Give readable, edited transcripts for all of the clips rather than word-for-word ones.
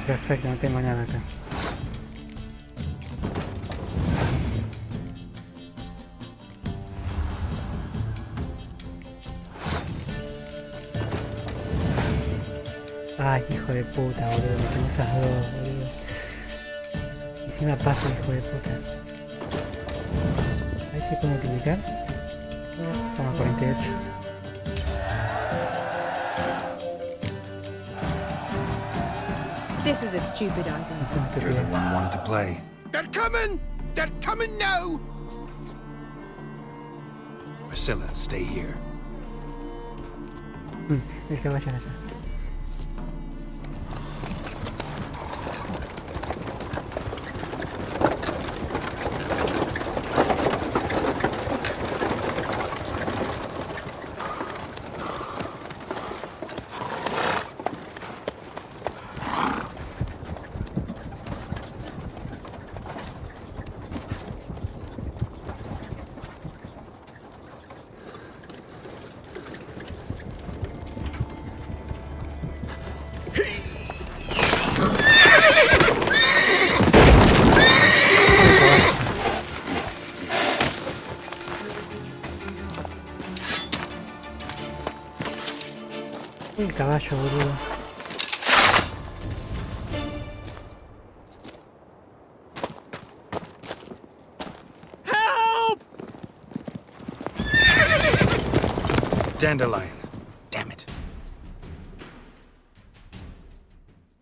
Perfecto, no tengo nada acá. Ay, hijo de puta, boludo, me tengo esas dos, boludo. Encima paso, hijo de puta. A ver si puedo multiplicar. Toma 48. This was a stupid idea. You're the one who wanted to play. They're coming! They're coming now! Priscilla, stay here. El que vayan allá. El caballo, boludo. Dandelion. Damn it.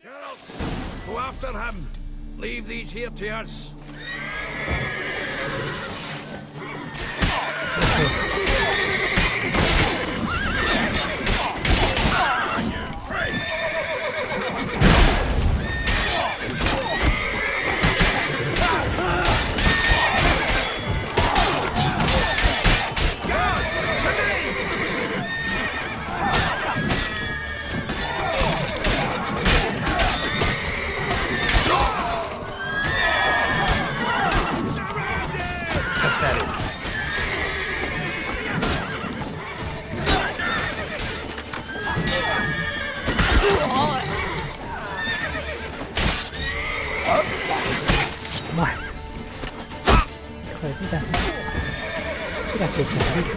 Geralt, go after him. Leave these here to us. Bueno. Hijo de puta. Mira que chiquitito.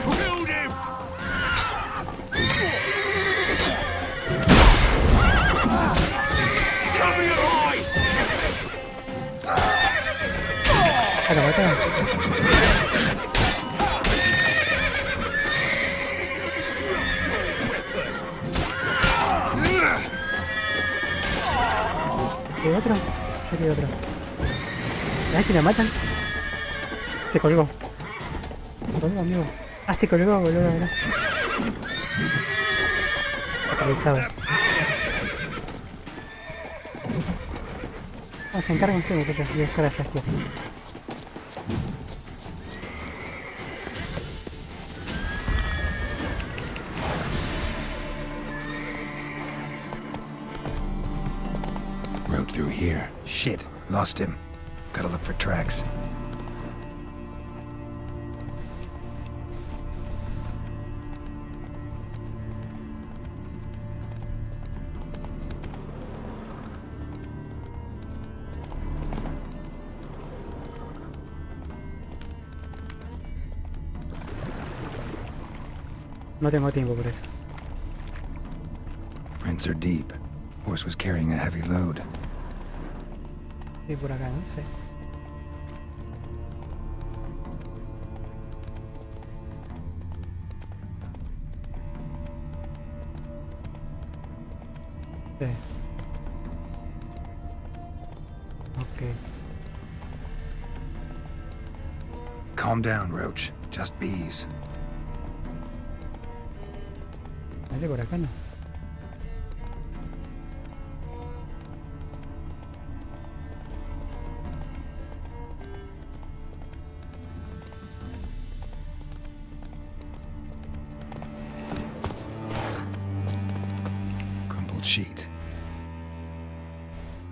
Build him! Cover your eyes! Acá, acá. ¿Qué otro? Yo quiero otro. A ver si me matan. Se colgó. Se colgó, amigo. Ah, se colgó, boludo. Mirá. Atravesado. Ah, se encargan ustedes, muchachos. Voy a estar allá, tío. Road through here. Shit. Lost him. Gotta look for tracks. No tengo tiempo por eso. Prints are deep. Horse was carrying a heavy load. Sí, por acá, no sé. Sí. Ok. Calm down, Roach. Just bees. Vale, por acá no. Crumpled sheet.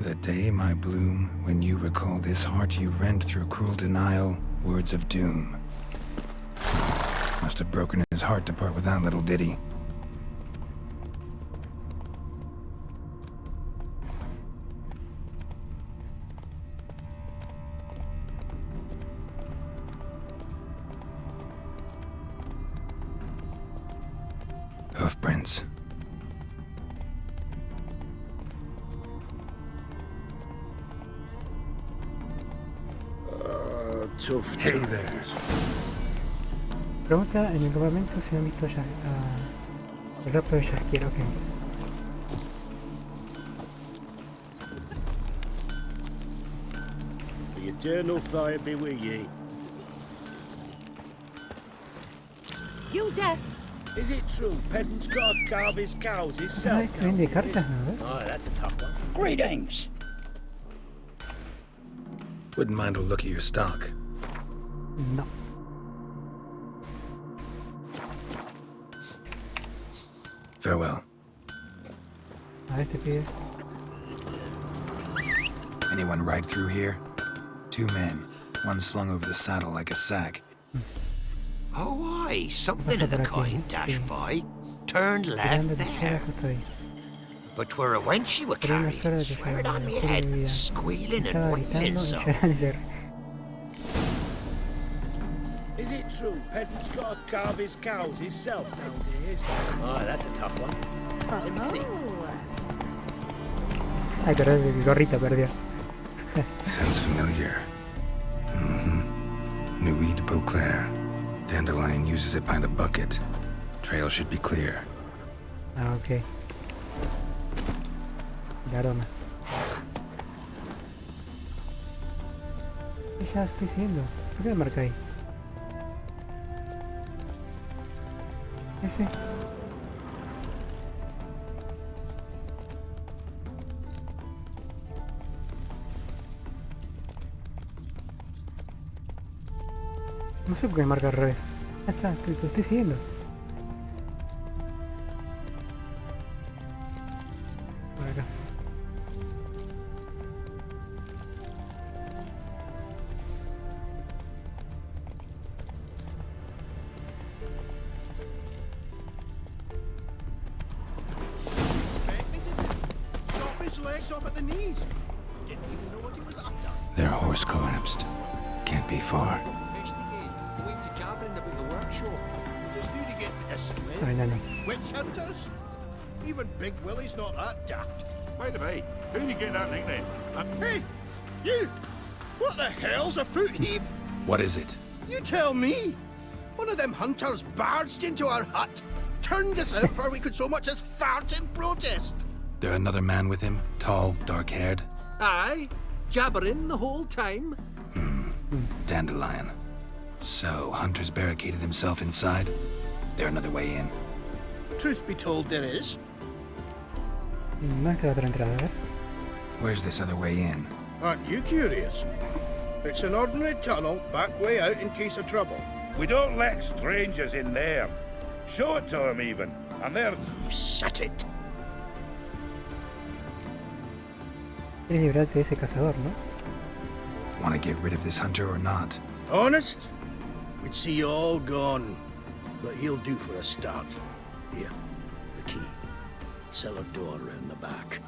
The day my bloom, when you recall this heart you rent through cruel denial, words of doom. Must have broken his heart to part with that little ditty. Hoofprints. Tough. Hey there. Pregunta en el campamento si han visto ya el rastro de Yasquiero, ok. The eternal fire be with ye. You deaf? Is it true peasants can't carve his cows Ah, himself? esto vende cartas, ¿no? Oh, that's a tough one. Greetings. Wouldn't mind a look at your stock. No. Farewell. A ver, este pibe. Anyone ride through here? 2 men, one slung over the saddle like a sack. Oh, aye, something Pasa of the por aquí, kind dashed sí. by. Turned Tirando left tijera there. justo ahí. But 'twere a wench you were Pero una carrying, sola de swear it tijera, on me lo juro de mi head, vida. squealing and Estaba wailing gritando y so. llorando y se Is it true peasants can't carve his cows himself nowadays? Oh, that's a tough one. Ay, pero el gorrito perdió. Sounds familiar. Nuit de Beauclair. Dandelion uses it by the bucket. Trail should be clear. Ah, ok. De aroma. ¿Qué ya estoy siguiendo? ¿Por qué me marca ahí? Ese. No sé por qué me marca al revés. Ya está, te estoy siguiendo. Por acá. Chop his legs off at the knees. Didn't even know what he was after. Their horse collapsed. Can't be far. Just for you to get pissed with. Ay, no, no. Witch hunters? Even Big Willie's not that daft. By the way, who do you get that nickname? Hey, you! What the hell's a foot heap? What is it? You tell me! One of them hunters barged into our hut, turned us out before we could so much as fart in protest. There another man with him? Tall, dark-haired? Aye, jabbering the whole time. Dandelion. So, Hunter's barricaded himself inside? There another way in? Truth be told, there is. No es que la otra entrada, a ver. Where's this other way in? Aren't you curious? It's an ordinary tunnel, back way out in case of trouble. We don't let strangers in there. Show it to them even, and they're... Shut it. Quieres librarte de ese cazador, ¿no? Want to get rid of this hunter or not? Honest? We'd see you all gone. But he'll do for a start. Here, the key. Cellar door round the back.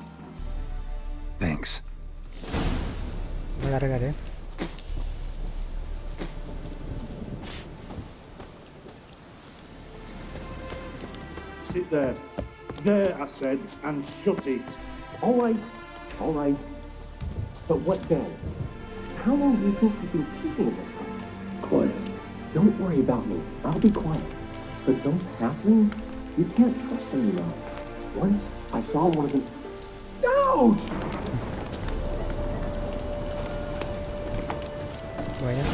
Thanks. Voy a largar, ¿eh? Sit there. There, I said, and shut it. All right. But what then? How long do you think you've been keeping in this house? Quiet. Don't worry about me. I'll be quiet. But those halflings, you can't trust them, you know. Once I saw one of them... Ouch! Bueno.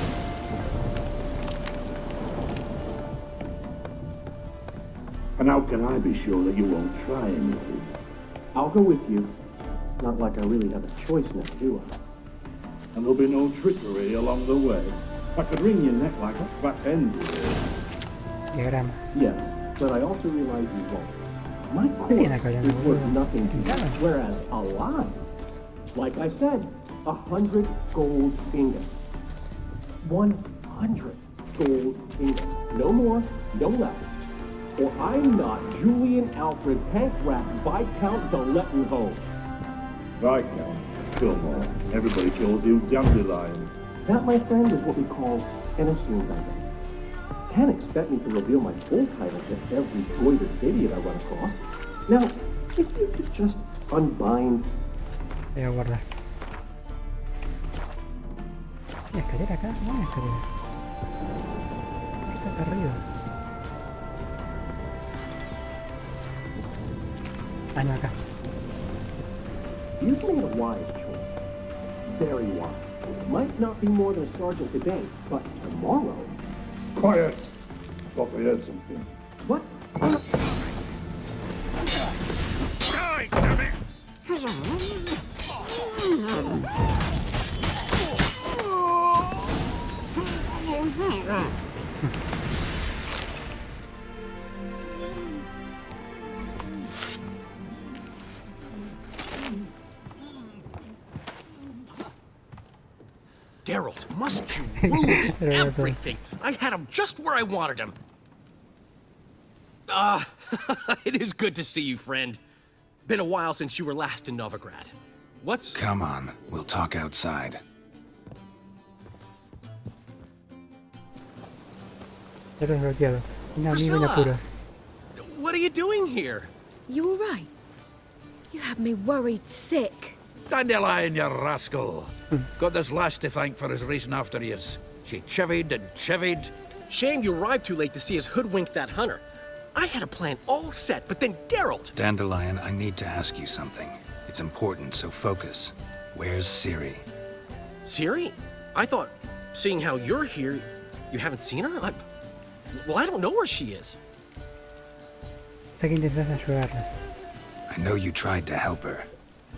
And how can I be sure that you won't try anything? I'll go with you. Not like I really have a choice now, do I? And there'll be no trickery along the way. I could wring your neck like a fat hen did. Diagrama. Yes, but I also realize you won't. My course Sí, acá ya is no, worth no. nothing to you, whereas a lie, like I said, 100 gold ingots. 100. gold ingots. No more, no less. Or I'm not Julian Alfred Pancratz Viscount de Lettenhove. Viscount, Fillmore. Everybody calls you Dandelion. That, my friend, is what we call an assumed identity. Can't expect me to reveal my full title to every goited idiot I run across. Now, if you could just unbind... Voy a guardar. ¿Hay escalera acá? No hay escalera. ¿Qué está acá arriba? Ah, no, acá. You've made a wise choice. Very wise. Might not be more than a sergeant today, but tomorrow... Quiet! Thought we heard something. What? Die, damn it! Geralt, must you ruin everything? I had him just where I wanted him. It is good to see you, friend. Been a while since you were last in Novigrad. What's... Come on, we'll talk outside. Ya lo he desbloqueado. Un amigo en Priscilla! apuros. What are you doing here? You all right? You had me worried sick. Dandelion, you rascal. Got this lass to thank for his racing after yous. She chivied and chivied. Shame you arrived too late to see us hoodwink that hunter. I had a plan all set, but then Geralt... Dandelion, I need to ask you something. It's important, so focus. Where's Ciri? Ciri? I thought, seeing how you're here, you haven't seen her? Well, I don't know where she is. Sé que intentas ayudarla. I know you tried to help her.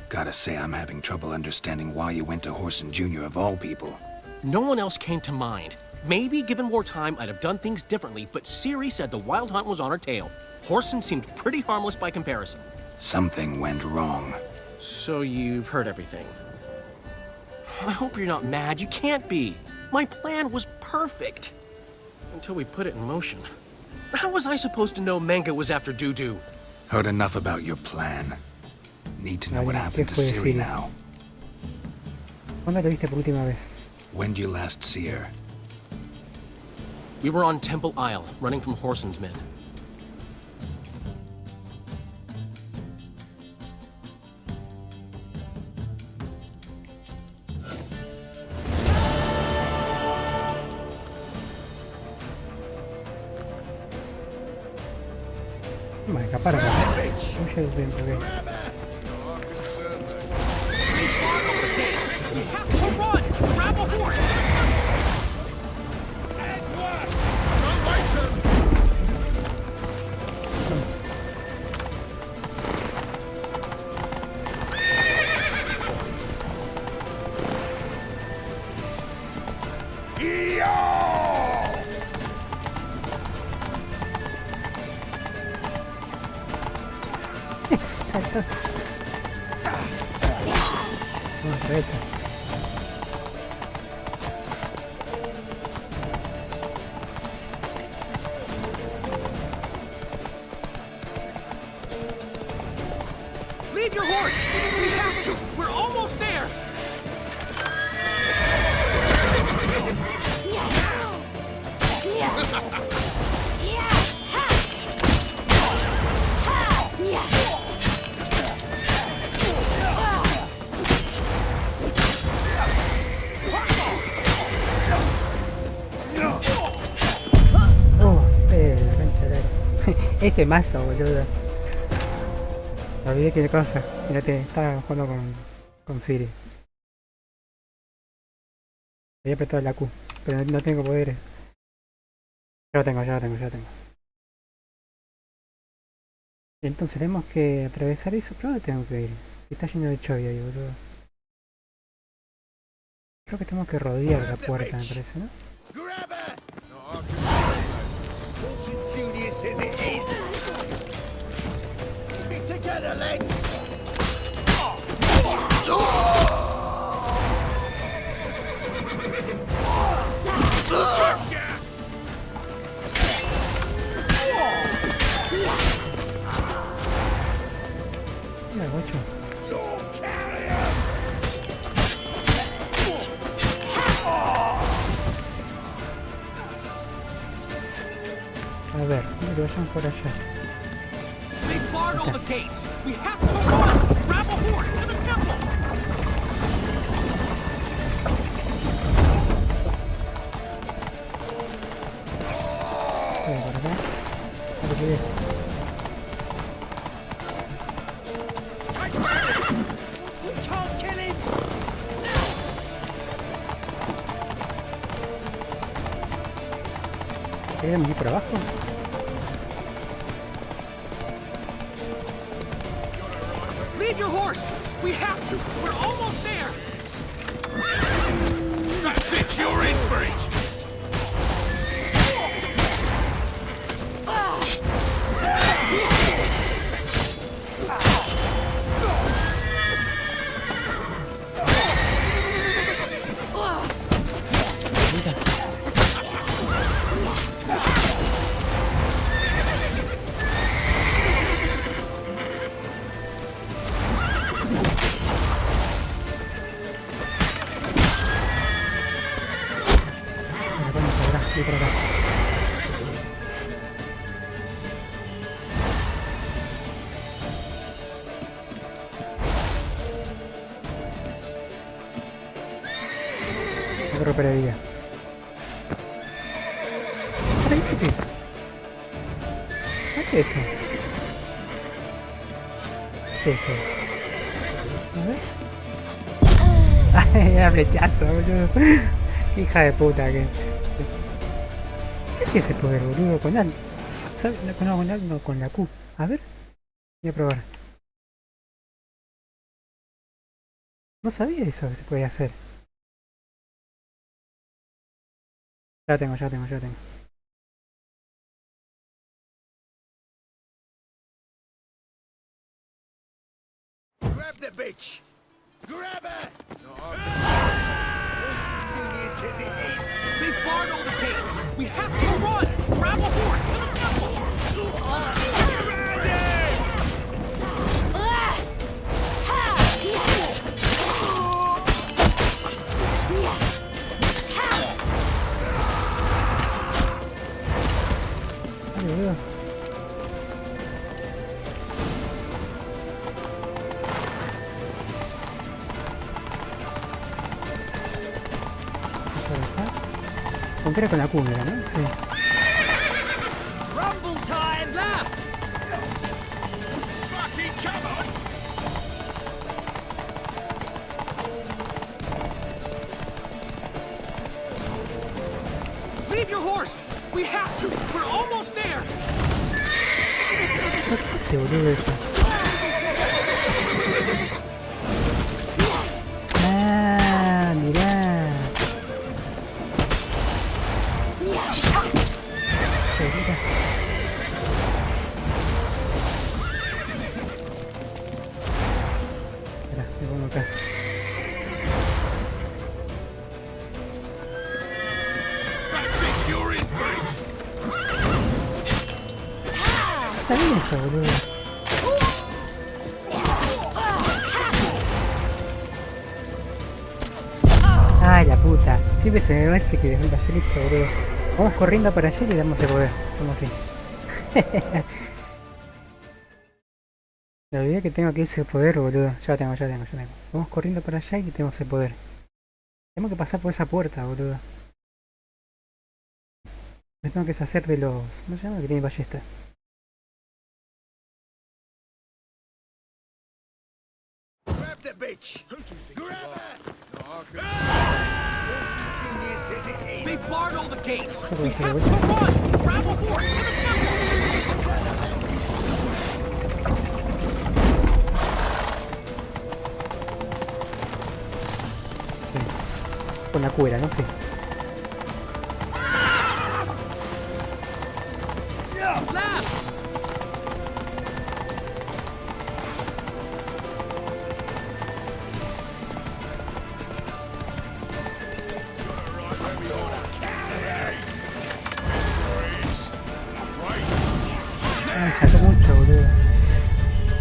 Gotta say, I'm having trouble understanding why you went to Horson Jr. of all people. No one else came to mind. Maybe given more time, I'd have done things differently, but Ciri said the Wild Hunt was on her tail. Horson seemed pretty harmless by comparison. Something went wrong. So you've heard everything. I hope you're not mad. You can't be. My plan was perfect. Until we put it in motion. How was I supposed to know Manga was after Dudu? Heard enough about your plan. Need to know what happened to ¿Qué fue, Ciri Ciri? now. ¿Cuándo la viste por última vez? When did you last see her? We were on Temple Isle, running from Horson's men. Vale, escapar acá. Huye dentro, ok. We have to run! Grab a horse! Salta. Vamos, regresa. Leave your horse! We have to! We're almost there! Oh, la cancha de oro. Ese mazo, boludo. Me olvidé qué cosa. Mirate, estaba jugando con Ciri. Había apretado la Q, pero no tengo poderes. Ya lo tengo. Entonces tenemos que atravesar eso. ¿Pero dónde tengo que ir? Si está lleno de chovia ahí, boludo. Creo que tenemos que rodear la puerta, me parece, ¿no? que vayamos por allá. They barred all the gates. We have to run. Grab a horse to the temple. Por acá. A ver qué es. We can't kill him! ¿Querían ir por abajo? Leave your horse. We have to. We're almost there. That's it, you're in for it! Y por acá. Otro peregrino. ¿Príncipe? ¿Qué es eso? ¿Qué es eso? A ver. Ay, era flechazo, boludo. Hija de puta que... ¿Qué es ese poder, boludo? Con Al. ¿Sabes? No con Al, no con la Q. A ver. Voy a probar. No sabía eso que se podía hacer. Ya lo tengo. Grab the bitch! Grab her! They barred all the gates. We have to run. Grab a horse to the temple. Ay, boludo. ¿Con qué era con la cúmera, no? Sí. Rumble time! Left. Fucking come on! Leave your horse. We have to. We're almost there. ¿Qué hace, boludo, eso? Ah, mirá. Espera, me pongo acá. That's it, you're in for it! ¿Sabía eso, boludo? Ay, la puta. Siempre se me parece que dejó la flecha, boludo. Vamos corriendo para allá y le damos de poder. Somos así. Me olvidé que tengo que ese poder, boludo. Ya lo tengo. Vamos corriendo para allá y tenemos el poder. Tenemos que pasar por esa puerta, boludo. Me tengo que deshacer de los... ¿Cómo se llama? Que tiene ballesta. Grab the bitch! Grab her! They barred all the gates. ¿Qué We puedo have hacer, to boludo? run. Grab a horse to the temple. Con la cuera, no sé. Left. Ay, sacó mucho, boludo.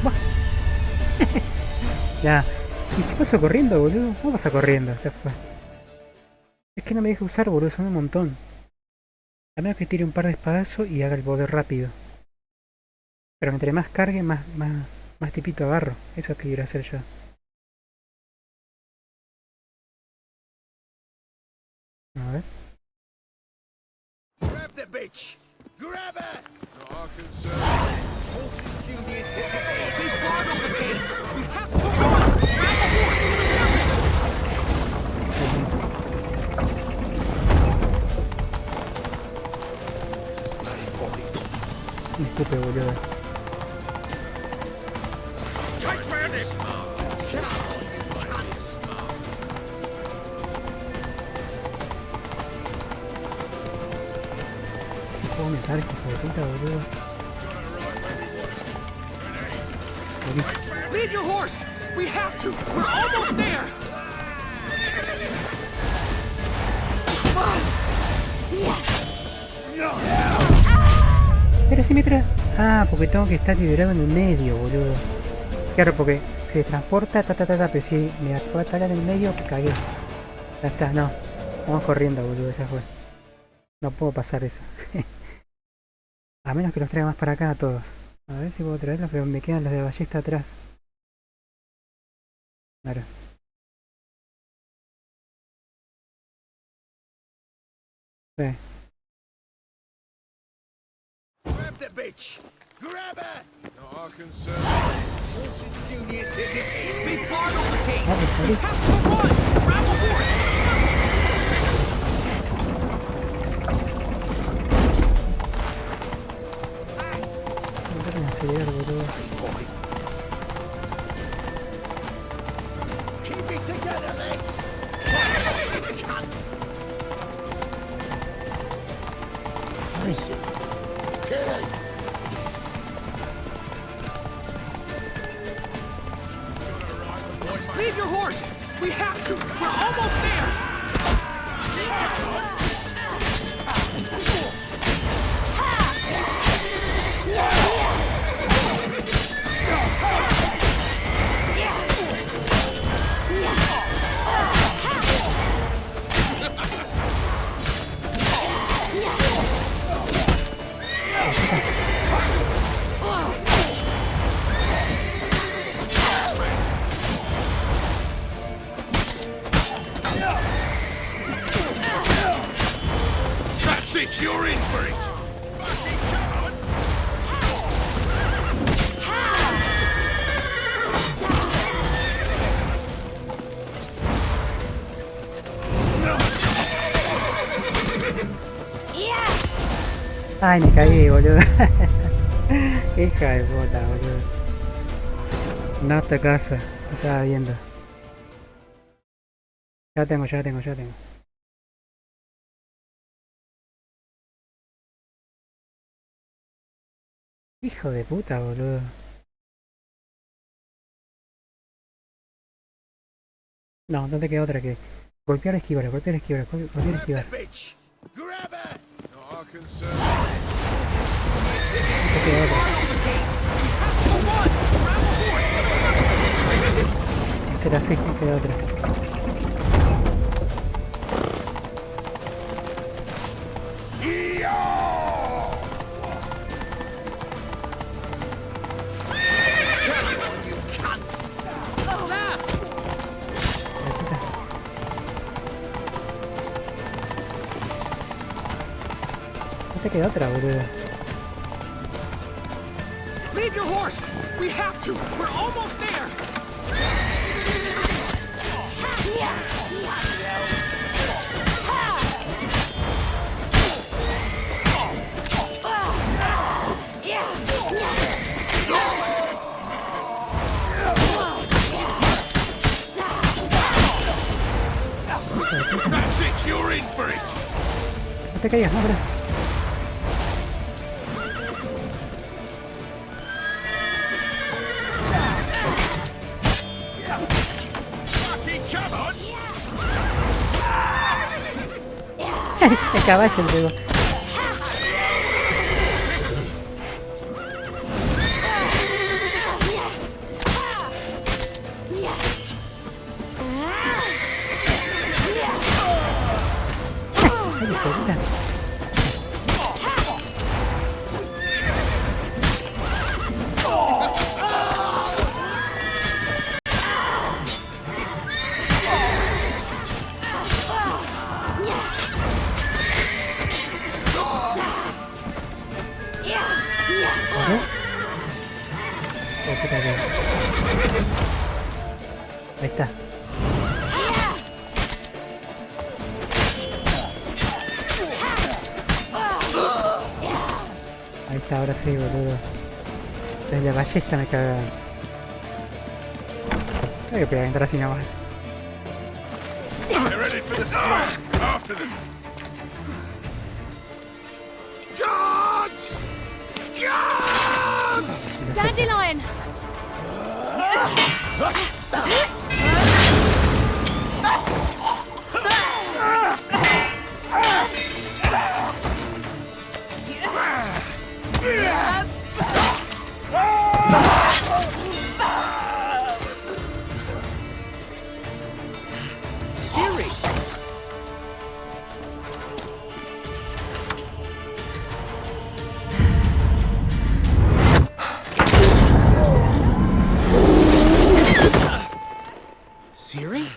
Buah. Ya. ¿Y si paso corriendo, boludo? ¿Cómo pasa corriendo? Se fue. Es que no me deja usar, boludo, son un montón. A menos que tire un par de espadazos y haga el poder rápido. Pero entre más cargue, más tipito agarro. Eso es que quiero hacer yo. A ver. Grab the bitch! Grab her! Horses furious in the air. They barred all the gates! We have to run! Grab a horse to the temple! Me escupe, boludo. Si puedo meter, hijo de puta, boludo. Vení. Lead your horse! We have to! We're almost there! Pero si me trae... Ah, porque tengo que estar liberado en el medio, boludo. Claro, porque se transporta, pero si me ataca en el medio, que cagué. Ya está, no. Vamos corriendo, boludo, ya fue. No puedo pasar eso. A menos que los traiga más para acá a todos. A ver si puedo traerlos, pero me quedan los de ballesta atrás. Claro. Sí. Grab the bitch! Grab her! Not our concern. Horses furious in the air. They barred all the gates! Ah, We have to run! Grab a horse to the temple! No tengo que acelerar, boludo. Keep it together, legs! Cunt! Listen. Get it! Leave your horse! We have to! We're almost there! That's it! You're in for it! Fucking come on! Ay, me caí, boludo. Hija de puta, boludo. No te caso. Lo estaba viendo. Ya tengo. Hijo de puta, boludo. No, no te queda otra que golpear, esquivar. Grab the bitch! Grab her! Not our concern. No te queda otra. Barred all the gates! We have to run! Grab a horse to the temple! Será así, no queda otra. Come on, you cunt! Left! Necesita. No te queda otra, boludo. Leave your horse! We have to! We're almost there! That's it! You're in for it! No te caigas, no, bro. Fucking come on! El caballo le pegó. Ay, hijo de puta. puta que... Ahí está. Ahí está, ahora sí, boludo. Desde la ballesta me caga. Tengo que pegar, entrar así nomás. Dandelion! Ciri! Ciri?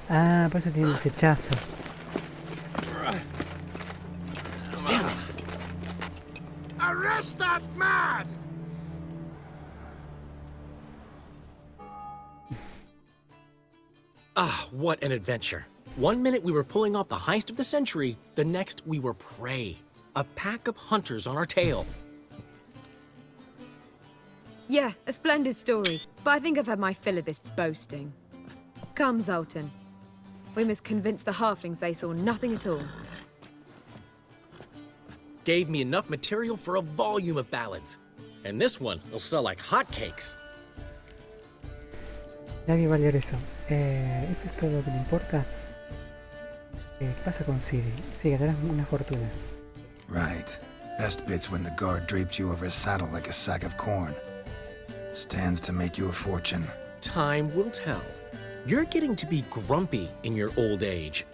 Ah, por eso tiene el flechazo. Damn it! Arrest that man! Ah, what an adventure. One minute we were pulling off the heist of the century, the next we were prey. A pack of hunters on our tail. Yeah, a splendid story. But I think I've had my fill of this boasting. Come, Zoltan. We must convince the halflings they saw nothing at all. Gave me enough material for a volume of ballads. And this one will sell like hotcakes. Nadie va a leer eso. Eso es todo lo que le importa. ¿Qué pasa con Ciri? Sí, ganarás una fortuna. Right. Best bit's when the guard draped you over his saddle like a sack of corn. Stands to make you a fortune. Time will tell. You're getting to be grumpy in your old age.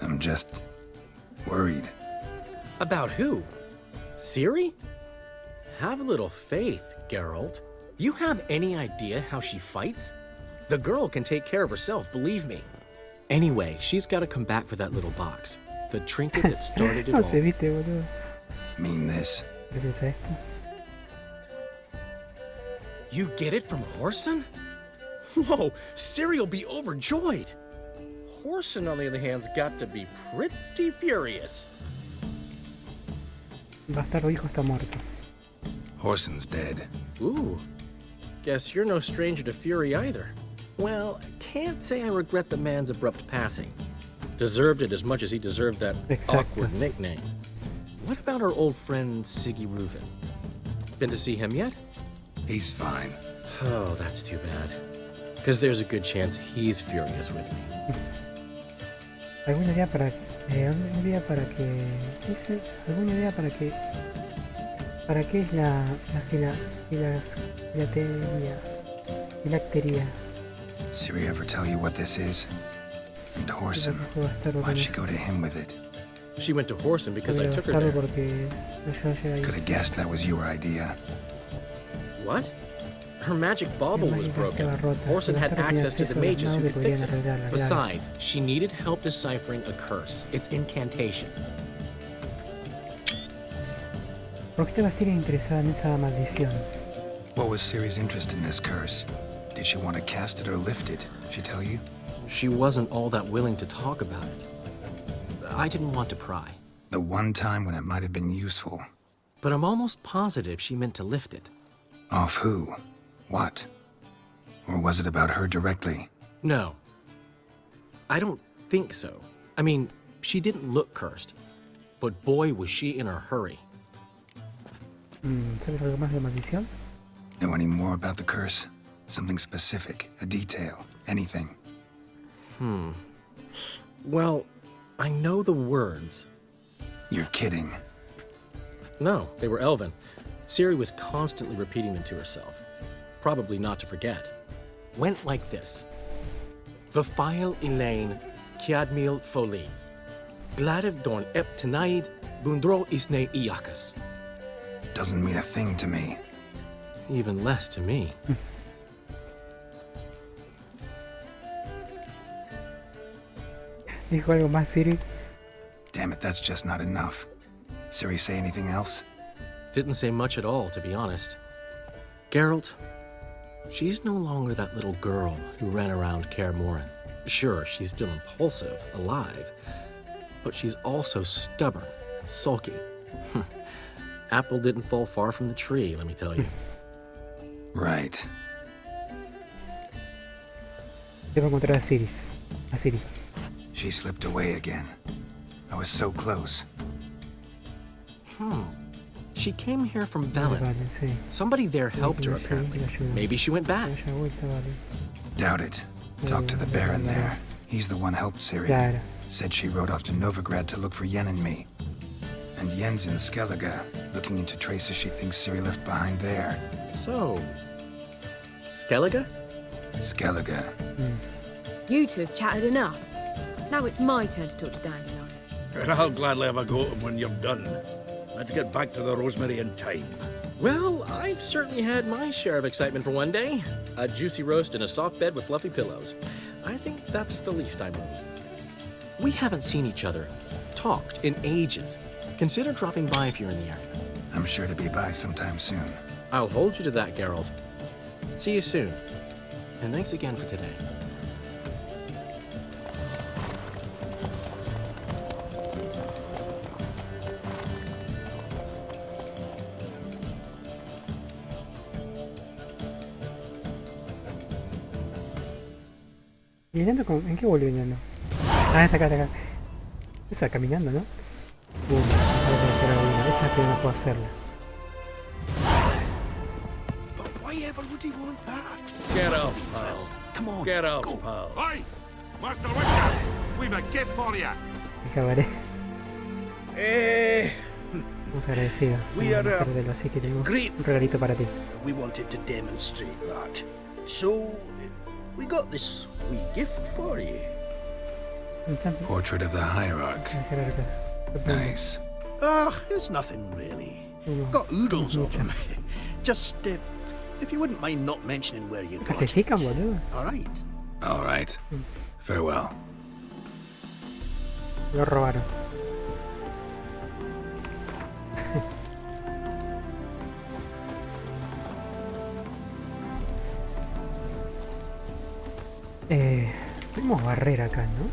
I'm just worried. About who? Ciri? Have a little faith, Geralt. You have any idea how she fights? The girl can take care of herself, believe me. Anyway, she's got to come back for that little box. The trinket that started it No all. se viste, boludo. Mean this. ¿Ves a esto? You get it from Whoreson? Whoa, Ciri will be overjoyed. Whoreson, on the other hand, has got to be pretty furious. Bastardo hijo está muerto. Whoreson's dead. Ooh, guess you're no stranger to fury either. Well, I can't say I regret the man's abrupt passing. Deserved it as much as he deserved that Exacto. awkward nickname. What about our old friend Siggy Reuven? Been to see him yet? He's fine. Oh, that's too bad. Because there's a good chance he's furious with me. ¿Alguna idea para alguna idea para que dice? ¿Alguna idea para que para qué es la filactería? Ciri ever tell you what this is? And Whoreson, why'd she go to him with it? She went to Whoreson because I took her there. Could have guessed that was your idea. What? Her magic bauble was broken. Whoreson had access to the mages who could fix it. Besides, she needed help deciphering a curse. It's incantation. ¿Por qué te vas a ir interesada en esa maldición? What was Ciri's interest in this curse? Did she want to cast it or lift it? She tell you? She wasn't all that willing to talk about it. I didn't want to pry. The one time when it might have been useful. But I'm almost positive she meant to lift it. Off who? What? Or was it about her directly? No. I don't think so. I mean, she didn't look cursed. But boy, was she in a hurry. ¿Sabes algo más de maldición? Know any more about the curse? Something specific, a detail, anything? Well, I know the words. You're kidding. No, they were Elven. Ciri was constantly repeating them to herself. Probably not to forget. Went like this. Vafile Elaine Kiadmil Foli. Gladiv Dorn Ep Tenaid Bundro Isne Iakas. Doesn't mean a thing to me. Even less to me. ¿Dijo algo más, Ciri? Damn it, that's just not enough. Ciri say anything else? Didn't say much at all, to be honest. Geralt, She's no longer that little girl who ran around Kaer Morhen. Sure, she's still impulsive, alive, but she's also stubborn and sulky. Apple didn't fall far from the tree, let me tell you. Right. Debo encontrar a Ciri. She slipped away again. I was so close. She came here from Velen. Vale, sí. Somebody there helped her, apparently. Maybe she went back. Haya vuelta, vale. Doubt it. Talk to the Baron there. He's the one helped Ciri. Claro. Said she rode off to Novigrad to look for Yen and me. And Yen's in Skellige, looking into traces she thinks Ciri left behind there. So, Skellige? Skellige. You two have chatted enough. Now it's my turn to talk to Dandelion. And I'll gladly have a go at him when you're done. Let's get back to the Rosemary in time. Well, I've certainly had my share of excitement for one day. A juicy roast in a soft bed with fluffy pillows. I think that's the least I mind. We haven't seen each other, talked in ages. Consider dropping by if you're in the area. I'm sure to be by sometime soon. I'll hold you to that, Geralt. See you soon. And thanks again for today. ¿Y Ñando en qué volvió Ñando? Ah, está acá. Eso va caminando, ¿no? Esa que no puedo hacerla. But why ever would he want that? Get up, pal. Come on, Get up, go. pal. Hey, Master Witcher, we've a gift for you. Me cabaré. Vamos agradecido. We are, Así que tengo great. un regalito para ti. We wanted to demonstrate that. So, we got this wee gift for you. Un champion. Portrait of the Hierarch. Nice. It's nothing really. Uno. Got oodles of them. Just, if you wouldn't mind not mentioning where you got it. Clasifican, boludo. Alright. All right. Farewell. Lo robaron. Podemos barrer acá, ¿no?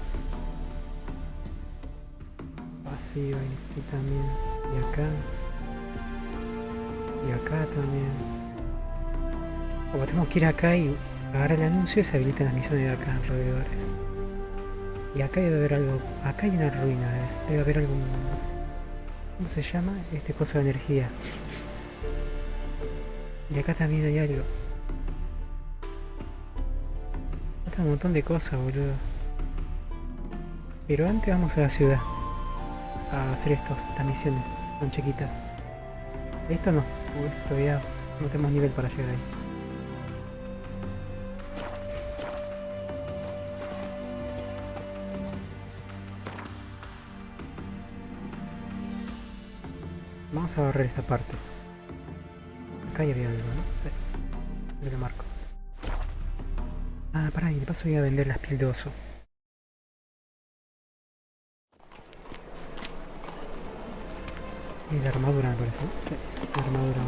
Vacío y también. Y acá. Y acá también. O tenemos que ir acá y agarrar el anuncio y se habilitan las misiones de acá alrededores. Y acá debe haber algo. Acá hay una ruina. Debe haber algún. ¿Cómo se llama? Este coso de energía. Y acá también hay algo. Falta un montón de cosas, boludo. Pero antes vamos a la ciudad. A hacer estas misiones. Son chiquitas. Esto no. Todavía no tenemos nivel para llegar ahí. Vamos a barrer esta parte. Acá ya había algo, ¿no? Sí. Lo que marco. Ah, pará, y de paso voy a vender las piel de oso. Y la armadura me parece, ¿no? Sí, la armadura.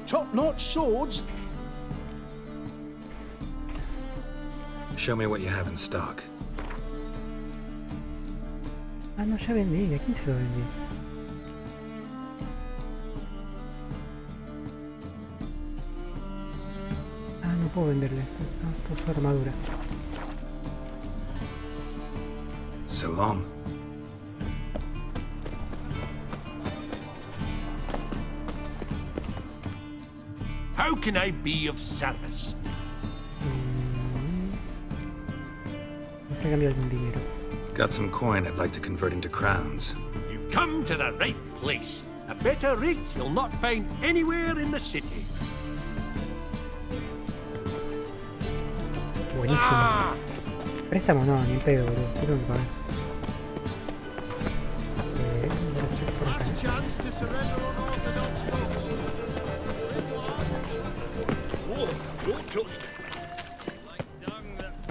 Top-notch swords. Show me what you have in stock. Ah, no, ya vendí. ¿A quién se lo vendí? Ah, no puedo venderle esto. No, esto es su armadura. So long. How can I be of service? Voy a cambiar algún dinero. Got some coin I'd like to convert into crowns. You've come to the right place. A better rate you'll not find anywhere in the city. Buenísimo. Préstamo no, ni en pedo, boludo. ¿Qué tengo que pagar? Last chance to surrender unorthodox folks. Oh, don't touch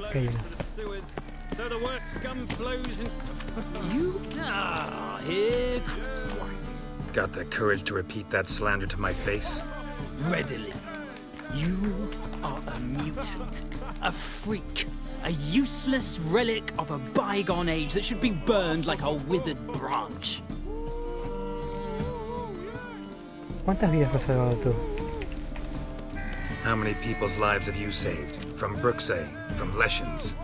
Okay, to the sewers, so where the worst scum flows and... You... Ah, here... Got the courage to repeat that slander to my face? Readily. You are a mutant. A freak. A useless relic of a bygone age that should be burned like a withered branch. ¿Cuántas vidas has salvado tú? How many people's lives have you saved? From Bruxay, from Leshens?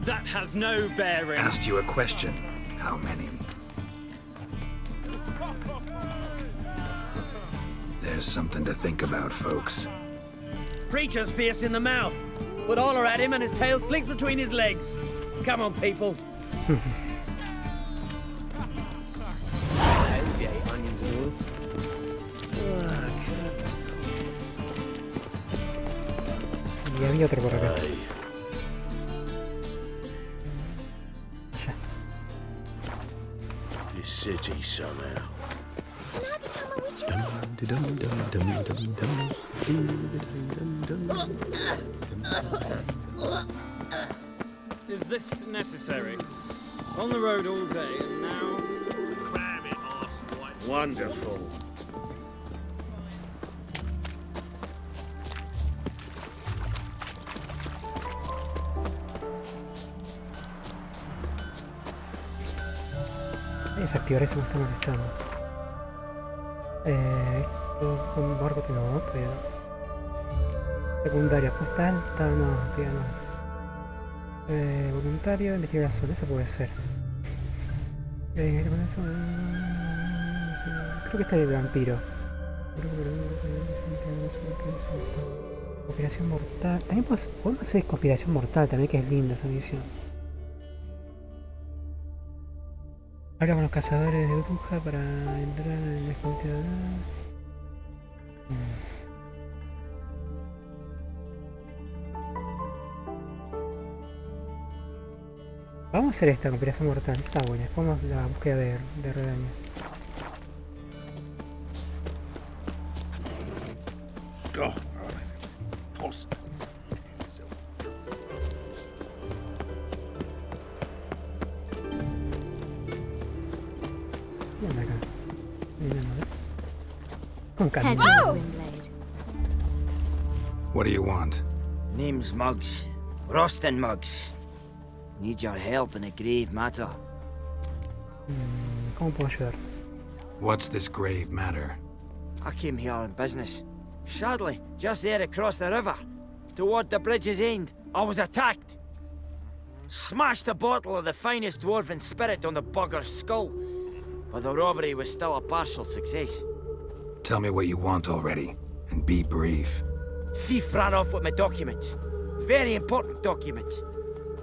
That has no bearing. Asked you a question. How many? There's something to think about, folks. Preacher's fierce in the mouth, but holler at him and his tail slinks between his legs. Come on, people. Onions and oil. Y había otro por acá. This city somehow. Is this necessary? On the road all day and now... Cram it, arse. Wonderful. Desactivar eso me está molestando. Esto con barco tengo otro ya. Secundaria, postal, no, tía no. Voluntario, investigación, eso puede ser. Creo que está el vampiro. Conspiración mortal. También podemos hacer conspiración mortal también, que es linda esa misión. Habla con los cazadores de bruja para entrar en la escondida. Vamos a hacer esta conspiración mortal, está buena. Vamos a la búsqueda de redaño. What do you want? Name's Muggs. Rostin Muggs. Need your help in a grave matter. ¿Cómo puedo ayudar? What's this grave matter? I came here on business. Sadly, just there across the river, toward the bridge's end, I was attacked. Smashed a bottle of the finest dwarven spirit on the bugger's skull, but the robbery was still a partial success. Tell me what you want already, and be brief. Thief ran off with my documents. Very important documents.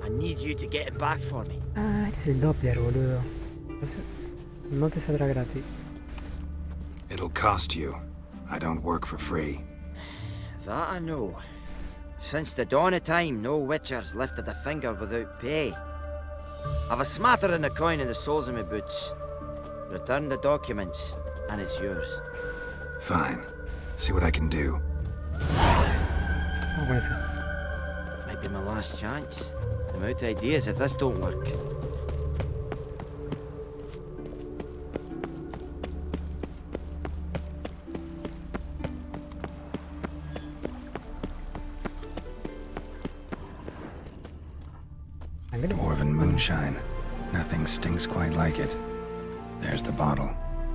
I need you to get him back for me. Ah, este es el Doppler, boludo. No te saldrá gratis. It'll cost you. I don't work for free. That I know. Since the dawn of time, no witcher's lifted a finger without pay. I've a smattering of coin in the soles of my boots. Return the documents, and it's yours. Fine. See what I can do. Vamos con eso. Might be my last chance. I'm out of ideas if this don't work. Dwarven moonshine. Nothing stings quite like it. There's the bottle.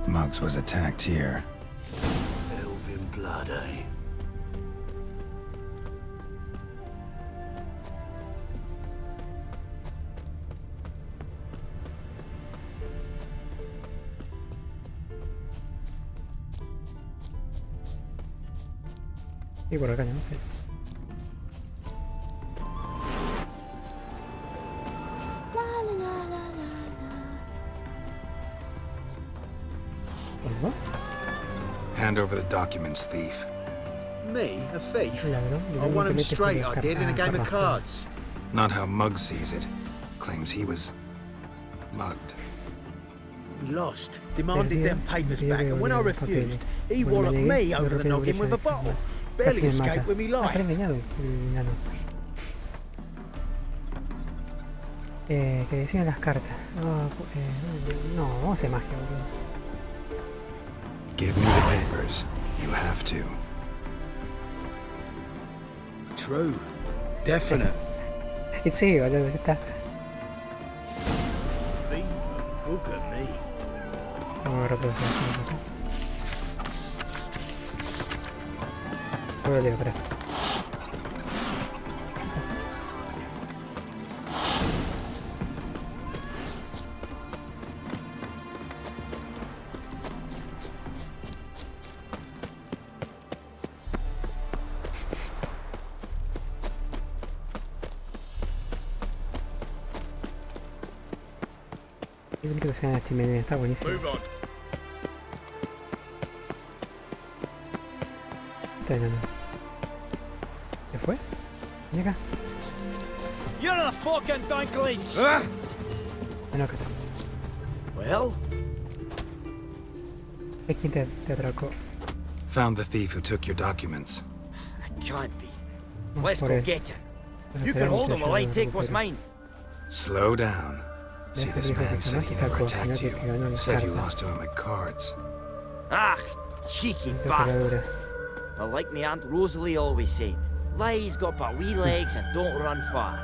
Muggs was attacked here. Elven blood, eh? Y por acá, no sé. Hand over the documents, thief. Me? A thief? I won him straight, I did, in a game of cards. Not how Muggs sees it. Claims he was mugged. He lost, demanded them papers back, and when I refused, he walloped me over the noggin with a bottle. Barely escaped with me life. Que decían las cartas. No, vamos a hacer magia, boludo. Give me the papers. You have to. True. Definite. Y sí, boludo, ya está. Look at me. Vamos a reproducir. Lo leo, espera. Yo creo que sea en la chimenea, está buenísimo. Está enano. ¿Se fue? Ven acá. You're the fucking dinklage! Bueno, acá. Well? ¿Es quien te atracó? Found the thief who took your documents. It can't be. No, Let's por go él. get him. Bueno, You can esperamos hold que him while I yo lo take what's recupere. mine. Slow down. See, Deja this viejo man said he never personaje attacked you. que ganó las Said you cartas. lost to him at cards. Ah, cheeky Qué bastard. peladura. But like me Aunt Rosalie always said, lies got but wee legs and don't run far.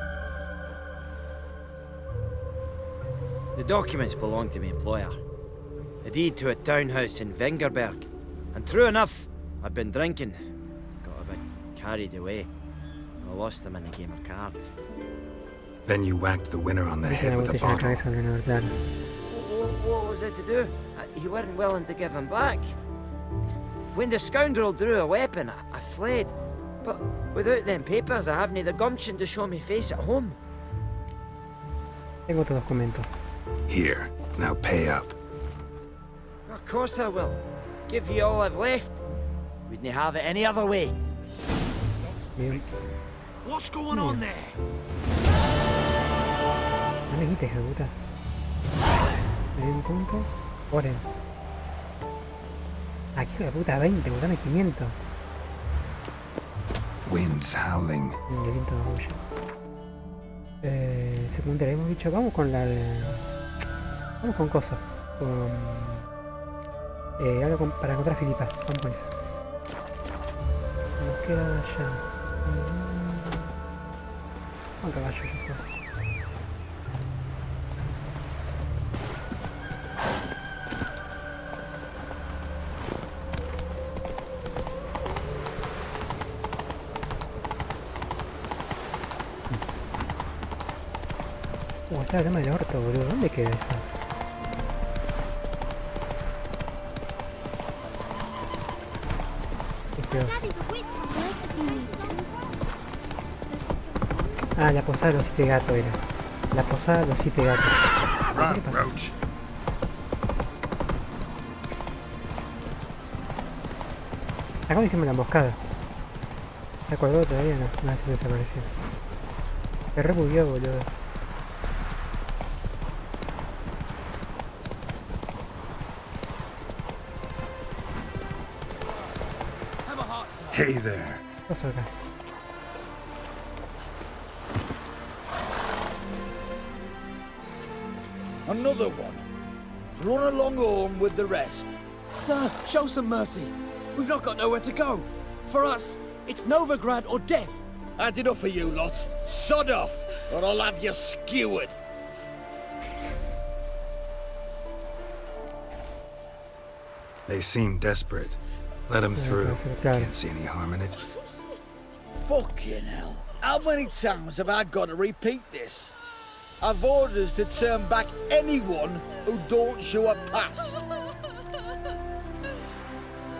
The documents belong to my employer. A deed to a townhouse in Vingerberg. And true enough, I'd been drinking. Got a bit carried away. I lost them in a game of cards. Then you whacked the winner on the Mete head la with a botella en la bottle. cabeza al ganador, claro. What was it to do? You weren't willing to give him back. When the scoundrel drew a weapon, I fled. But without them papers, I haven't the gumption to show me face at home. Tengo tu documento. Here, now pay up. Of course I will. Give you all I've left. Wouldn't have it any other way. Bien. What's going on there? No me quites, hijo de puta. Me di un punto. Oren. Aquí, hijo de puta, 20, dame 500. Winds howling. Un delito de orgullo. Secundaria, hemos dicho, vamos con la de... Vamos con cosas. Con... algo para encontrar Filipa. Vamos con esa. Nos queda ya. Un caballo, ya está. Está el tema del orto, boludo. ¿Dónde queda eso? ¿Qué quedó? Ah, la posada de los 7 gatos era. La posada de los 7 gatos. ¿Qué le pasó? Roach. Acá me hicimos la emboscada. ¿Se acordó todavía? No, no, se desapareció. Se rebugueó, boludo. Hey there. ¿Qué pasó acá? Another one. Run along home with the rest. Sir, show some mercy. We've not got nowhere to go. For us, it's Novigrad or death. Had enough of you lots. Sod off, or I'll have you skewered. They seem desperate. Let them through. Claro. Can't see any harm in it. Fucking hell. How many times have I got to repeat this? I've orders to turn back anyone who don't show a pass.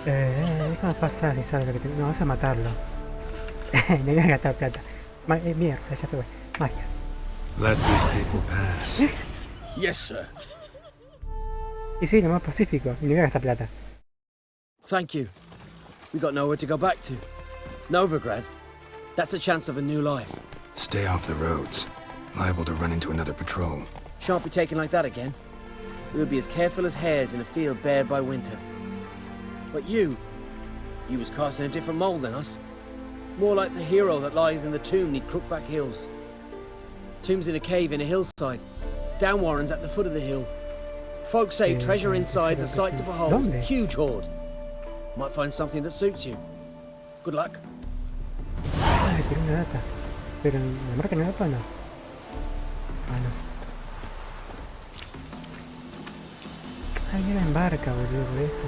Déjame pasar si sabes lo que tengo. No, vas a matarlo. No voy a gastar plata. Mierda, ya fue. Magia. Let these people pass. Yes, sir. Y sí, lo más pacífico. Y no voy a gastar plata. Thank you. We got nowhere to go back to. Novigrad. That's a chance of a new life. Stay off the roads. Liable to run into another patrol. Shan't be taken like that again. We'll be as careful as hares in a field bared by winter. But you was cast in a different mould than us. More like the hero that lies in the tomb neath Crookback Hills. Tomb's in a cave in a hillside. Down Warren's at the foot of the hill. Folks say treasure inside's a sight to behold. ¿Dónde? Huge hoard. Might find something that suits you. Good luck. Ah, quiero una data. Pero ¿me marca una data o no? Ah, no. Ay, mira, embarca, boludo, por eso.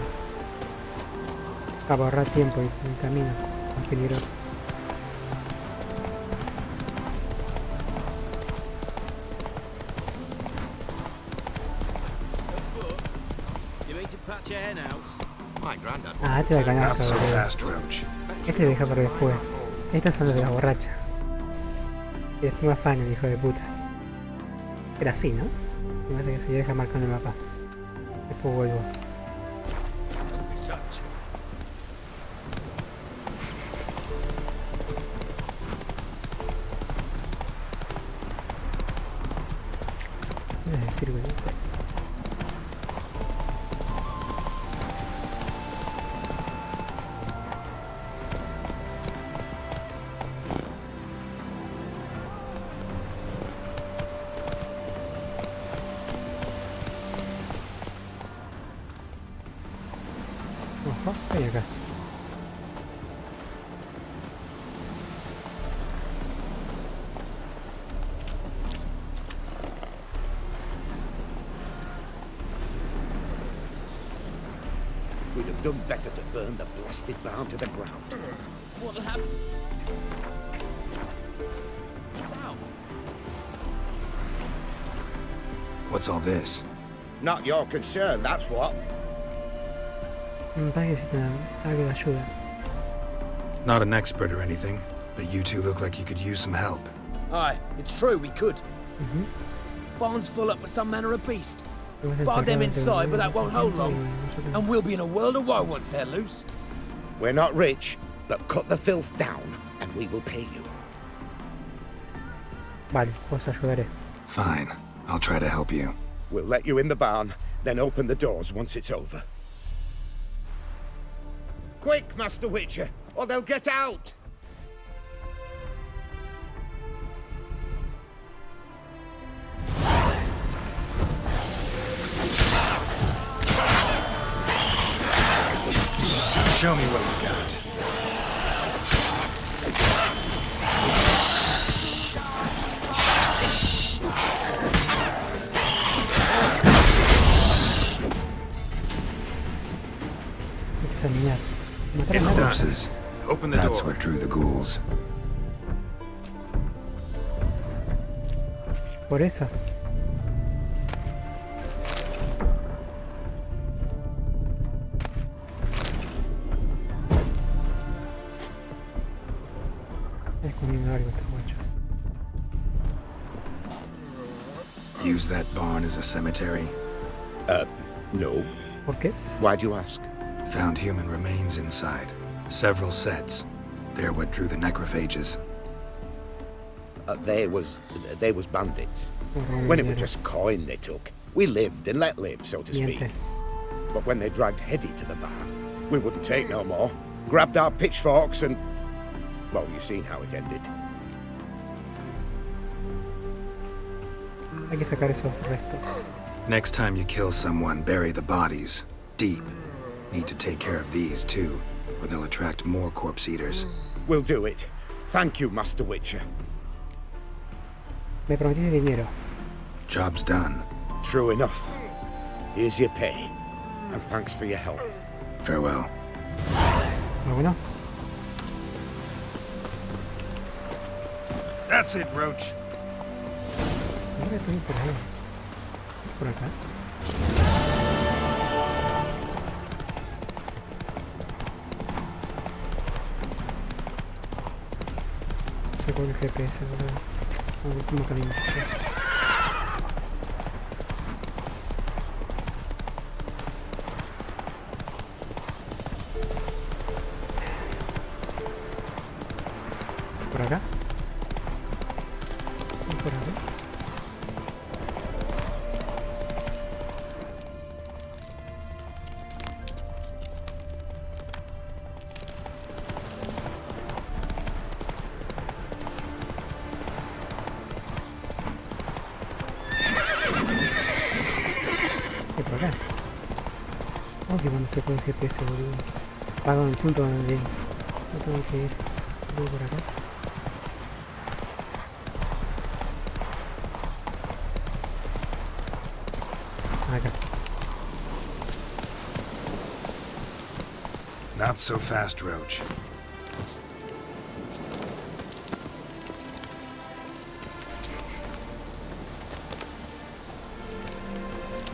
Para ahorrar tiempo y el camino. Más peligroso. Ah, este va a ganar, Not so boludo. fast, Roach. Este lo deja para después. Estas son las de la borracha. Y después más fan, el hijo de puta. Era así, ¿no? Me parece que se deja marcando el mapa. Después vuelvo. Es decir, bueno, no sé. Ojo, ahí acá. We'd have done better to burn the blasted barn to the ground. What'll happen? What's all this? Not your concern, that's what. Me parece que necesita algo de ayuda. Not an expert or anything, but you two look like you could use some help. Aye, it's true, we could. Barn's full up with some manner of beast. Bar them inside, but that won't hold long. And we'll be in a world of woe once they're loose. We're not rich, but cut the filth down and we will pay you. Vale, os ayudaré. Fine. I'll try to help you. We'll let you in the barn, then open the doors once it's over. Quick, Master Witcher, or they'll get out! Show me what you got. Examinar. It's corpses. Open the door. That's what drew the ghouls. Por eso. Está escondiendo algo este guacho. Use that barn as a cemetery? No. ¿Por qué? Why'd you ask? Found human remains inside. Several sets. They're what drew the necrophages. They was bandits. When it was just coin they took, we lived and let live, so to speak. But when they dragged Hetty to the barn, we wouldn't take no more. Grabbed our pitchforks and... well, you've seen how it ended. Hay que sacar esos restos. Next time you kill someone, bury the bodies. Deep. Need to take care of these, too, or they'll attract more corpse eaters. We'll do it. Thank you, Master Witcher. Me prometiste dinero. Job's done. True enough. Here's your pay. And thanks for your help. Farewell. Bueno. That's it, Roach. Ahora estoy por ahí. Por acá. Se con el GPS, boludo. No, último camino. Por acá. Y por acá. que cuando se pone GPS, boludo. Pago en el punto donde no tengo que ir. Voy por acá. Acá. Not so fast, Roach.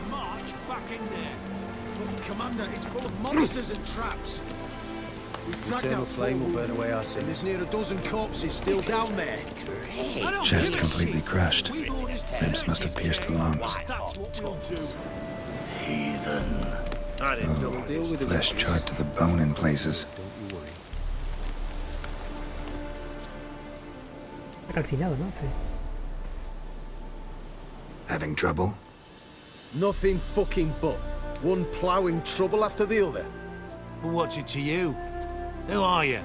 March back in there. But Commander, it's full of monsters and traps. We've dragged out flame will burn away our sins. There's near a dozen corpses still down there. Chest completely crushed. Ribs must have pierced the lungs. That's what we'll do. Heathen. Flesh charred to the bone in places. Está calcinado, ¿no? Sí. Having trouble? Nothing fucking but. One ploughing trouble after the other. But what's it to you? Who are you?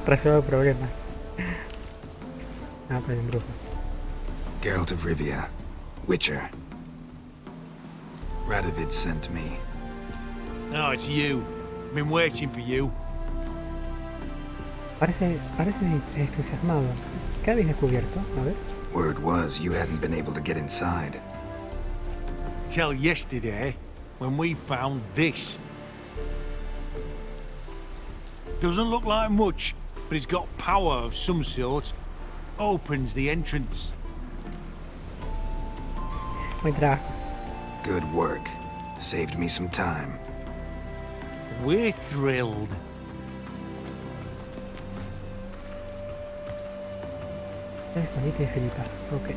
Resuelve problemas. Ah, pues un brujo. Geralt of Rivia. Witcher. Radovid sent me. No, it's you. I've been waiting for you. Parece entusiasmado. ¿Qué habéis descubierto? A ver. Word was you hadn't been able to get inside. Till yesterday, when we found this. Doesn't look like much, but it's got power of some sort. Opens the entrance. Buen trabajo. Good work. Saved me some time. We're thrilled. Escondite de Filipa. Ok.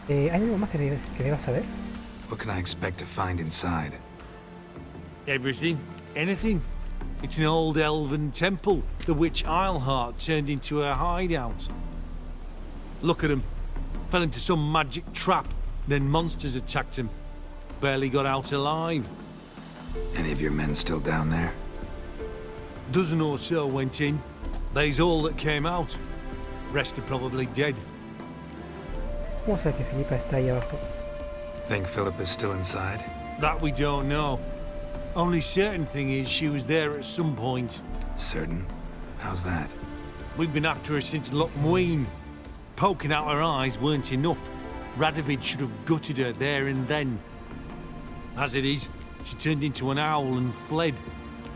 ¿Hay algo más que debas saber? What can I expect to find inside? Everything. Anything. It's an old elven temple, the witch Isleheart turned into a hideout. Look at him. Fell into some magic trap, then monsters attacked him. Barely got out alive. Any of your men still down there? Dozen or so went in. They's all that came out. Rest are probably dead. ¿Cómo sabes que Filipa está ahí abajo? Think Philip is still inside? That we don't know. Only certain thing is she was there at some point. Certain? How's that? We've been after her since Lochmuin. Poking out her eyes weren't enough. Radovid should have gutted her there and then. As it is, she turned into an owl and fled.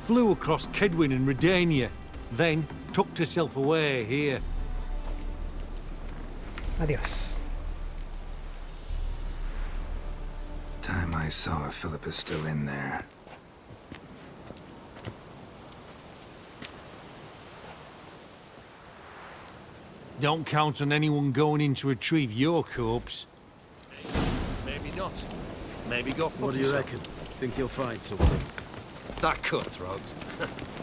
Flew across Kedwin and Redania. Then tucked herself away here. Adiós. Time I saw her, Philip is still in there. Don't count on anyone going in to retrieve your corpse. Maybe not. Maybe go fuck What do you yourself. reckon? Think you'll find something? That cutthroat.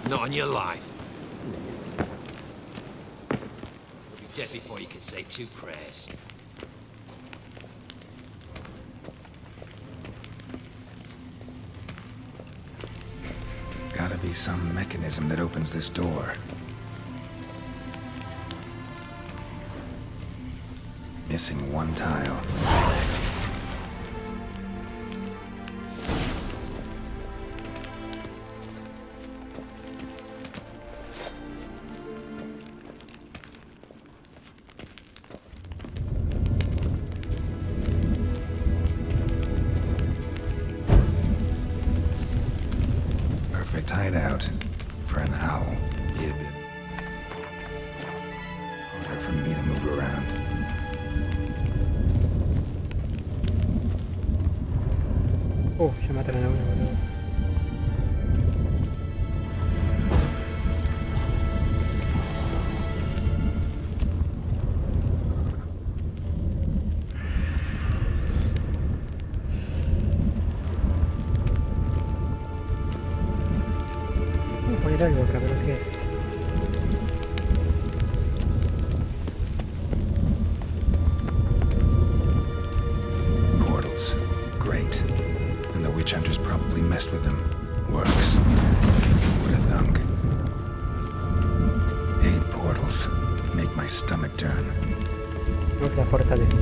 Not on your life. You'll be dead before you can say two prayers. Gotta be some mechanism that opens this door. Missing one tile. Perfect hideout for an owl. Be a bit harder for me to move around. Oh, ya mataron a uno, boludo. Voy a poner algo para ver lo que es. Portals. Great. And the witch hunters probably messed with them. Works. What a thunk. 8 portals. Make my stomach turn. Vamos a la fortaleza.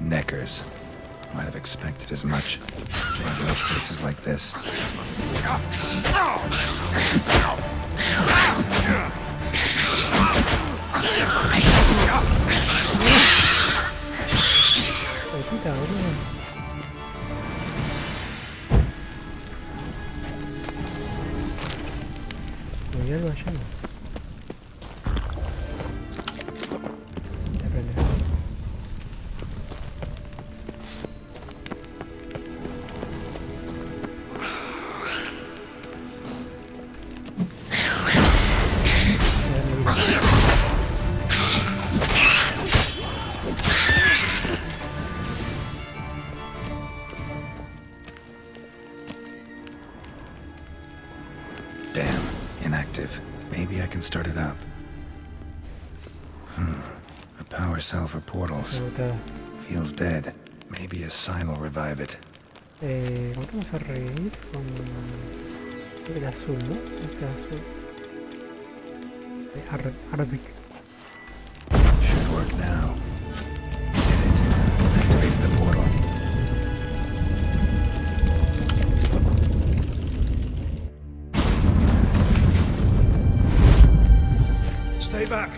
Neckers. Might have expected as much. Maybe in places like this. Puta, boludo. Hay algo allá. Te prende. Damn, inactive. Maybe I can start it up. A power cell for portals. Feels dead. Maybe a sign will revive it. Vamos a reír con el azul, ¿no? Este azul. Arabic. Should work now. Did it. Activate the portal. Stay back.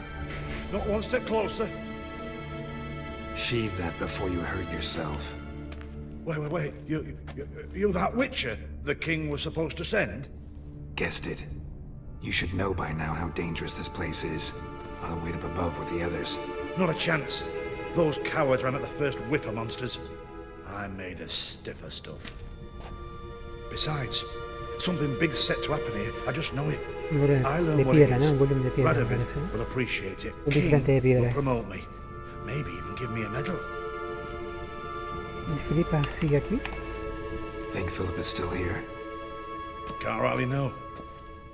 Not one step closer. Sheathe that before you hurt yourself. Wait. You that witcher the king was supposed to send? Guessed it. You should know by now how dangerous this place is. Ought to wait up above with the others. Not a chance. Those cowards ran at the first whiff of monsters. I made a stiffer stuff. Besides, something big's set to happen here. I just know it. I learn what it is. Radovid will appreciate it. King will promote me. Maybe even give me a medal. Filipa sigue aquí. Think Philip is still here? Can't rightly know.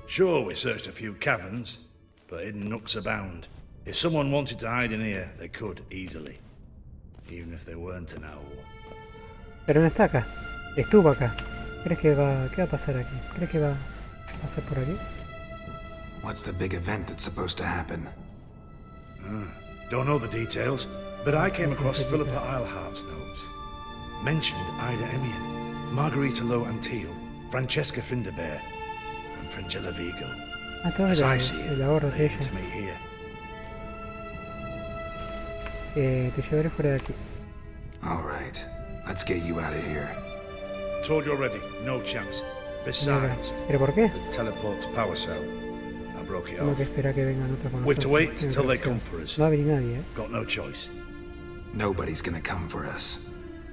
Sure, we searched a few caverns, but hidden nooks abound. If someone wanted to hide in here, they could easily. Even if they weren't an owl. Pero no está acá. Estuvo acá. ¿Crees que va... ¿Qué va a pasar aquí? ¿Crees que va a pasar por aquí? What's the big event that's supposed to happen? Don't know the details, but I came across Philippa Eilhart's notes. Mentioned Ida Emian, Margarita Low Antil, Francesca Finderbear, and Fringilla Vigo. As I see it, they aim to meet here. Te llevaré fuera de aquí. Alright, let's get you out of here. Told you already, no chance. Besides, ¿Pero por qué? the teleport power cell. I broke it Tengo off. que esperar que vengan otros con We have to nosotros. wait till they come for us. No va a venir nadie, Got no choice. Nobody's gonna come for us.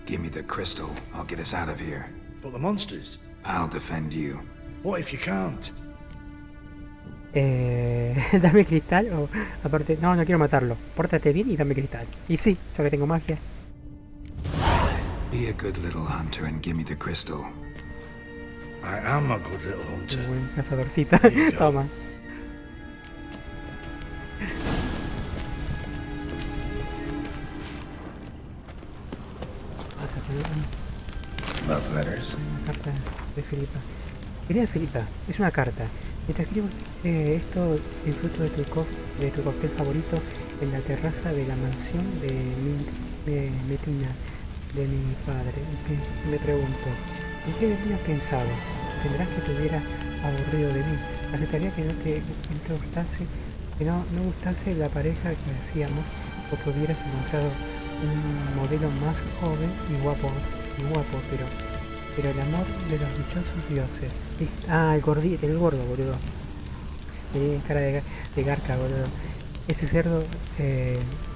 Give me the crystal, I'll get us out of here. But the monsters? I'll defend you. What if you can't? Dame cristal o... Aparte... No quiero matarlo. Pórtate bien y dame cristal. Y sí, yo que tengo magia. Be a good little hunter and give me the crystal. I am a good little hunter. Un buen cazadorcita. Toma. Vas a poner... Love letters. Una carta de Filipa. Querida Filipa, es una carta. Y te escribo esto en fruto de tu cóctel favorito en la terraza de la mansión de Metina, de mi padre. Y me pregunto, ¿en qué habías pensado? Tendrás que te hubiera aburrido de mí. Aceptaría que no te gustase, que no gustase la pareja que hacíamos, o que hubieras encontrado un modelo más joven y guapo, pero el amor de los dichosos dioses. El gordo, boludo. Tiene cara de garca, boludo. Ese cerdo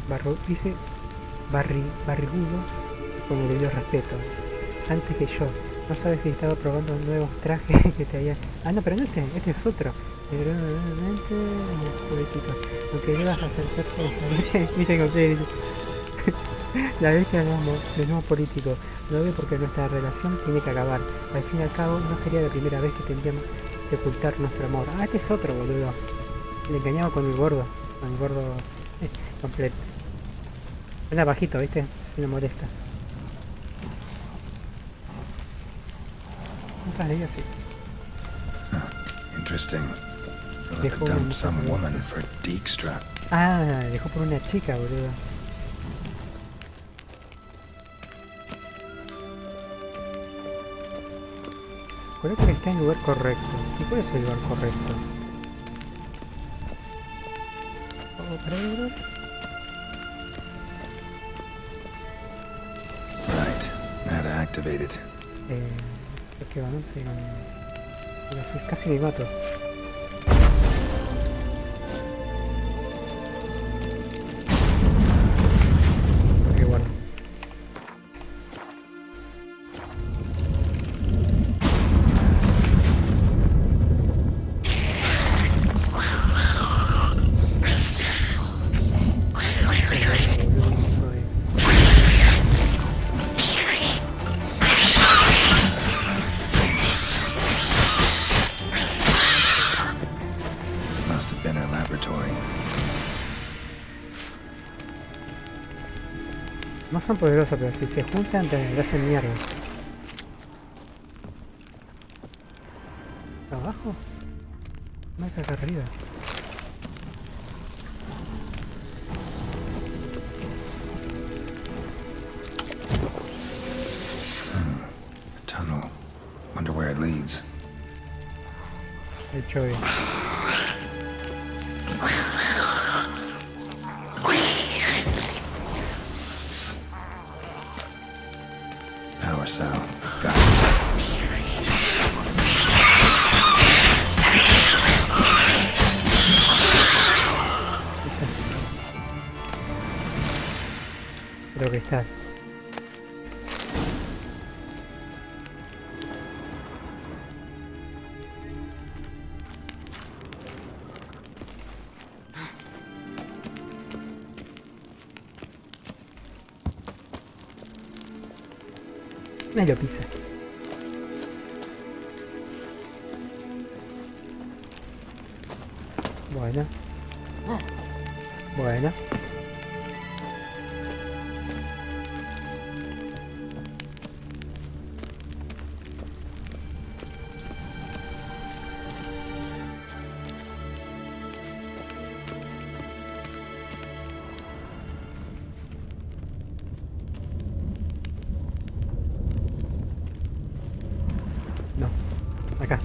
barrigudo con el debido respeto. Antes que yo. No sabes si estaba probando nuevos trajes que te había... no, pero no este es otro. Aunque debas acercarte la bestia del nuevo político. Lo veo porque nuestra relación tiene que acabar. Al fin y al cabo, no sería la primera vez que tendríamos que ocultar nuestro amor. Este es otro, boludo. Le engañaba con el gordo. Con el gordo completo. Anda bajito, ¿viste? Si no molesta. Así. Interesting. Philippa dumped some woman for Dijkstra. Dejó por una chica, boludo. Asegúrate que está en el lugar correcto. ¿Y cuál es el lugar correcto? ¿Otra vez? Right. Now to activate it. ¿Qué va? No sé, casi me mato. No son poderosos, pero si se juntan te hacen mierda. ¿Abajo? Marca acá arriba. A tunnel. Wonder where it leads. El chovy. Power cell. Got it. Creo que está. Me lo pisa. Bueno. Bueno. No, acá.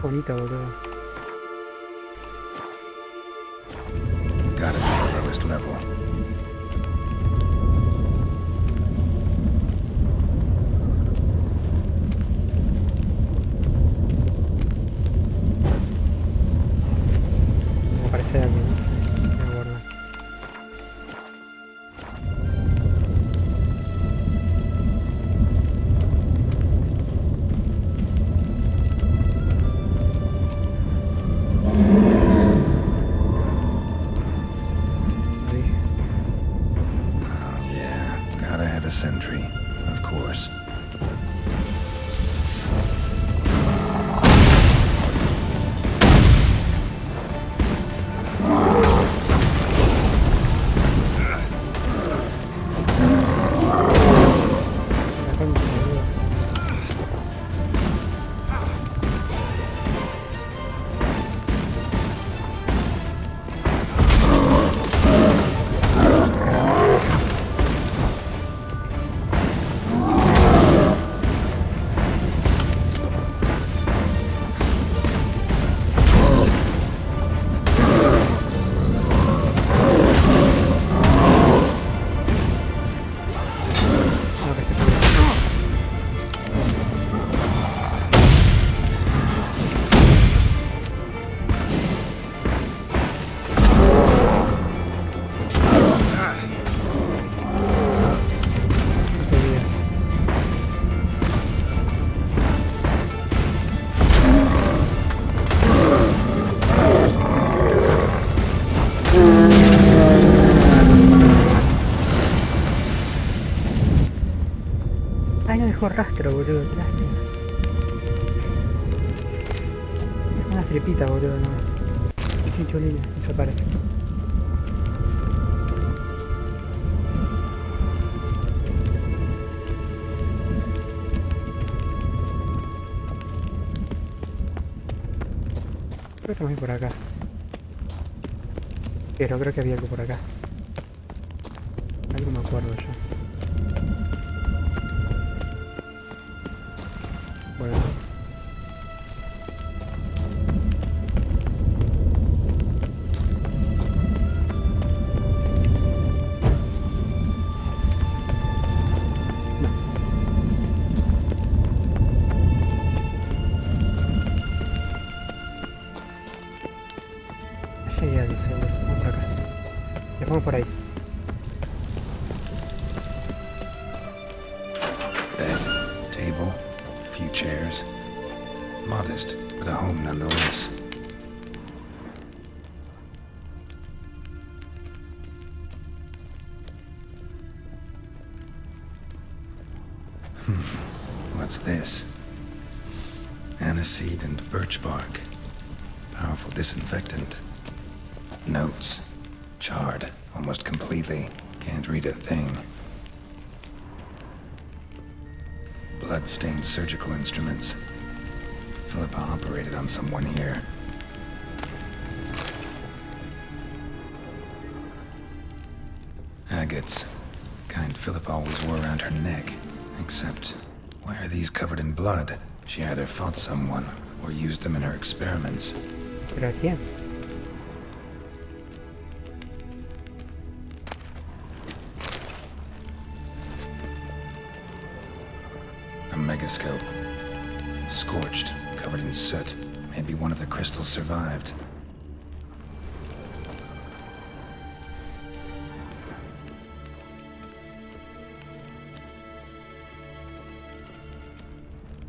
Bonita, boludo. Gotta be the lowest level. Me parece alguien, no sé. Me acuerdo. Oh, yeah. Gotta have a sentry. Of course. Ay, no dejó rastro, boludo. Lástima. Es una tripita, boludo, no. Pinchulina, eso parece. tenemos que ir por acá. Pero creo que había algo por acá. Algo me acuerdo yo. Bueno. Vamos por ahí. Bed, table, a few chairs. Modest, but a home nonetheless. What's this? Aniseed and birch bark. Powerful disinfectant. Notes. Charred, almost completely. Can't read a thing. Blood-stained surgical instruments. Philippa operated on someone here. Agates. Kind Philippa always wore around her neck. Except, why are these covered in blood? She either fought someone, or used them in her experiments. ¿Pero a quién? Megascope. Scorched, covered in soot. Maybe one of the crystals survived.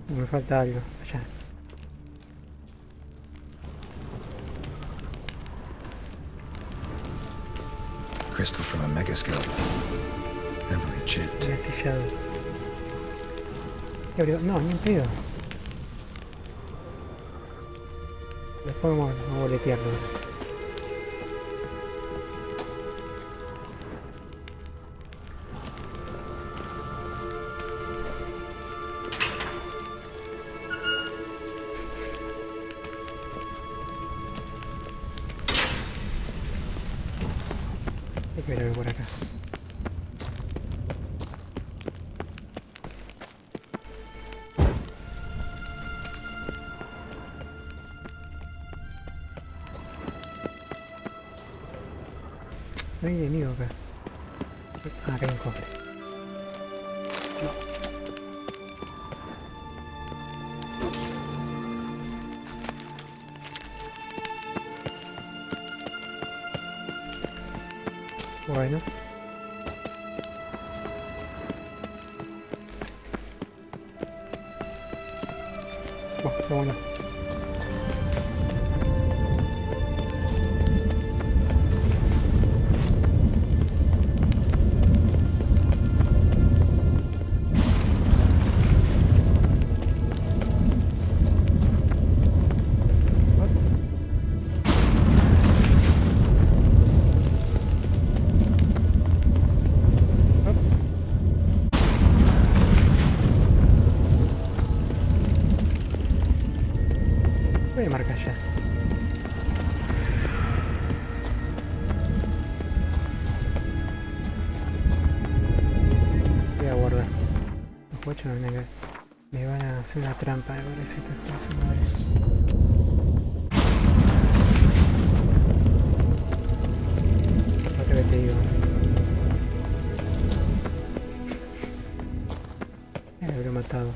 Me falta algo. Allá. Crystal from a megascope. Heavily chipped. Astillado. No, ni un pedo. Después vamos a boletearlo. Hay que ver algo por acá. No hay enemigo acá. Ah, acá hay un cofre. No. Bueno. Qué bueno. Voy a marcar ya. Voy a guardar. Los guachos me van a hacer una trampa, me parece que es su madre. Otra vez te digo. Me habré matado.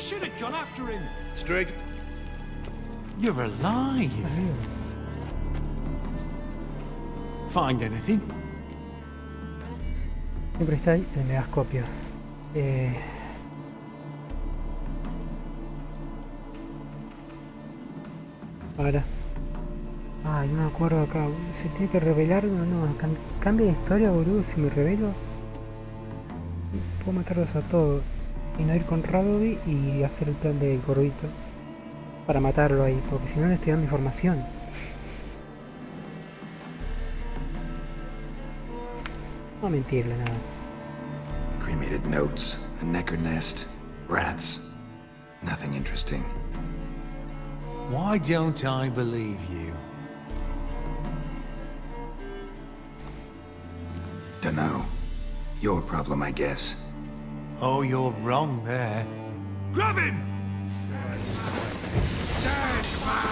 Should have gone after him. Straight. You're alive. Find anything? Siempre está ahí el megascopio. Ahora. Ay, no me acuerdo acá. ¿Se tiene que revelar? No. Cambia de historia, boludo. Si me revelo, puedo matarlos a todos. Y no ir con Radovi y hacer el plan del gordito para matarlo ahí, porque si no le estoy dando información. No mentirle nada. Cremated notes, a necker nest, rats. Nothing interesting. Why don't I believe you? Dunno. Your problem, I guess. Oh, you're wrong there. Grab him! Dead man!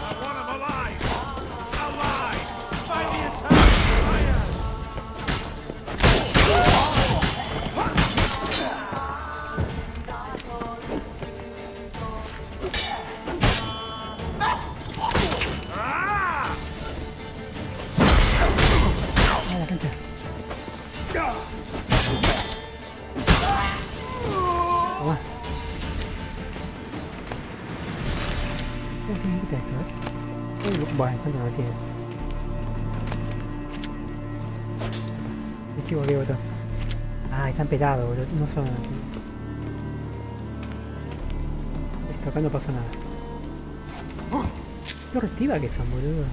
I want him alive! Alive! Fight the attack! Fire! Bueno, ¿cuánto no tiene? Me equivoqué, botón. Ah, están pelados, boludo. No son... Esto acá no pasó nada. Qué reactiva que son, boludo.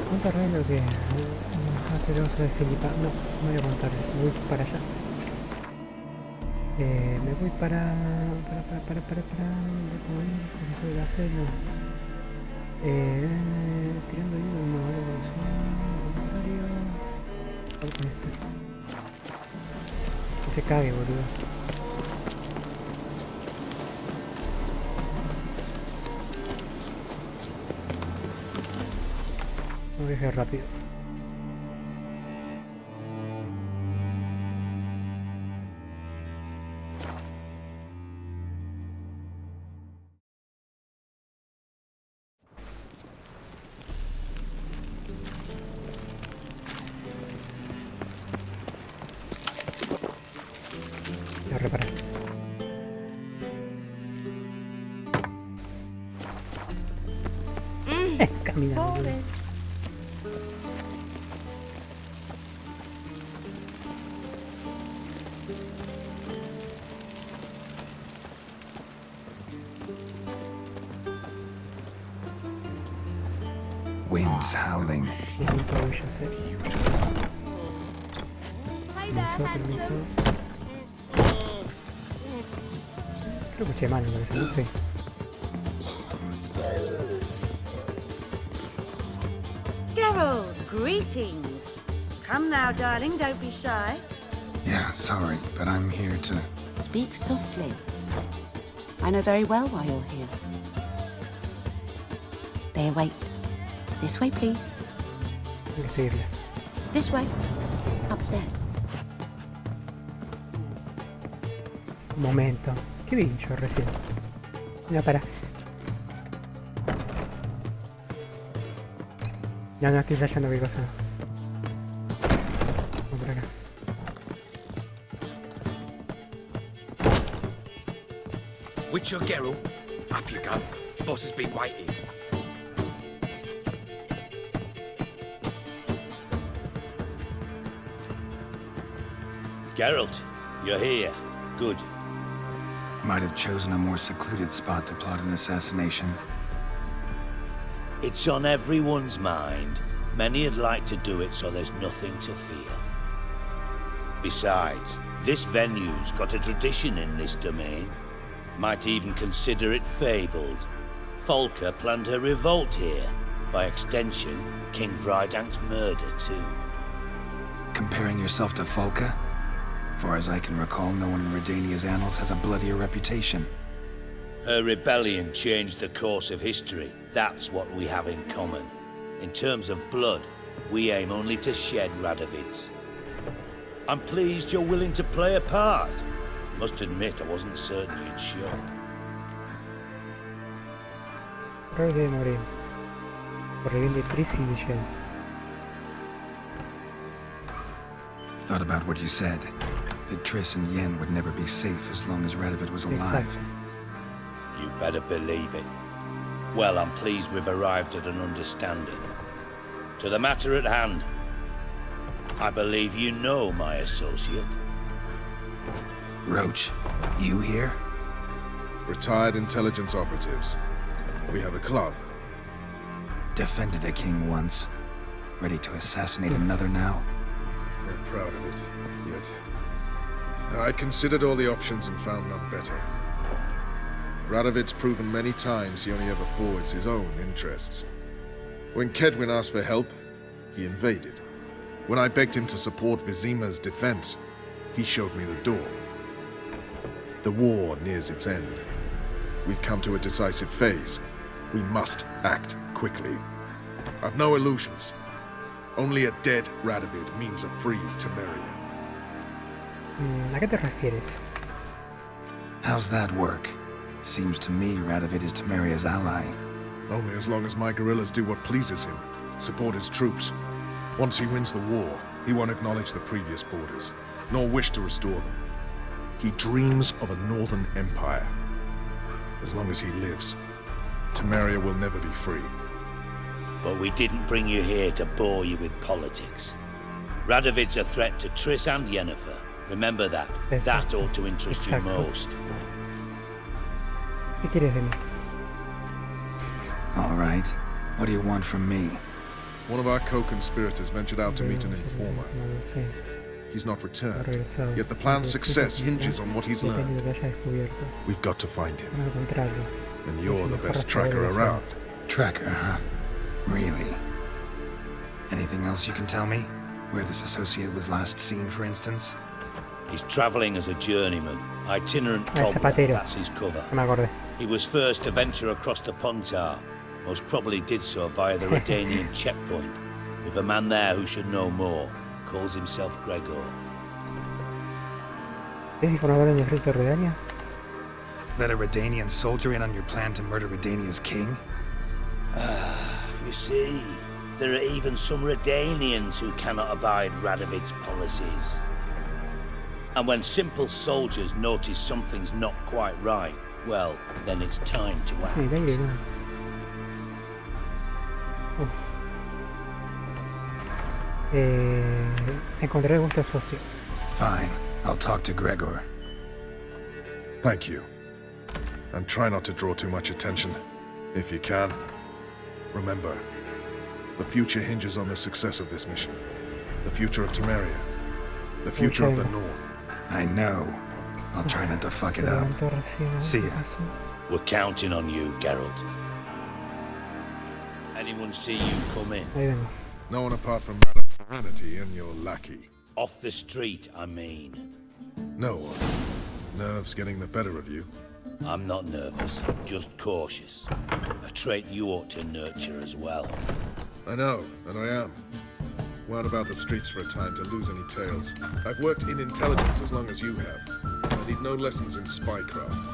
¿Cuánto arreglo que hace el oso de Felipa? No, no voy a contar, voy para allá. Me voy para de la fe, no. Tirando ayuda, no, algo voluntario. Algo con este. Que se cague, boludo. No viaje rápido. Voy a reparar. Caminando. Winds howling. Permiso. Creo que escuché mal, me parece, no sé. Geralt, greetings. Come now, darling, don't be shy. Yeah, sorry, but I'm here to... Speak softly. I know very well why you're here. They await. This way, please. This way. Upstairs. Un momento. ¿Qué bicho recién? Mira, para. Ya no, aquí ya yo no vi cosa. Vamos por acá. Witcher Geralt, up you go. Boss has been waiting. Geralt, you're here. Good. Might have chosen a more secluded spot to plot an assassination. It's on everyone's mind. Many would like to do it, so there's nothing to fear. Besides, this venue's got a tradition in this domain. Might even consider it fabled. Folka planned her revolt here. By extension, King Vrydank's murder, too. Comparing yourself to Folka? Far as I can recall, no one in Redania's annals has a bloodier reputation. Her rebellion changed the course of history. That's what we have in common. In terms of blood, we aim only to shed Radovid's. I'm pleased you're willing to play a part. Must admit, I wasn't certain you'd show. Rey de morir. Por el bien de Ciri y de Jen. Thought about what you said. That Triss and Yen would never be safe as long as Radovid was alive. Exacto. You better believe it. Well, I'm pleased we've arrived at an understanding. To the matter at hand. I believe you know my associate. Roach, you here? Retired intelligence operatives. We have a club, Defended a king once. Ready to assassinate another now? I'm proud of it, yet I considered all the options and found none better. Radovid's proven many times he only ever forwards his own interests. When Kedwin asked for help, he invaded. When I begged him to support Vizima's defense, he showed me the door. The war nears its end. We've come to a decisive phase. We must act quickly. I've no illusions. Only a dead Radovid means a free Temeria. ¿A qué te refieres? How's that work? Seems to me Radovid is Temeria's ally. Only as long as my guerrillas do what pleases him, support his troops. Once he wins the war, he won't acknowledge the previous borders, nor wish to restore them. He dreams of a northern empire. As long as he lives, Temeria will never be free. But we didn't bring you here to bore you with politics. Radovid's a threat to Triss and Yennefer. Remember that. That ought to interest you most. ¿Qué quieres de mí? All right. What do you want from me? One of our co-conspirators ventured out to meet an informer. He's not returned, yet the plan's success hinges on what he's learned. We've got to find him. And you're the best tracker around. Tracker, huh? Really? Anything else you can tell me? Where this associate was last seen, for instance? He's traveling as a journeyman, itinerant cobbler, that's his cover. He was first to venture across the Pontar, most probably did so via the Redanian checkpoint, with a man there who should know more, calls himself Gregor. ¿Es informador en el ejército de Redania? Let a Redanian soldier in on your plan to murder Redania's king? You see, there are even some Redanians who cannot abide Radovid's policies. And when simple soldiers notice something's not quite right, well, then it's time to act. Encontré gusto socio. Fine, I'll talk to Gregor. Thank you. And try not to draw too much attention, if you can. Remember, the future hinges on the success of this mission. The future of Temeria. The future of the North. I know. I'll try not to fuck it up. See ya. We're counting on you, Geralt. Anyone see you come in? No one apart from Madame Serenity and your lackey. Off the street, I mean. No one. Nerves getting the better of you. I'm not nervous, just cautious. A trait you ought to nurture as well. I know, and I am. Wound about the streets for a time to lose any tales. I've worked in intelligence as long as you have. I need no lessons in spycraft.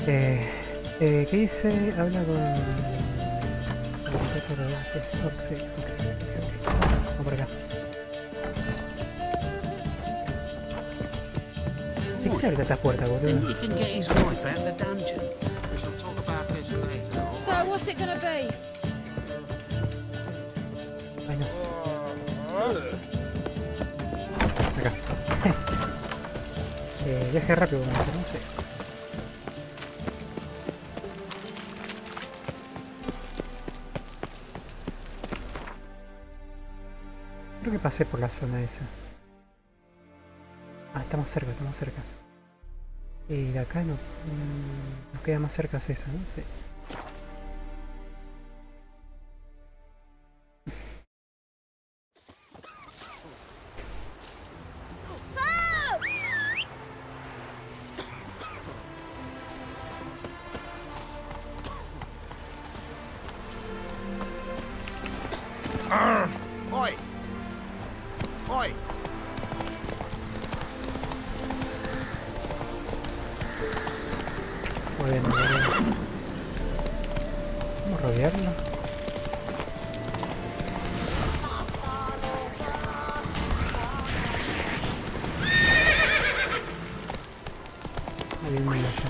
¿Qué dice? Habla con... Vamos por acá. ¿Qué se abre estas puertas, boludo? So, what's it gonna be? Ay, no. Acá. Viaje rápido, no sé. Creo que pasé por la zona esa. Ah, estamos cerca, estamos cerca. Y de acá no... nos queda más cerca es esa, ¿no? Sí. Oi! Oi! Muy bien, muy bien. Vamos a rodearlo. Hay un mundo allá.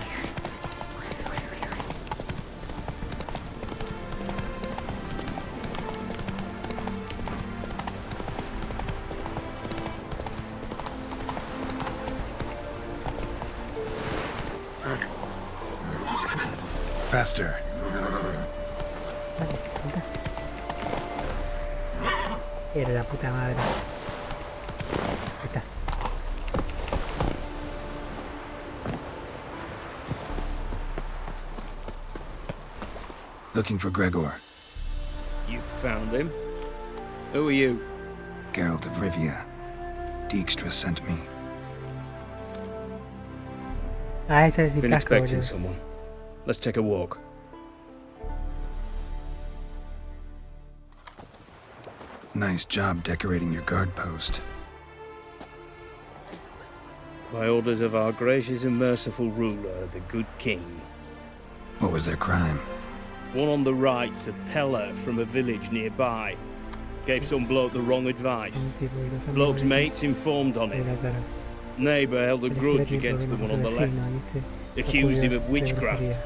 Faster. Era la puta madre. Ahí está. Looking for Gregor. You found him? Who are you? Geralt of Rivia. Dijkstra sent me. Ah, ese es el Been casco, expecting boludo. someone. Let's take a walk. Nice job decorating your guard post. By orders of our gracious and merciful ruler, the good king. What was their crime? One on the right's a peller from a village nearby. Gave some bloke the wrong advice. Bloke's mates informed on it. Neighbour held a grudge against the one on the left. Accused him of witchcraft.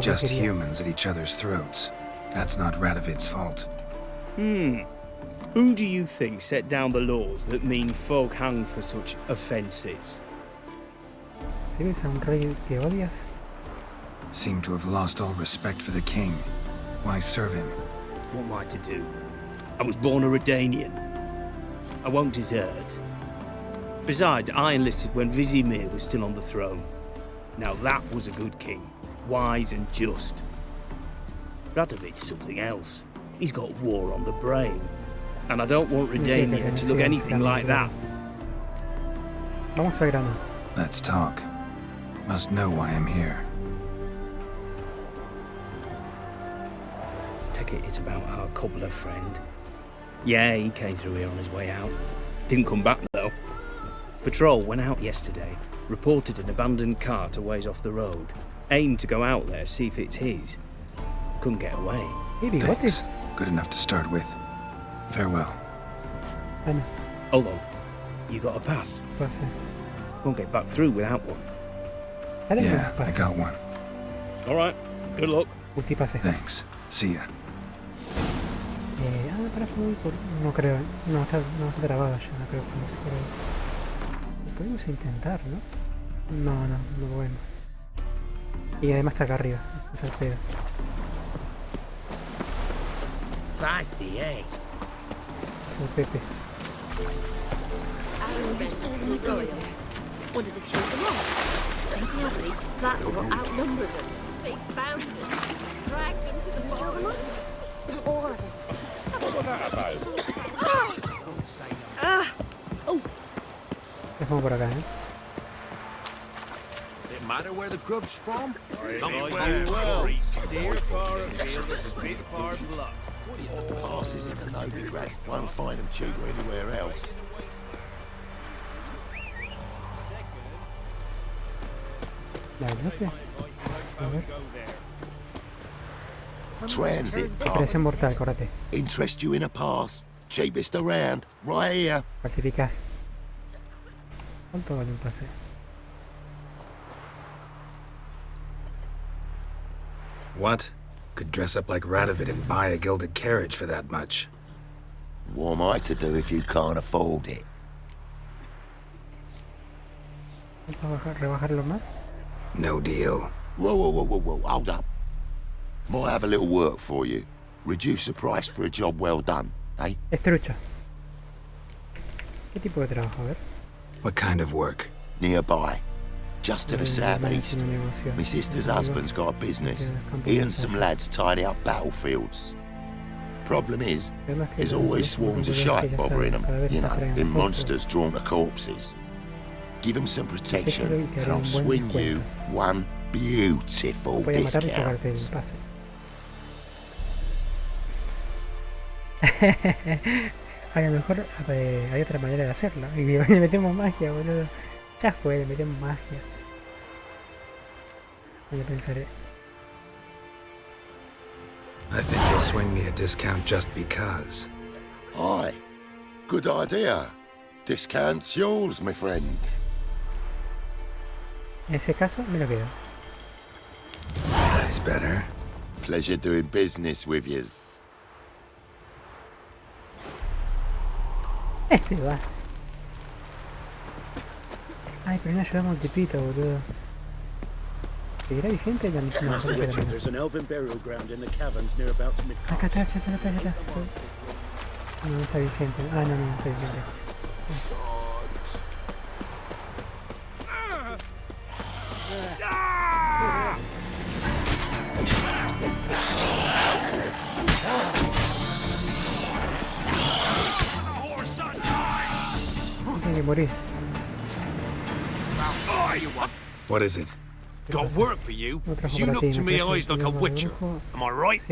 Just humans at each other's throats. That's not Radovid's fault. Who do you think set down the laws that mean folk hang for such offences? ¿Sigues a un rey que odias? Seem to have lost all respect for the king. Why serve him? What am I to do? I was born a Redanian. I won't desert. Besides, I enlisted when Vizimir was still on the throne. Now that was a good king. Wise and just. Radovid's something else. He's got war on the brain. And I don't want Redania to look anything like that. Vamos al grano. Let's talk. Must know why I'm here. Take it it's about our cobbler friend. Yeah, he came through here on his way out. Didn't come back though. Patrol went out yesterday. Reported an abandoned cart a ways off the road. Aimed to go out there, see if it's his. Couldn't get away. Thanks. Good enough to start with. Farewell. Hold on. You got a pass? Won't get back through without one. Yeah, I got one. Alright. Good luck. Thanks. See ya. Para por... No creo. No está grabado ya. No creo que lo podemos intentar, ¿no? No podemos. Y además está acá arriba. Es el pedo. Fancy, eh? Es el Pepe. Wanted to chase them off. Sadly, that lot outnumbered them. They found them, dragged them to the forest. All of them. What was that about? Oh! Vamos por acá, ¿eh? It matter where the grub's from? Steer far afield and spit far bluff. Passes in the noble rat. Won't find them cheaper anywhere else. La verdad que... Transit. Operación mortal, córrate. Interest you in a pass? Cheapest around. Right here. Falsificás. ¿Cuánto vale un pase? What? Could dress up like Radovid and buy a gilded carriage for that much. What am I to do if you can't afford it? ¿Rebajarlo más? No deal. Whoa, hold up. Might have a little work for you. Reduce the price for a job well done, eh? Es trucha. ¿Qué tipo de trabajo? A ver. What kind of work? Nearby. Just to the southeast. My sister's husband's got a business. He and some lads tidy up battlefields. Problem is, there's always swarms of shite bothering them, you know, in monsters drawn to corpses. Give them some protection, and I'll swing you one beautiful discount. A lo mejor hay otra manera de hacerlo. Y le metemos magia, boludo. Ya fue, le metemos magia. Ya pensaré. I think you'll swing me a discount just because. Aye. Good idea. Discount's yours, my friend. En ese caso, me lo quedo. That's better. Pleasure doing business with you. Ese va. Ay, pero no ayudamos al tipito, boludo. ¿Seguirá vigente la misión? Master Richard, there's an elven burial ground in the caverns nearabouts Mercado. Acá está. No está vigente. Ah, no está vigente. Tiene que morir. What is it? Got work for you. You look to me eyes like a witcher. Am I right?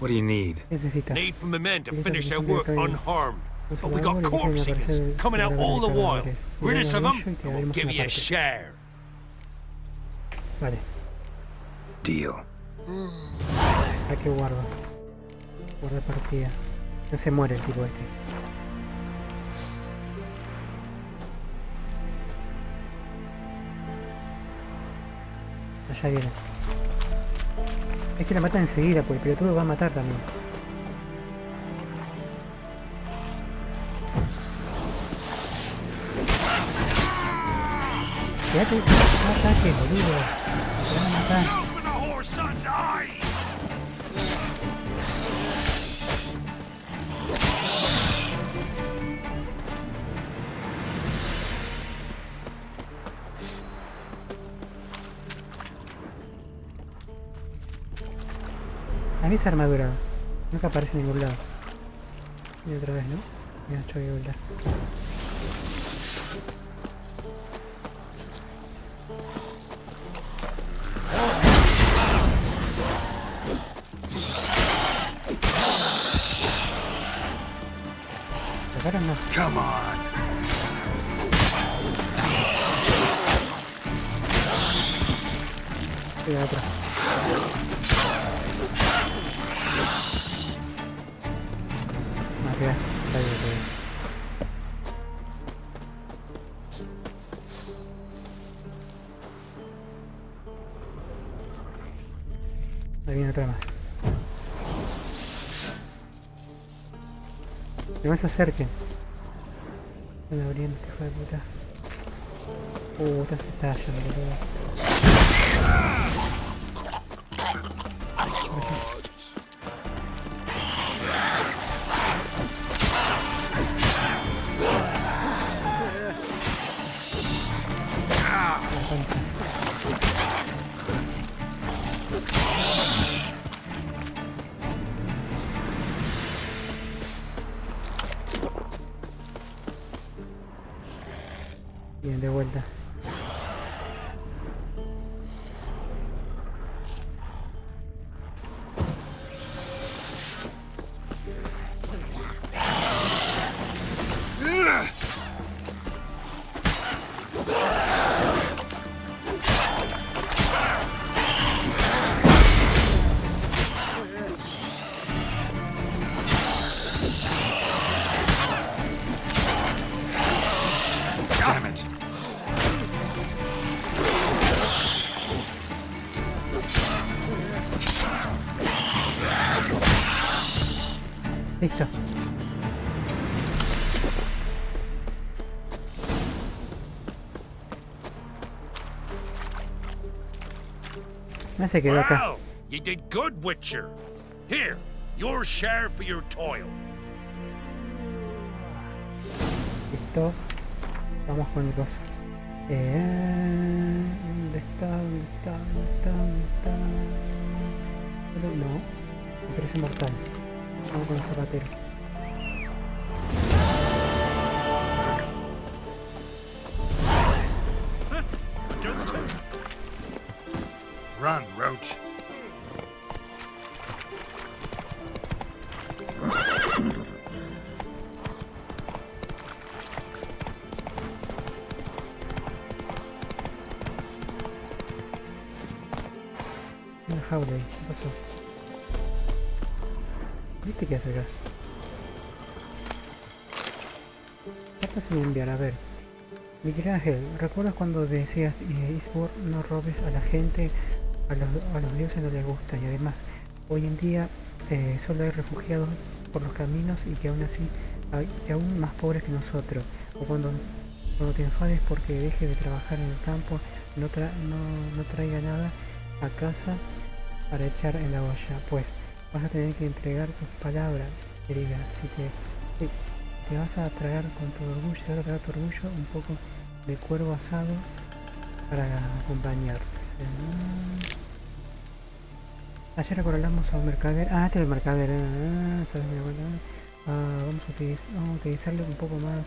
What do you need? Need for my men to finish their work unharmed. But we got corpse eaters coming out all the while. Rid us of them, and we'll give you a share. Vale. Deal. Aquí guardo. Guarda partida. No se muere el tipo este. Allá viene. Es que la mata enseguida, pues el pelotudo va a matar también. Quédate, no ataques, boludo. Te van a matar. A mí esa armadura nunca aparece en ningún lado. Y otra vez, ¿no? Mira, yo voy a volver. ¿Sacaron? No. Come on. Y otra. Está bien. Ahí viene otra más. No se acerquen. Están abriendo, hijo de puta. Esta se está yendo, boludo. Bien, de vuelta. No se quedó acá. Wow, you did good, Witcher. Here, your share for your toil. Listo. Vamos con el coso. ¿Dónde está? ¿Dónde está? ¿Dónde está? ¿Dónde está? No. Me parece mortal. Vamos con el zapatero. Run, Roach. Una jaula ahí, ¿qué pasó? ¿Viste qué hace acá? Carta sin enviar, a ver. Miguel Ángel, ¿recuerdas cuando decías Isbor, no robes a la gente, a los dioses no les gusta, y además hoy en día solo hay refugiados por los caminos y que aún así hay aún más pobres que nosotros? O cuando te enfades porque deje de trabajar en el campo, no traiga nada a casa para echar en la olla, pues vas a tener que entregar tus palabras, querida. Si te vas a tragar con tu orgullo, te vas a tragar tu orgullo, un poco de cuervo asado para acompañarte. Ayer acorralamos a un mercader. Ah, este es el mercader. ¿Sabes mi abuela? Vamos a utilizarle un poco más.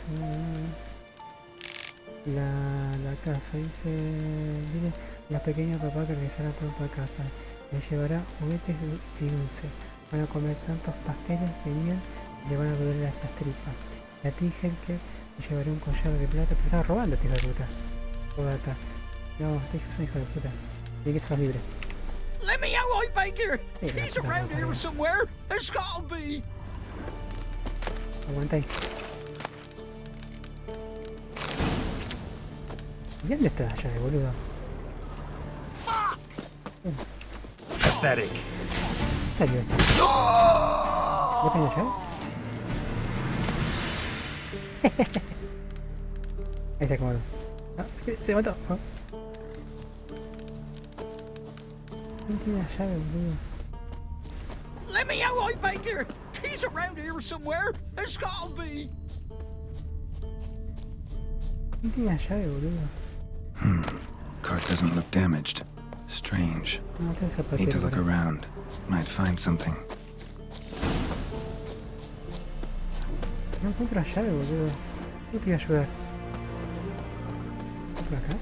La casa. Dile a la pequeña papá que regresará pronto a casa. Le llevará juguetes y dulce. Van a comer tantos pasteles de miel y le van a doler las tripas. Y a ti, Helker, le llevaré un collar de plata. Pero estaba robando, hijo de puta. Jodata. No, este es un hijo de puta. Tiene que estar libre. Let me out, I beg you! He's around here somewhere. There's gotta be. Aguanta ahí. ¿Y dónde está la llave, boludo? Pathetic. ¿Qué salió esto? ¿Ya tengo llave? Ahí se acomodó. Ah, se mató. Oh. ¿Quién tiene la llave, boludo? Let me out, I beg you! He's around here somewhere. There's gotta be. ¿Quién tiene la llave, boludo? Cart doesn't look damaged. Strange. No, Need to look around. Might find something. No encuentro la llave, boludo. ¿Qué te iba a ayudar? ¿Por acá?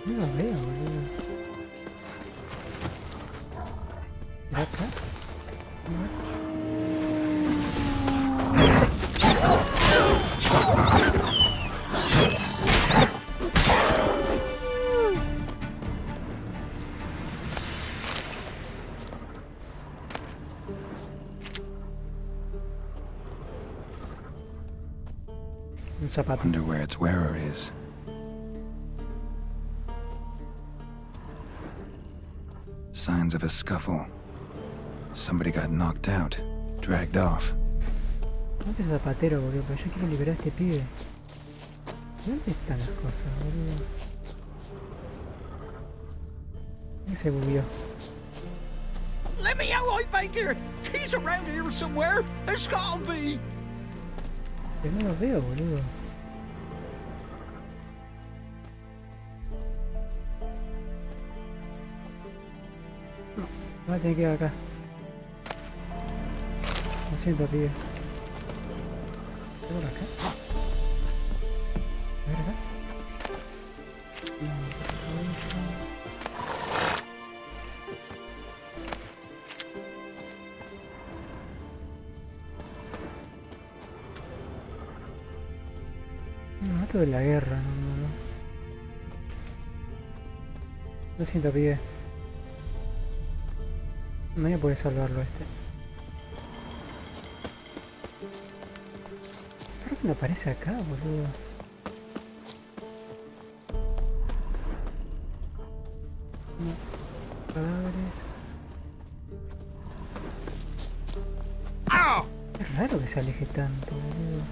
No lo veo, boludo. ¿De acá? Un zapato. Wonder where its wearer is. Signs of a scuffle. Somebody got knocked out, dragged off. ¿Dónde es zapatero, boludo? Pero yo quiero liberar a este pibe. ¿Dónde están las cosas, boludo? ¿Qué se bugueó? Let me out, I beg you! He's around here somewhere. There's gotta be. Pero no lo veo, boludo. No, va a tener que ir acá. Lo siento, pibe. ¿Por acá? A ver acá. No, esto de la guerra, no. Lo siento, pibe. No voy a poder salvarlo este. no aparece acá, boludo? No. Cadáveres. Es raro que se aleje tanto, boludo.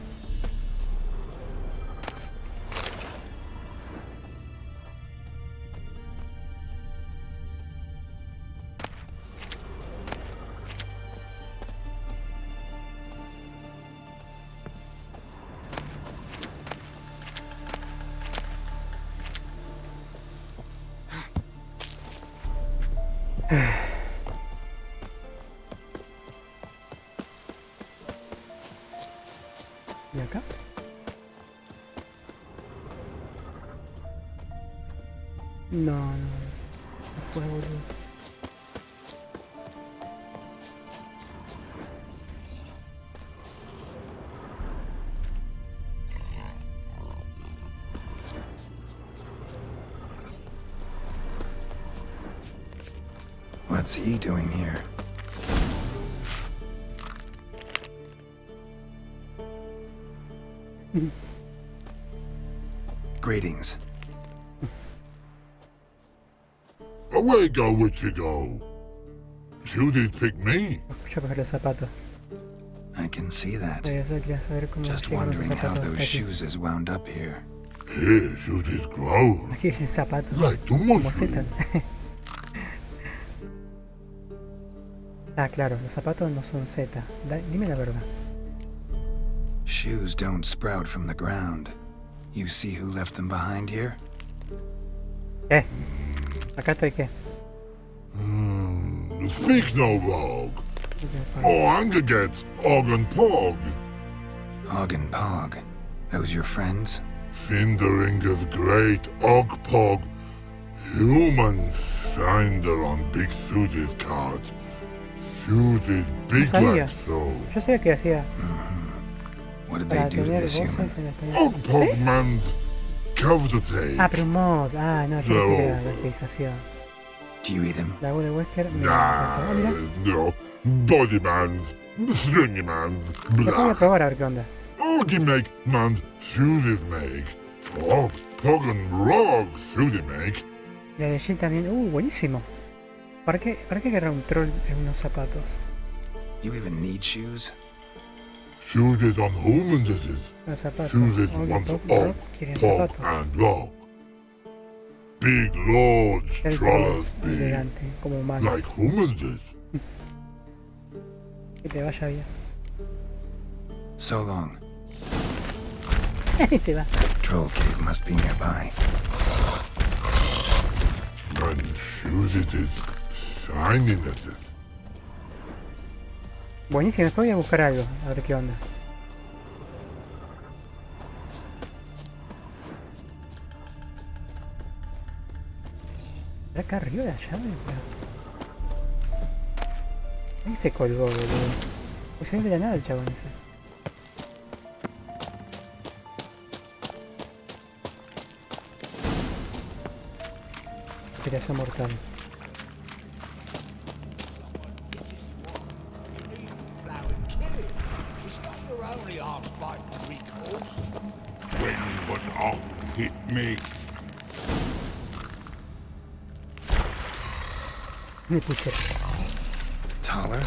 ¿Y acá? No, no fue, boludo. What's he doing here? Greetings. Away go with you go. You did pick me. Yo coger los zapatos. I can see that. Saber cómo Just wondering how those shoes is wound up here. Here you did grow. Aquí sin zapatos. Like too Como much. setas. Ah, claro, los zapatos no son Z. Dime la verdad. Shoes don't sprout from the ground. You see who left them behind here? ¿Qué? Acá estoy, ¿qué? Speak no rogue. Oh, anger gets Og and Pog. Og and Pog. Those your friends? Finderinger's great Og Pog. Human finder on big suited cards. Suited big like so. Yo sabía que hacía. What did they do to this human? Og Pog man's coveted. Ah, pero un mod. Ah, no, yo decía la actualización. Do you eat him? La voz de Wesker. No. Body man's. Stringy man's. Lo voy a probar a ver qué onda. Oggy make man's suited make. Frog, Pog and Rog suited make. La de Jin también. Buenísimo. ¿Para qué agarrar un troll en unos zapatos? You even need shoes? Suited on humans is it? Los zapatos. Suited once Og, Pog and Rog. Big lords, trollers be. Elegante, como humano. Like humans is. Que te vaya bien. So long. Se va. Troll cave must be nearby. And suited is shining at it. Buenísimo, después voy a buscar algo, a ver qué onda. ¿Está acá arriba la llave? Ahí se colgó, boludo. Pues se ve de la nada el chabón ese. Operación mortal. Hit me. Me puché. Taller?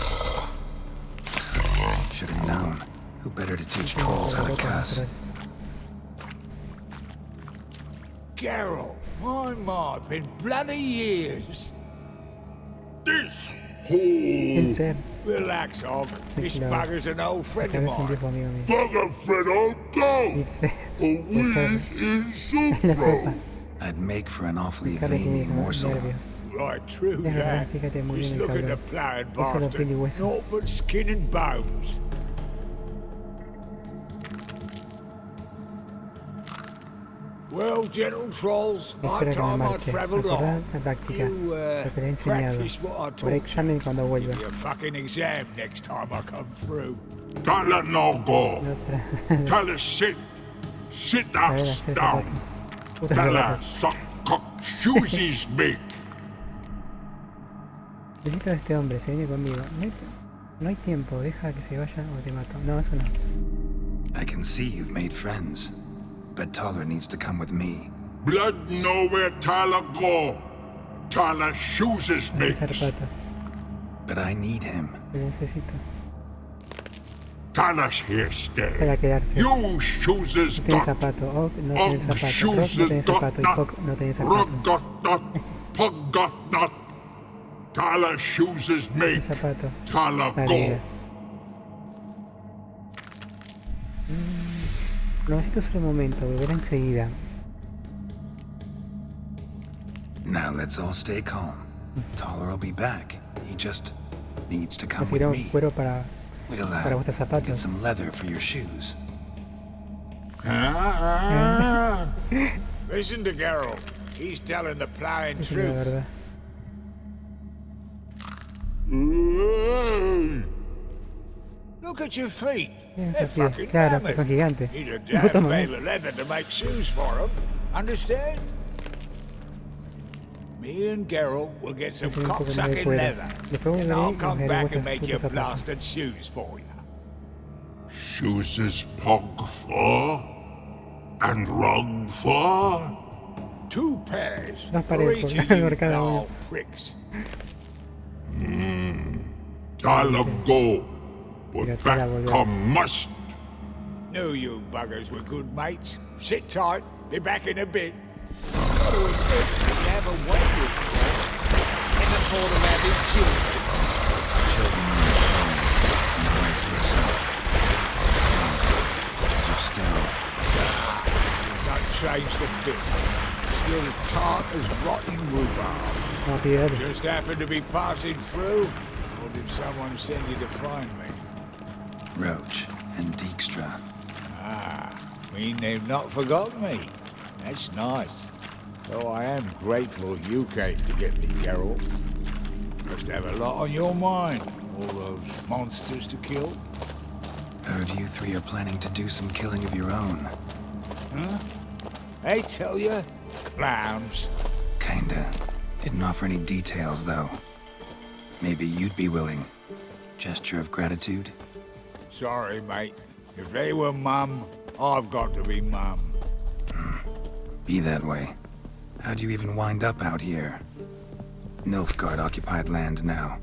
Should have known. Who better to teach trolls how to cuss? Geralt, my, been bloody years. This hole. Relax, Og. This bugger's an old friend of mine. Bugger friend, old go. A whiz in soup. I'd make for an awfully veiny morsel. Right, true that. Just look at the ploughed bastard. Naught but skin and bones. Well, gentle trolls, my time I travelled on. You practice what I taught you. Give you a fucking exam next time I come through. Can't let no go. Tell her sit. Sit down. Tell her suck cock shoesies big. Necesito a este hombre, se viene conmigo. No hay tiempo, deja que se vaya o te mato. No, eso no. I can see you've made friends, but Taller needs to come with me. Blood know where Taller go. Taller chooses me. But I need him. Talla's here stay. Para quedarse. You chooses No tiene zapato. Og no tiene zapato. Rock no tiene zapato. Y Puck no tiene zapato. Rock got not. Puck got not. Taller chooses me. Zapato. Taller go. Lo necesito solo un momento, volver enseguida. Now let's all stay calm. Taller will be back. He just needs to come with Conseguirá un me. cuero para vuestros zapatos. Get some leather for your shoes. Listen to Geralt. He's telling the plain truth. Look at your feet. They're fucking claro, que son gigantes. Need a damn bale of leather to make shoes for them. Understand? Me and Geralt will get some cocksucking leather. And I'll come back and make your blasted shoes for you. Shoes is Pog for? And rug for? 2 pairs. For each of you dull pricks. Taller go. But back come must. Knew you buggers were good mates. Sit tight. Be back in a bit. Gotta admit, you have a way with you. Never thought of having children. Children on the thrones, and vice versa. Sons, which are still... Not changed a bit. Still tart as rotting rhubarb. Just happened to be passing through? Or did someone send you to find me? Roach and Dijkstra. Ah, mean they've not forgotten me. That's nice. Though I am grateful you came to get me, Geralt. Must have a lot on your mind, all those monsters to kill. Heard you 3 are planning to do some killing of your own. Huh? I tell you, clowns. Kinda. Didn't offer any details, though. Maybe you'd be willing. Gesture of gratitude? Sorry, mate. If they were Mum, I've got to be Mum. Be that way. How'd you even wind up out here? Nilfgaard-occupied land now.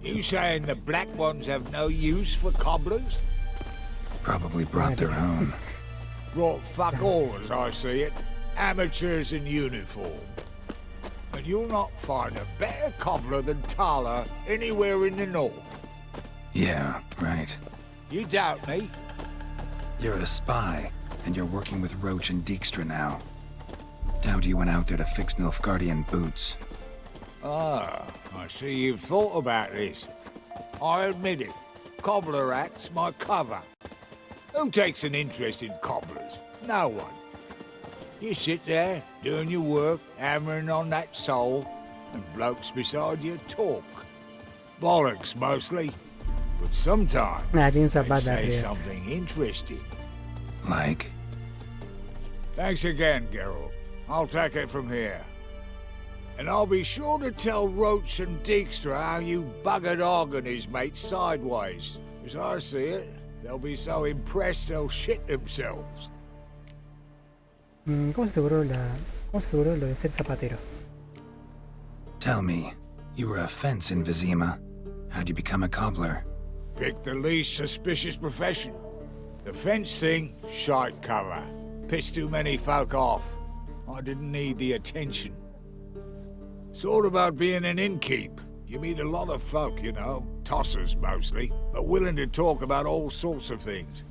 You saying the black ones have no use for cobblers? Probably brought their own. Brought fuck all, as I see it. Amateurs in uniform. And you'll not find a better cobbler than Taller anywhere in the north. Yeah, right. You doubt me? You're a spy, and you're working with Roach and Dijkstra now. Doubt you went out there to fix Nilfgaardian boots. Ah, I see you've thought about this. I admit it. Cobbler act's my cover. Who takes an interest in cobblers? No one. You sit there, doing your work, hammering on that sole, and blokes beside you talk. Bollocks, mostly. But sometimes they say something interesting. Like? Thanks again, Geralt. I'll take it from here. And I'll be sure to tell Roach and Dijkstra how you buggered Organis mates sideways. As I see it, they'll be so impressed they'll shit themselves. ¿Cómo se te ocurrió lo de ser zapatero? Tell me, you were a fence in Vizima. How'd you become a cobbler? Pick the least suspicious profession. The fence thing, shite cover. Pissed too many folk off. I didn't need the attention. Thought about being an innkeep. You meet a lot of folk, you know, tossers mostly, but willing to talk about all sorts of things.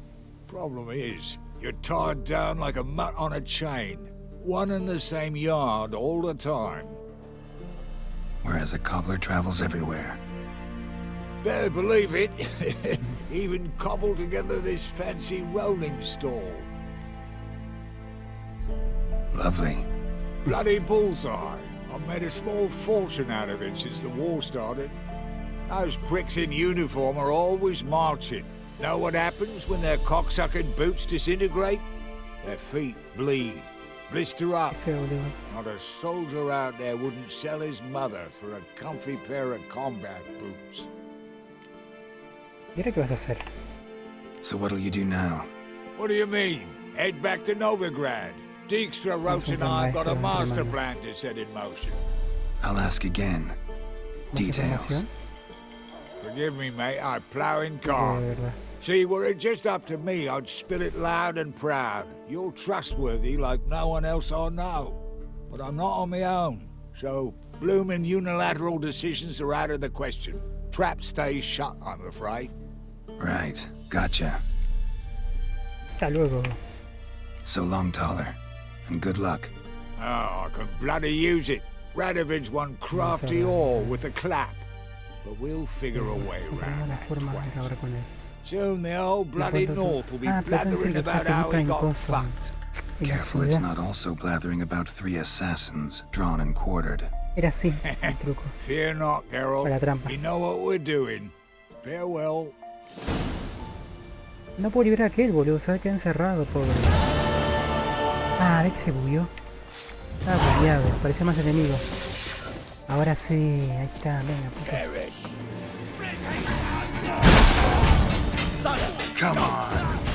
Problem is, you're tied down like a mutt on a chain. One and the same yard all the time. Whereas a cobbler travels everywhere. Better believe it. Even cobbled together this fancy rolling stall. Lovely. Bloody bullseye. I've made a small fortune out of it since the war started. Those pricks in uniform are always marching. Know what happens when their cocksucking boots disintegrate? Their feet bleed, blister up. Not a soldier out there wouldn't sell his mother for a comfy pair of combat boots. ¿Y ahora qué vas a hacer? So what'll you do now? What do you mean? Head back to Novigrad. Dijkstra, Roach and I have got a master plan to set in motion. I'll ask again. Details. Forgive me, mate, I plough in calm. See, were it just up to me, I'd spill it loud and proud. You're trustworthy like no one else I know. But I'm not on my own, so blooming unilateral decisions are out of the question. Trap stays shut, I'm afraid. Right, gotcha. Hasta luego. So long, Taller, and good luck. Oh, I can bloody use it. Radovid's one crafty ore with a clap. But we'll figure a way around that. Soon the whole bloody North will be blathering about how he got fucked. Careful it's not also blathering about 3 assassins, drawn and quartered. Era así, el truco. Fear not, Geralt. You know what we're doing. Farewell. No puedo liberar a aquel, boludo. Se va a quedar encerrado, pobre. Ah, ve que se bugueó. Estaba bugueado, parecía más enemigo. Ahora sí, ahí está, venga, puta. Come on.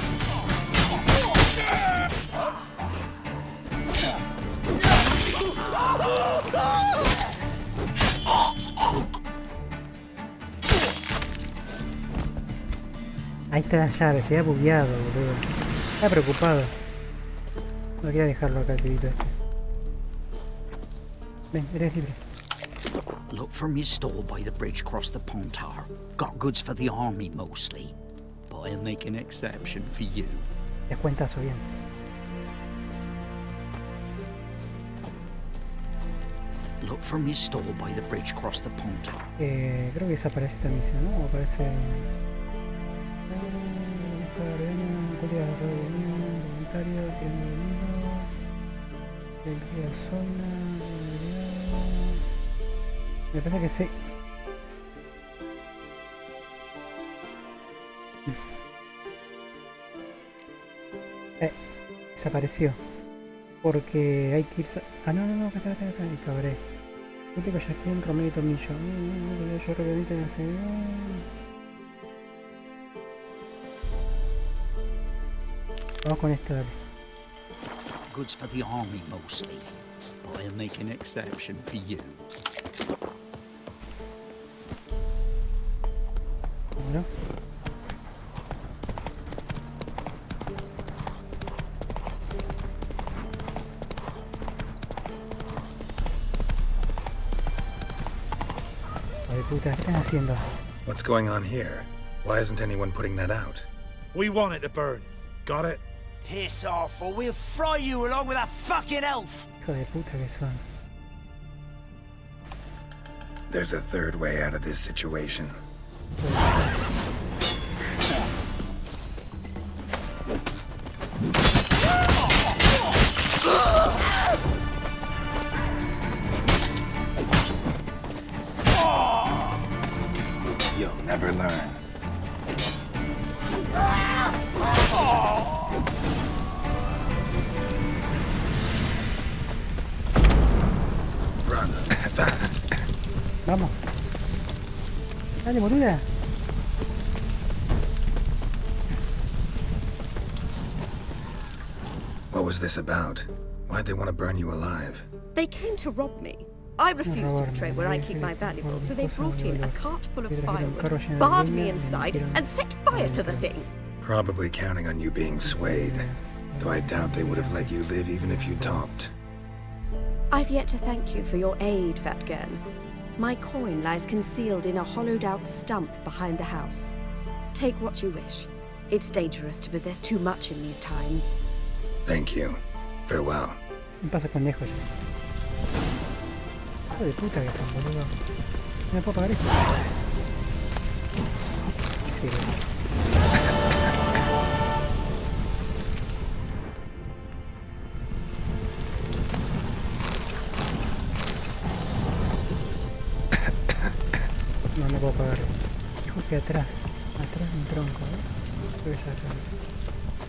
Ahí está la llave, se había bugueado, boludo. Estaba preocupado. No quería dejarlo acá el tibito este. Ven, eres libre. Look for me stall by the bridge across the Pontar. Got goods for the army mostly, but I'll make an exception for you. Descuentazo, bien. Look for me stall by the bridge across the Pontar. Creo que desaparece esta misión, ¿no? O aparece... Me parece que sí. Desapareció. Porque hay que ir... Ah, no, acá está, me cabré. Vete con Jaquín, Romero y Tomillo. Yo realmente no sé... Vamos con esto, dale. Goods for the army mostly, but I'll make an exception for you. Bueno. Ay, puta, ¿qué están haciendo? What's going on here? Why isn't anyone putting that out? We want it to burn. Got it? Piss off, or we'll fry you along with that fucking elf! Hijo de puta que son. There's a third way out of this situation. You'll never learn. Run fast. Vamos. Dale, boluda. What was this about? Why'd they want to burn you alive? They came to rob me. I refused to betray where I keep my valuables, so they brought in a cart full of firewood, barred me inside, and set fire to the thing. Probably counting on you being swayed. Though I doubt they would have let you live even if you talked. I've yet to thank you for your aid, Vatgern. My coin lies concealed in a hollowed-out stump behind the house. Take what you wish. It's dangerous to possess too much in these times. Thank you. Farewell. Me pasa conejo yo. Hijo de puta que son, boludo. ¿No me puedo pagar esto? Sí, no, no puedo pagar. Dijo que atrás. Atrás de un tronco, ¿eh? Creo que es acá.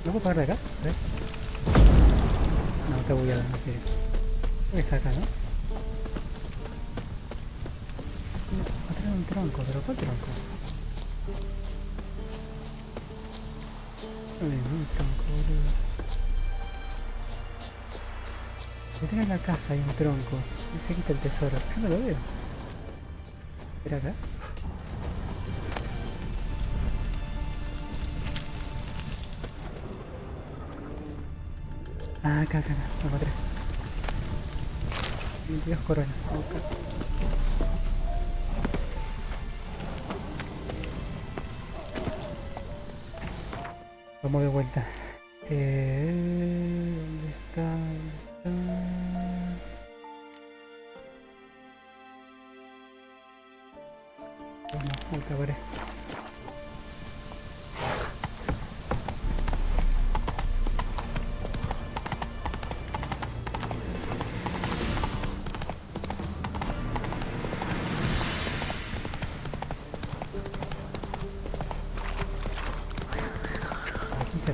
¿No puedo pagar de acá? A ver. No, está bugueado, no quiere. Creo que es acá, ¿no? No, atrás de un tronco, pero ¿cuál tronco? Un tronco, boludo. Detrás de la casa hay un tronco. Dice aquí está el tesoro. Yo no lo veo. ¿Era acá? Ah, acá. Lo encontré. 22 coronas. Acá. Vamos de vuelta. ¿Dónde está? Vamos, acabaré.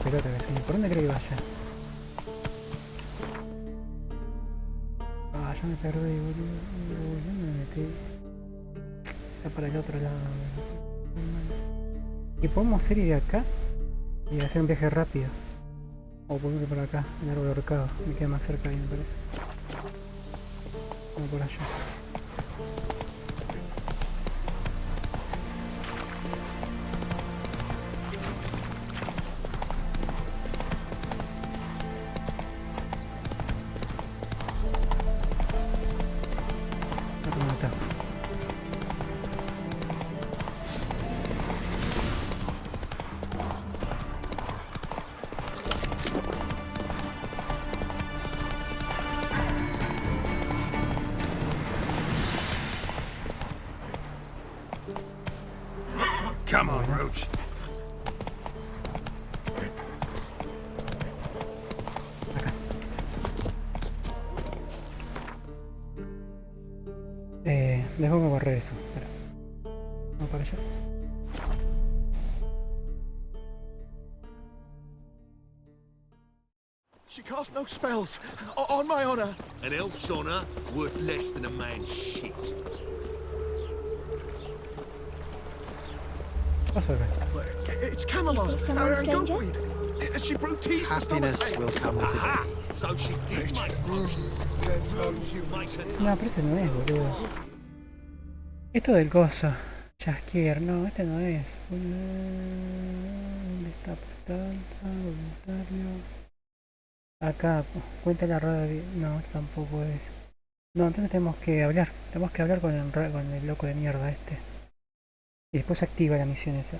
Pelota que soy. ¿Por dónde creo que vaya? Ah, ya me perdí, boludo. ¿Dónde me metí? Está para el otro lado. Y podemos ir de acá y hacer un viaje rápido. O podemos ir por acá, en el árbol ahorcado. Me queda más cerca ahí, me parece. Vamos por allá. Come on, Roach. Déjame borrar eso. Espera. Vamos para allá. She casts no spells. On my honor. An elf's honor worth less than a man's shit. It's chamomile. You see someone, stranger? She brewed teas for Happiness will come today. So she did. No, pero este no es, boludo. Esto del coso. Chasquier, no, este no es. ¿Dónde está apuntando? Voluntario. Acá, cuenta la rueda de... No, esto tampoco es. No, entonces tenemos que hablar. Tenemos que hablar con el loco de mierda este. Y después se activa la misión esa.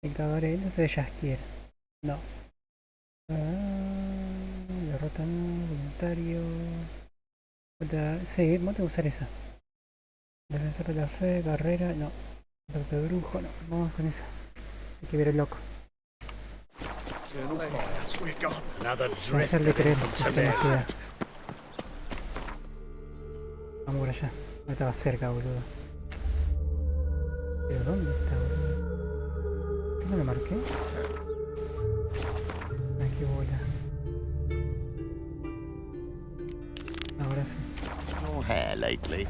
El cabaret, no se de Jaskier. No. Derrota no, voluntario. Sí, vamos a usar esa. Defensor de la fe, carrera, no. Doctor brujo, no. Vamos con esa. Hay que ver el loco. Voy a hacerle creer en la ciudad. Vamos por allá. No estaba cerca, boludo. ¿Pero dónde está, boludo? ¿Qué no lo marqué? Ay, qué bola. Ahora sí. No hair lately.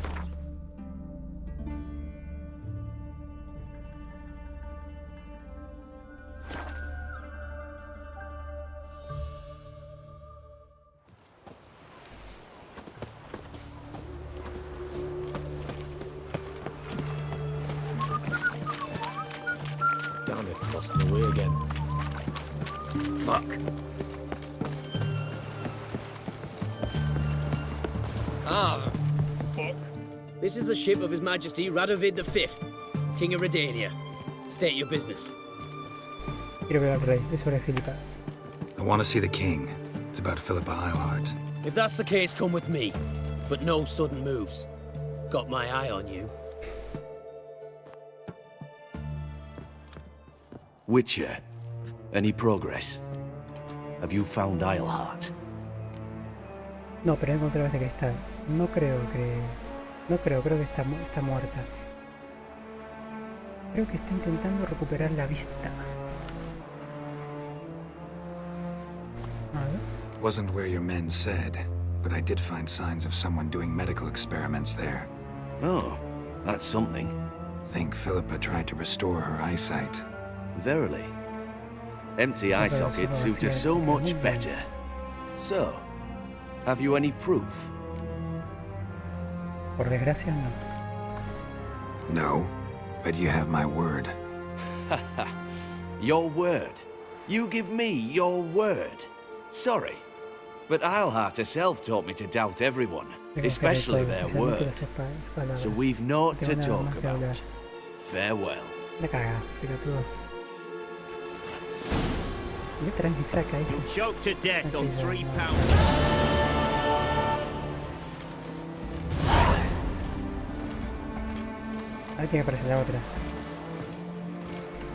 Damn it, lost my way again. Fuck. Ah, fuck. This is the ship of His Majesty Radovid V, King of Redania. State your business. Quiero ver al rey, es sobre Filipa. I want to see the king. It's about Philippa Eilhart. If that's the case, come with me. But no sudden moves. Got my eye on you. Witcher, any progress? Have you found Eilhart? No, pero he encontrado este cristal. No creo que está muerta. Creo que está intentando recuperar la vista. Wasn't where your men said, but I did find signs of someone doing medical experiments there. Oh, that's something. Think Philippa tried to restore her eyesight. Verily. Empty eye sockets suit us so much better. So, have you any proof? Por desgracia, no. No, but you have my word. Your word? You give me your word? Sorry, but Eilhart herself taught me to doubt everyone, especially their word. So we've naught to talk about. Farewell. La caga, pelotudo. ¿Qué tranqui saca ahí? You'll choke to death on 3 pounds. Ahí tiene que aparecer la otra.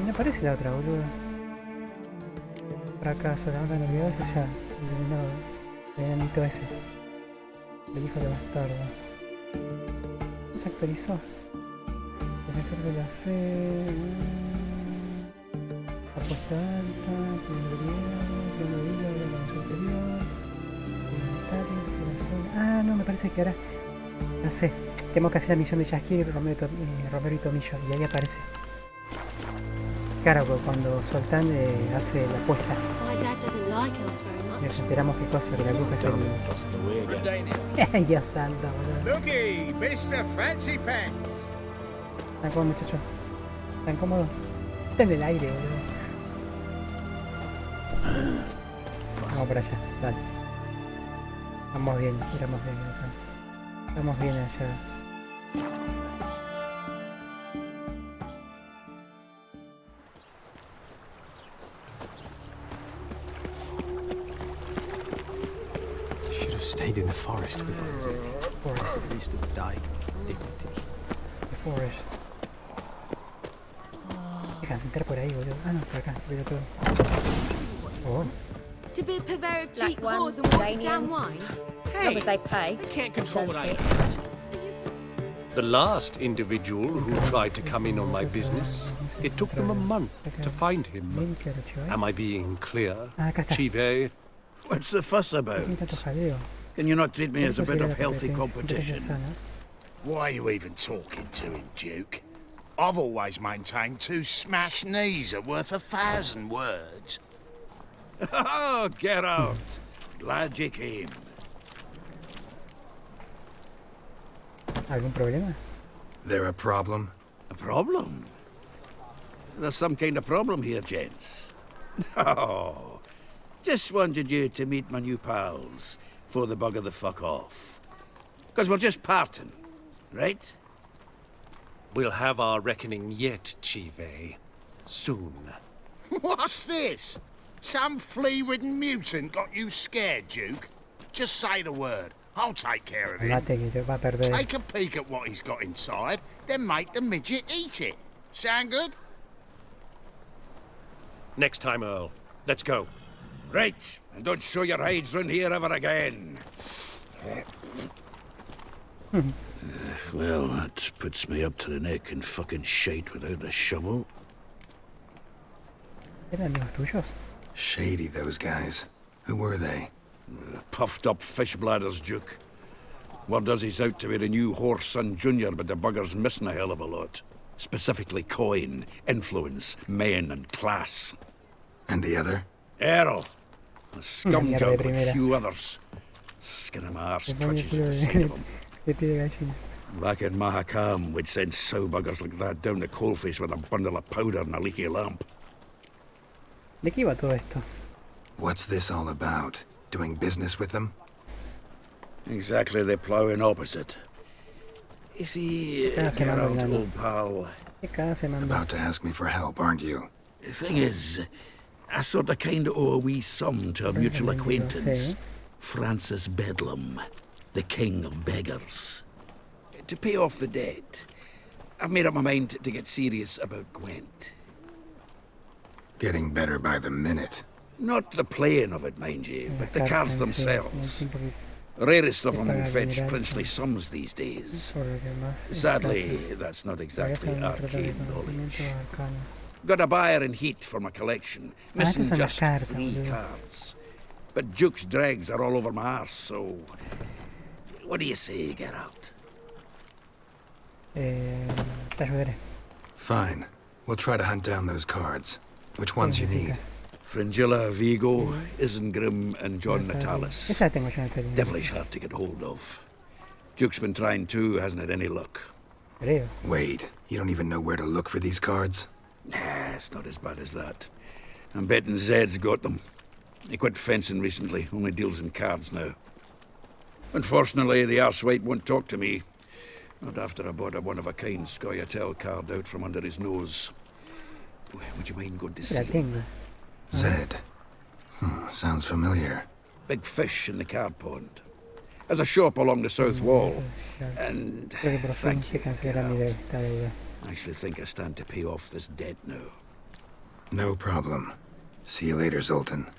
Y no aparece la otra, boludo. Fracaso, la otra de los videos ya eliminado. El enanito ese. El hijo de bastardo. No se actualizó. Defensor de la fe. Apuesta alta. Pleno vida de la superior. Inventario, corazón. Ah, no, me parece que ahora. No sé. Tenemos que hacer la misión de Jasquier y Romero y Tomillo. Y ahí aparece. Claro, cuando Sultán hace la apuesta. Y nos enteramos qué cosa, que la bruja es el... Dios santo, boludo. Looky, Mr. Fancy Pants. ¿Están cómodos, muchachos? ¿Están cómodos? Están en el aire, boludo. Vamos para allá, dale. Vamos bien, iramos bien acá. Estamos bien allá. Stayed in the forest with her. Forest at least have died with dignity. The forest. Déjense entrar por ahí, boludo. Ah, no, por acá, por otro. Oh. To be a purveyor of cheap whores and watered down wine? Hey, they pay. I can't control what I eat. The last individual who tried to come in on my business, it took them a month to find him. Am I being clear, Chive? What's the fuss about? Can you not treat me as a bit of healthy competition? Why are you even talking to him, Duke? I've always maintained 2 smashed knees are worth 1,000 words. Oh, Geralt. Glad you came. ¿Algún problema? There a problem? A problem? There's some kind of problem here, gents. No. Just wanted you to meet my new pals before they bugger the fuck off. Because we're just parting, right? We'll have our reckoning yet, Chive. Soon. What's this? Some flea-ridden mutant got you scared, Duke? Just say the word. I'll take care of him. Take a peek at what he's got inside, then make the midget eat it. Sound good? Next time, Earl. Let's go. Right, and don't show your hides round here ever again. Well, that puts me up to the neck in fucking shite without a shovel. ¿Eran amigos tuyos? Shady, those guys. Who were they? Puffed up fish bladders, Duke. Word does he's out to be the new Whoreson Junior, but the bugger's missing a hell of a lot. Specifically coin, influence, men, and class. And the other? Errol. A scum job with a few others. Skin of my arse twitches at the sight of him. Back in Mahakam, we'd send sow buggers like that down the coalface with a bundle of powder and a leaky lamp. ¿De qué iba todo esto? What's this all about? Doing business with them? Exactly the ploughing opposite. You see, Geralt, old pal... About to ask me for help, aren't you? The thing is, I sort of kind of owe a wee sum to a mutual acquaintance. Francis Bedlam, the king of beggars. To pay off the debt, I've made up my mind to get serious about Gwent. Getting better by the minute. Not the playing of it, mind you, but the cards themselves. Rarest of them fetch princely sums these days. Sadly, that's not exactly arcane knowledge. Got a buyer in heat for my collection, missing just 3 cards. But Duke's dregs are all over my arse, so... What do you say, Geralt? Te ayudaré. Fine. We'll try to hunt down those cards. Which ones you need? Fringilla, Vigo, Isengrim, and John Natalis. Esa la tengo yo, Natalia. Devilish hard to get hold of. Duke's been trying too, hasn't had any luck. Creo. Wait, you don't even know where to look for these cards? Nah, it's not as bad as that. I'm betting Zed's got them. He quit fencing recently, only deals in cards now. Unfortunately, the arsewite won't talk to me. Not after I bought a one-of-a-kind Scoia'tael card out from under his nose. Would you mind going to see him? Zed. Sounds familiar. Big fish in the card pond. Has a shop along the south wall. And thank you, Geralt. I actually think I stand to pay off this debt now. No problem. See you later, Zoltan.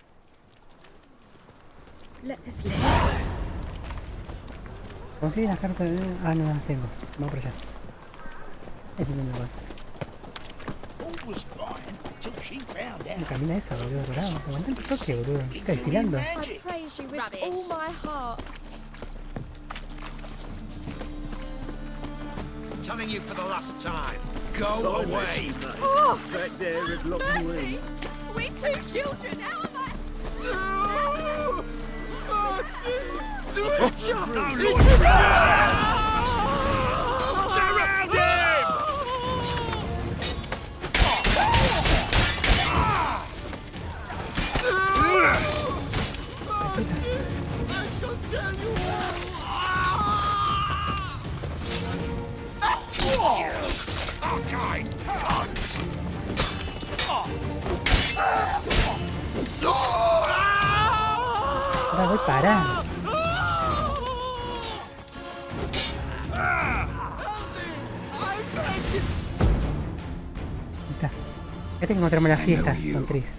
Let us live. Conseguí las cartas de... Ah, no las tengo. Vamos por allá. Es el mismo lugar. Camina esa, boludo, dorado. Aguanta el toque, boludo. Está desfilando. I praise you with all my heart. Telling you for the last time. Go away. Oh! Back there at Lockwood. We two children, how am I? Surround him! Ahora voy parando. Ya te encontramos la fiesta con Tris.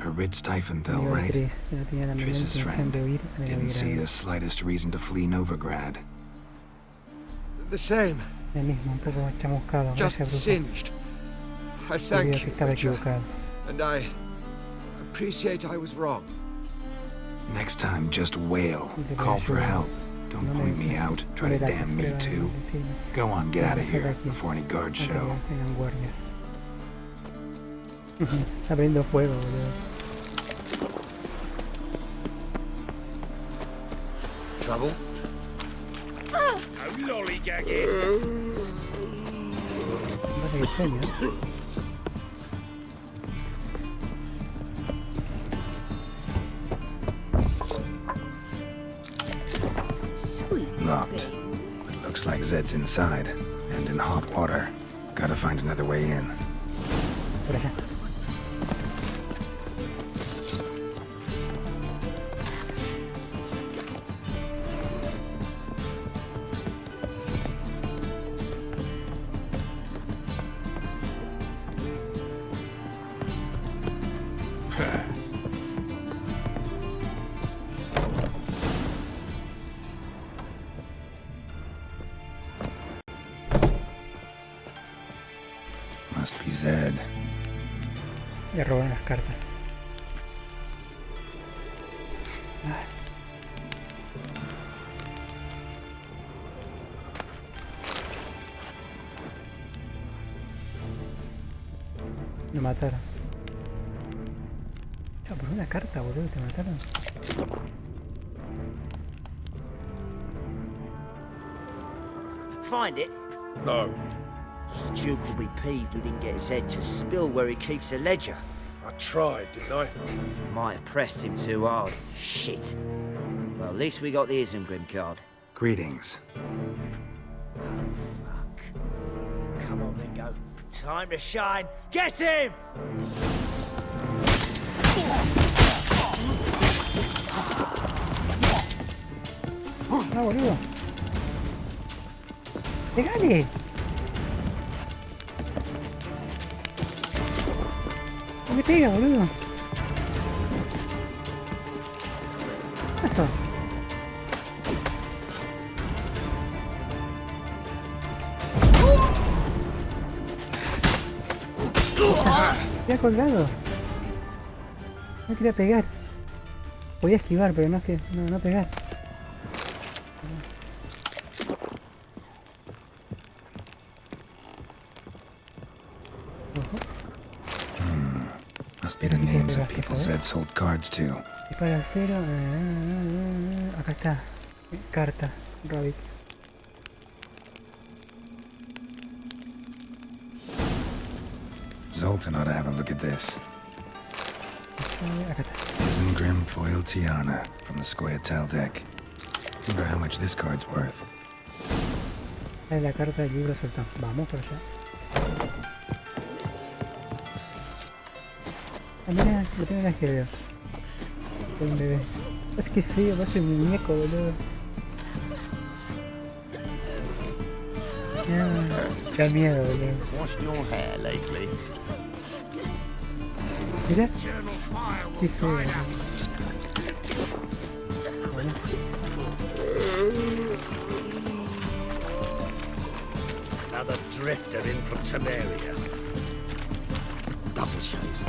A Rid Stiefenthal, right? Tris, que no tenía la menor Tris's intención friend. de huir de Didn't see Novigrad. the slightest reason to flee Novigrad. The same. El mismo, un poco chamuscado. Just Gracias, brujo. singed. I Sabía thank que you, estaba Witcher, equivocado. and I appreciate I was wrong. Next time, just wail. Call for help. Don't point me out. Try to damn me too. Go on, get out of here before any guards show. Tengan guardias. Está prendiendo fuego, boludo. Trouble? No lollygagging. Pasa que sueño. Locked. But looks like Zed's inside. And in hot water. Gotta find another way in. Por allá. Must be Zed. Le roban las cartas. Me mataron. Ya, por una carta, boludo, te mataron. Find it? No. The Duke will be peeved we didn't get Zed to spill where he keeps the ledger. I tried, didn't I? Might have pressed him too hard. Shit. Well, at least we got the Isengrim card. Greetings. Come on, Lingo. Time to shine. Get him! Ah, boludo. ¡Pegale! No me pega, boludo. ¿Qué pasó? Me ha colgado. No quería pegar. Podía esquivar, pero no es que. No pegar. be the names of people Zed sold cards to. Dispara 0. Acá está. Carta. Rabbit. Zoltan ought to have a look at this. Acá está. Isengrim Foil Tiana from the Scoia'tael deck. Wonder how much this card's worth. Ahí la carta del libro suelta. Vamos por allá. Ah, mira, lo tengo en el escritorio. Soy un bebé. Es que feo, parece un muñeco, boludo. Da miedo, boludo. Mira. Qué feo, boludo. Another drifter in from Temeria. Double shows.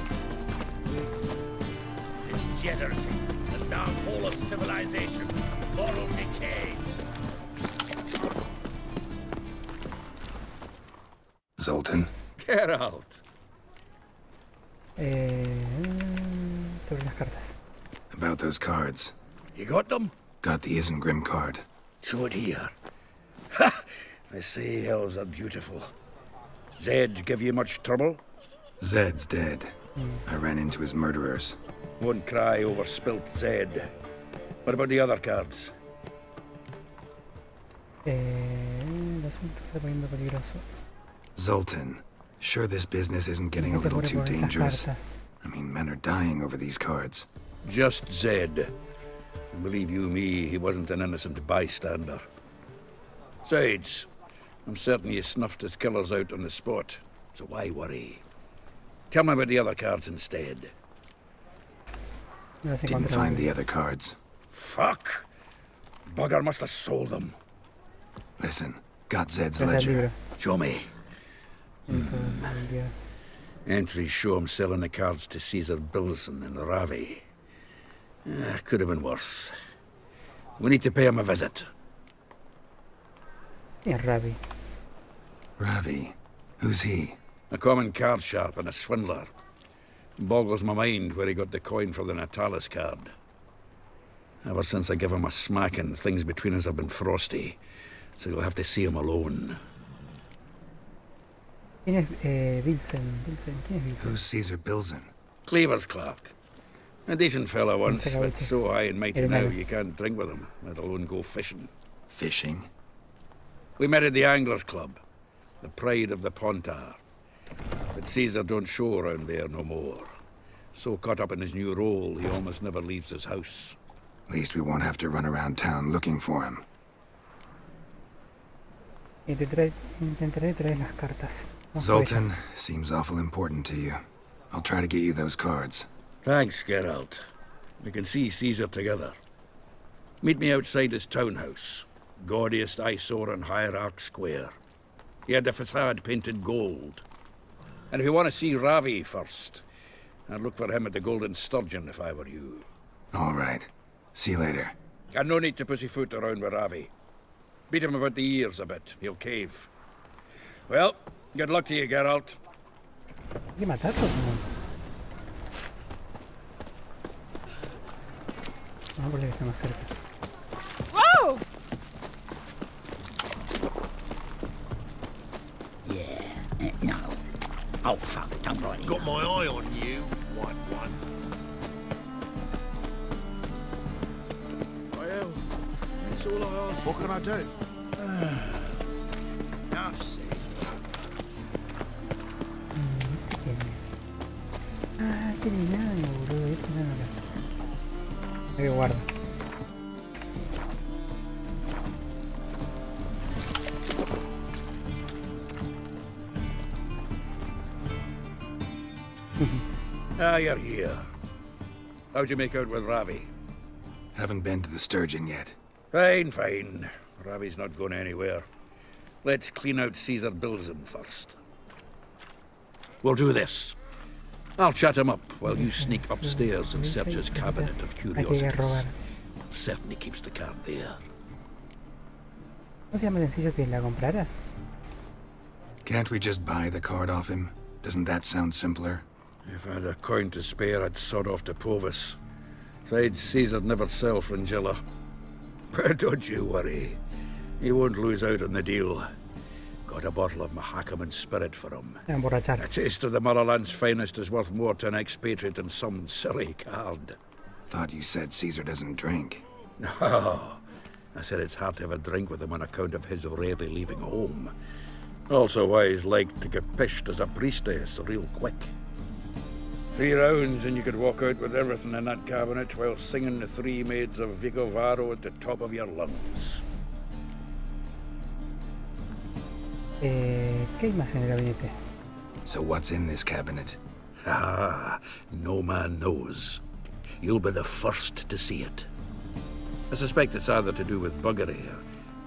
Degeneracy, the downfall of civilization, moral decay. Zoltan? Geralt. Sobre las cartas. About those cards. You got them? Got the Isengrim card. Show it here. Ha! They say elves are beautiful. Zed give you much trouble? Zed's dead. I ran into his murderers. Won't cry over spilt Zed. What about the other cards? El asunto está poniendo peligroso. Zoltan, sure this business isn't getting a little too dangerous? I mean, men are dying over these cards. Just Zed. And believe you me, he wasn't an innocent bystander. Besides, I'm certain you snuffed his killers out on the spot, so why worry? Tell me about the other cards instead. Didn't find the other cards. Fuck! Bugger must have sold them. Listen, got Zed's ledger. Show me. Entries show him selling the cards to Caesar Bilson in Ravi. Could have been worse. We need to pay him a visit. Yeah, Ravi. Ravi? Who's he? A common card sharp and a swindler. Boggles my mind where he got the coin for the Natalis card. Ever since I gave him a smacking, things between us have been frosty. So you'll have to see him alone. ¿Quién es Bilson? ¿Quién es Bilson? Who's Caesar Bilson? Cleaver's clerk. A decent fella once, but so high and mighty now you can't drink with him, let alone go fishing. Fishing? We met at the Anglers Club, the pride of the Pontar. But Caesar don't show around there no more. So caught up in his new role, he almost never leaves his house. At least we won't have to run around town looking for him. Intentaré traer las cartas. Zoltan, seems awful important to you. I'll try to get you those cards. Thanks, Geralt. We can see Caesar together. Meet me outside his townhouse. Gaudiest eyesore on Hierarch Square. He had the facade painted gold. And if you want to see Ravi first, I'd look for him at the Golden Sturgeon if I were you. All right. See you later. And no need to pussyfoot around with Ravi. Beat him about the ears a bit. He'll cave. Well, good luck to you, Geralt. ¿Hay que matarlo o no? Vamos por el que está más cerca. Whoa! Yeah, no. Oh, fuck, don't worry. Got my eye on you, white one. My health. That's all I ask. What can I do? Enough said. Qué enano, boludo. Este enano acá. Ahí guardo. You're here. How'd you make out with Ravi? Haven't been to the Sturgeon yet. Fine, fine. Ravi's not going anywhere. Let's clean out Caesar Bilson first. We'll do this. I'll chat him up while you sneak upstairs and search his cabinet of curiosities. Certainly keeps the card there. ¿No sería más sencillo que la compraras? Can't we just buy the card off him? Doesn't that sound simpler? If I had a coin to spare, I'd sod off to Provis. Besides, Caesar'd never sell Fringilla. But don't you worry. He won't lose out on the deal. Got a bottle of Mahakaman spirit for him. A taste of the Motherland's finest is worth more to an expatriate than some silly card. Thought you said Caesar doesn't drink. No. I said it's hard to have a drink with him on account of his rarely leaving home. Also why he's like to get pished as a priestess real quick. 3 rounds and you could walk out with everything in that cabinet while singing the 3 maids of Vicovaro at the top of your lungs. ¿Qué hay más en el gabinete? So what's in this cabinet? Ah, no man knows. You'll be the first to see it. I suspect it's either to do with buggery or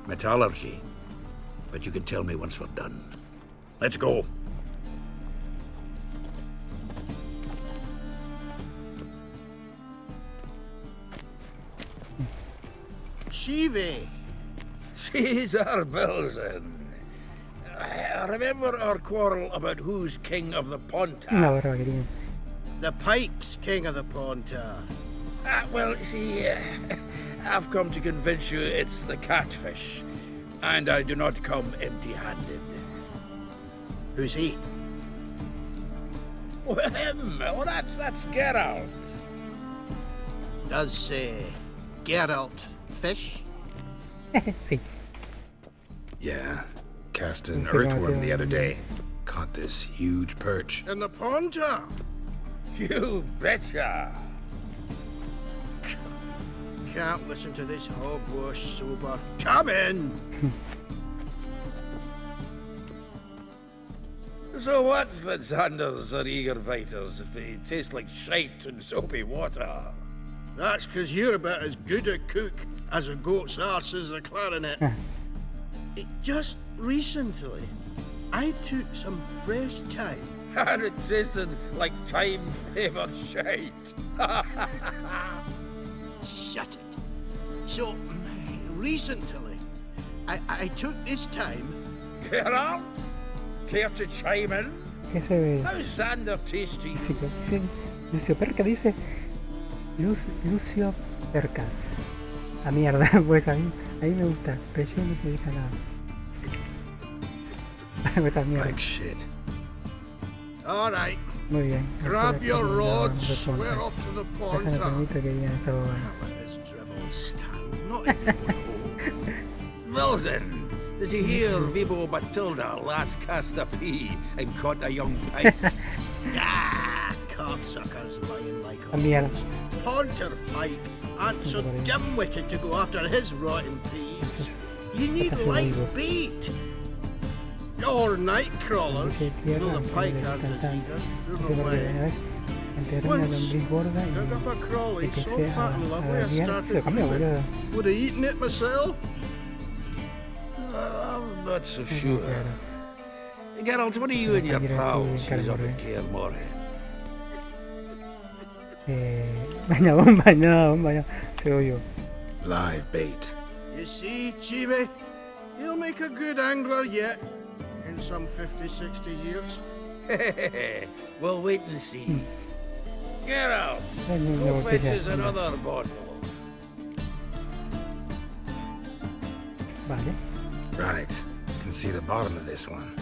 metallurgy. But you can tell me once we're done. Let's go. Ciri! Caesar Belzen. Remember our quarrel about who's king of the Ponta? Una barbaridad. The Pike's king of the Ponta. Well, see, I've come to convince you it's the catfish. And I do not come empty-handed. Who's he? Well, him. Well, that's Geralt. Does Geralt fish? Sí. Yeah. Cast an earthworm the other day. Caught this huge perch. In the Ponta? You betcha. Can't listen to this hogwash sober. Come in! So what, Fitzhanders or eager biters, if they taste like shite and soapy water? That's 'cause you're about as good a cook as a goat's arse is a clarinet. Just recently, I took some fresh thyme. And it tasted like thyme-flavoured shite. Shut it. So, recently, I took this time... Geralt? Care to chime in? ¿Qué se ve? How's Xander tasty? Dice Lucio Perca, dice Lucio Percas. A mierda, pues a mí me gusta, pero yo no se deja nada. Pues a mierda. Like shit. All right. Muy bien. Grab your rods. We're off to the Déjame Ponta. permito que digan esto. Let this drivel stand. Not anymore. Wilson, did you hear Vibo Matilda last cast a pea and caught a young pike? Ah, cocksuckers lying like A mierda. Ponter Pike aren't so dim-witted to go after his rotten peas. You need live bait. Or night crawlers, though the pike aren't as eager. They're away. Once, dug up a crawly so fat and lovely I started drooling. Would have eaten it myself? I'm not so sure. Geralt, what are you and your pals use up in Kaer Morhen? Bomba no. Se oyó. Live bait. You see, Ciri, he'll make a good angler yet. In some 50, 60 years. We'll wait and see. Geralt, go fetch us another bottle. Vale. Right. Can see the bottom of this one.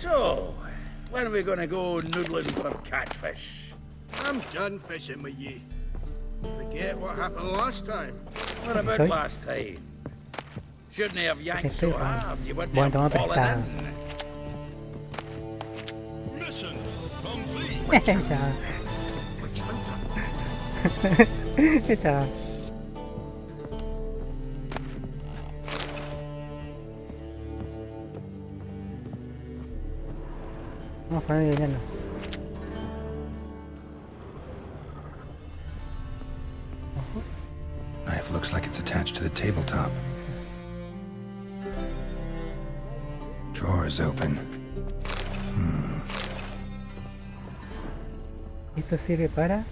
So, when are we gonna go noodling for catfish? I'm done fishing with ye. Forget what happened last time. What about last time? Shouldn't he have yanked so hard you wouldn't have fallen in? Mission complete. Chao. Vamos a poner de lleno. Knife looks like it's attached to the tabletop. Drawer is open. Esto sirve para...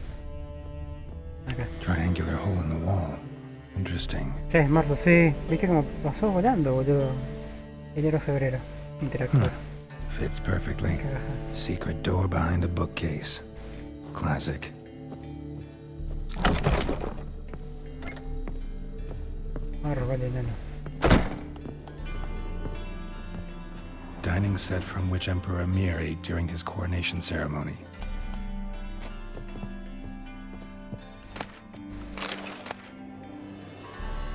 Acá. Triangular hole in the wall. Interesting. Ya es marzo, sí. Viste cómo pasó volando, boludo. Enero, febrero. Interactuar. Fits perfectly. Secret door behind a bookcase. Classic. Vamos a robarle enano. Dining set from which Emperor Emir ate during his coronation ceremony.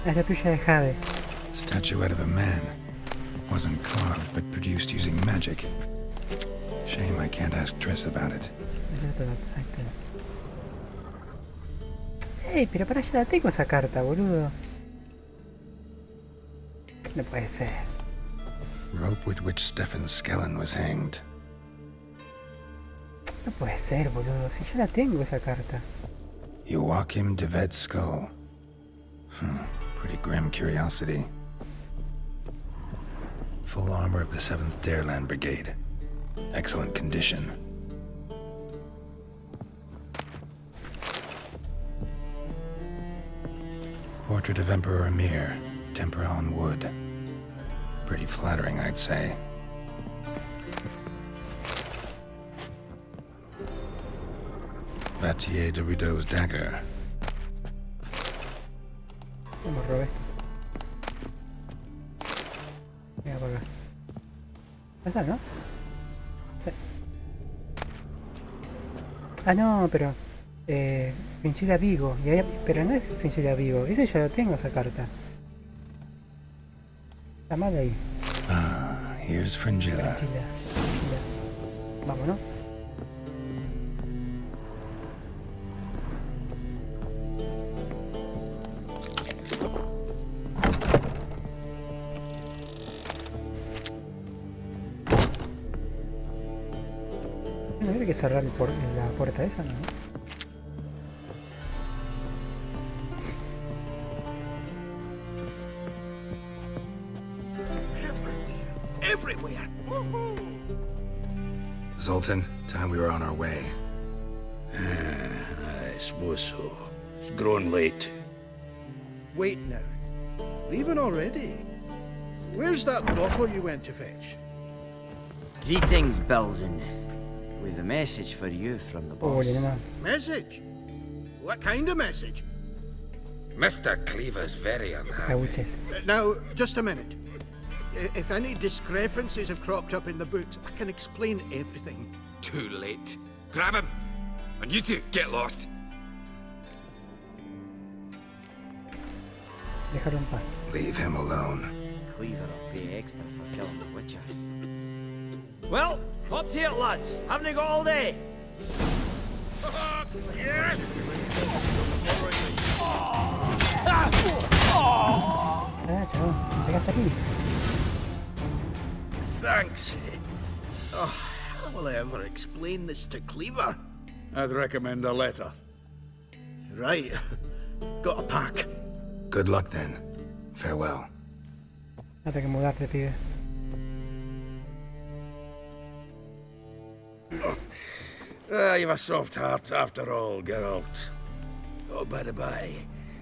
La estatuilla de Jade. Statuette of a man. Wasn't carved, but produced using magic. Shame I can't ask Triss about it. Ey, pero para allá la tengo esa carta, boludo. No puede ser. Rope with which Stefan Skellen was hanged. No puede ser, boludo. Si yo la tengo esa carta. Joachim de Vet's skull. Pretty grim curiosity. Full armor of the 7th Dareland Brigade. Excellent condition. Portrait of Emperor Emir. Tempera on wood. Pretty flattering, I'd say. Vatier de Rideau's dagger. Me robé. Mira por acá. ¿Ya está, no? Sí. Ah, no, pero... Fringilla Vigo. Y ahí, pero no es Fringilla Vigo. Ese ya lo tengo, esa carta. Está mal ahí. Ah, here's Fringilla. Fringilla. Vámonos. No hay que cerrar la puerta esa, ¿no? Everywhere. Zoltan, time we were on our way. I suppose so. It's grown late. Wait now. Leaving already? Where's that bottle you went to fetch? Greetings, Belzen. We've a message for you from the boss. Message? What kind of message? Mr. Cleaver's very unhappy. Now, just a minute. If any discrepancies have cropped up in the books, I can explain everything. Too late. Grab him! And you two, get lost. Déjalo en paz. Leave him alone. Cleaver will pay extra for killing the Witcher. Well, up to it, lads. Haven't you got all day? Thanks. Oh, how will I ever explain this to Cleaver? I'd recommend a letter. Right. Got a pack. Good luck then. Farewell. No te que mudarte, pibe. You've a soft heart after all, Geralt. Oh, by the by,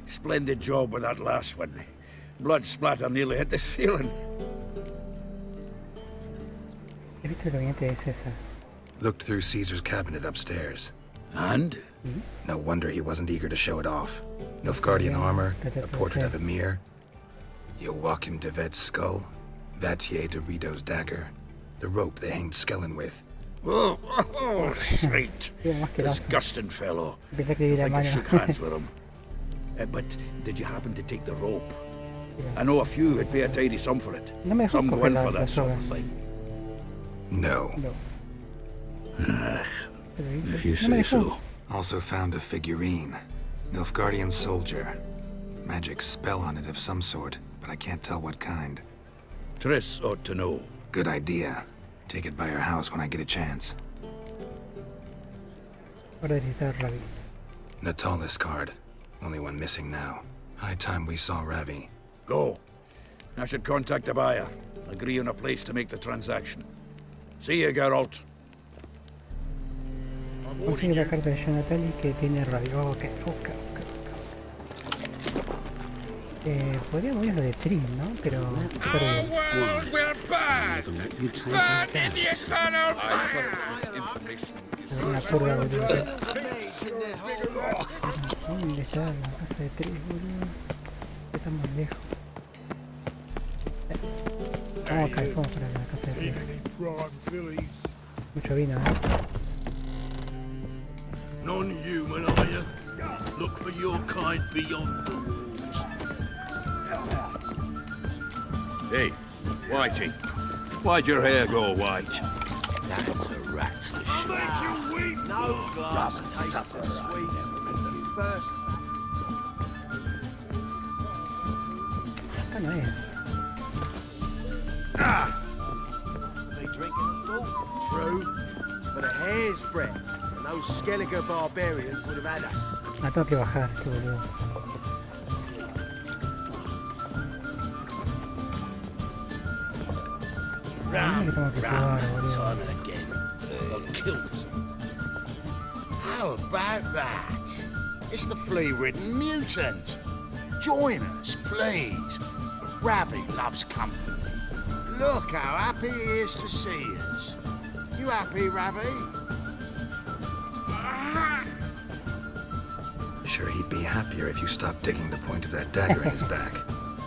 splendid job with that last one. Blood splatter nearly hit the ceiling. He visto el gabinete de César. Looked through Caesar's cabinet upstairs. And? No wonder he wasn't eager to show it off. Nilfgaardian armor, a portrait of Emir, Joachim de Vet's skull, Vatier de Rideau's dagger, the rope they hanged Skellen with. Oh, shite. Disgusting fellow. To think I shook hands with him. But did you happen to take the rope? I know a few would pay a tidy sum for it. Some go in for that sort of thing. No. If you say so. Also found a figurine. Nilfgaardian soldier. Magic spell on it of some sort, but I can't tell what kind. Triss ought to know. Good idea. Take it by her house when I get a chance. Natalis card. Only one missing now. High time we saw Ravi. Go. I should contact the buyer. Agree on a place to make the transaction. See you, Geralt. Consigue la carta de Jonathan que tiene radio. Ok. Podríamos ir a lo de Trin, ¿no? Pero... Our world will burn! Burn in the eternal fire! Una purga, boludo. ¿Dónde está la casa de Trin, boludo? Estamos lejos. Vamos acá, vamos para la casa de Trin. Mucho vino, Non-human, are you? Look for your kind beyond the walls. Hey, Whitey. Why'd your hair go white? That's a rat for sure. No glass tastes as sweet as the first. Acá no es. They drinking the thought. True, but a hair's breadth, and those Skelliger barbarians would have had us. Ah, tengo que bajar, qué boludo. How about that? It's the flea-ridden mutant. Join us, please. Ravi loves company. Look how happy he is to see us. You happy, Ravi? Sure, he'd be happier if you stopped digging the point of that dagger in his back.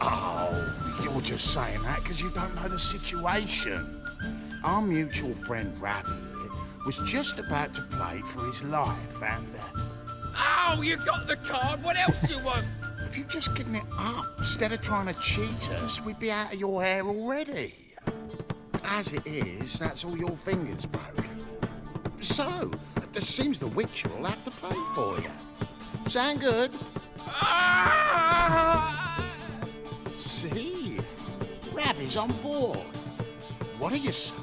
Oh, you're just saying that because you don't know the situation. Our mutual friend Ravi was just about to play for his life and... Oh, you got the card! What else do you want? If you'd just given it up instead of trying to cheat us, we'd be out of your hair already. As it is, that's all your fingers broken. So, it seems the Witcher will have to pay for you. Sound good? See? Ravi's on board. What do you say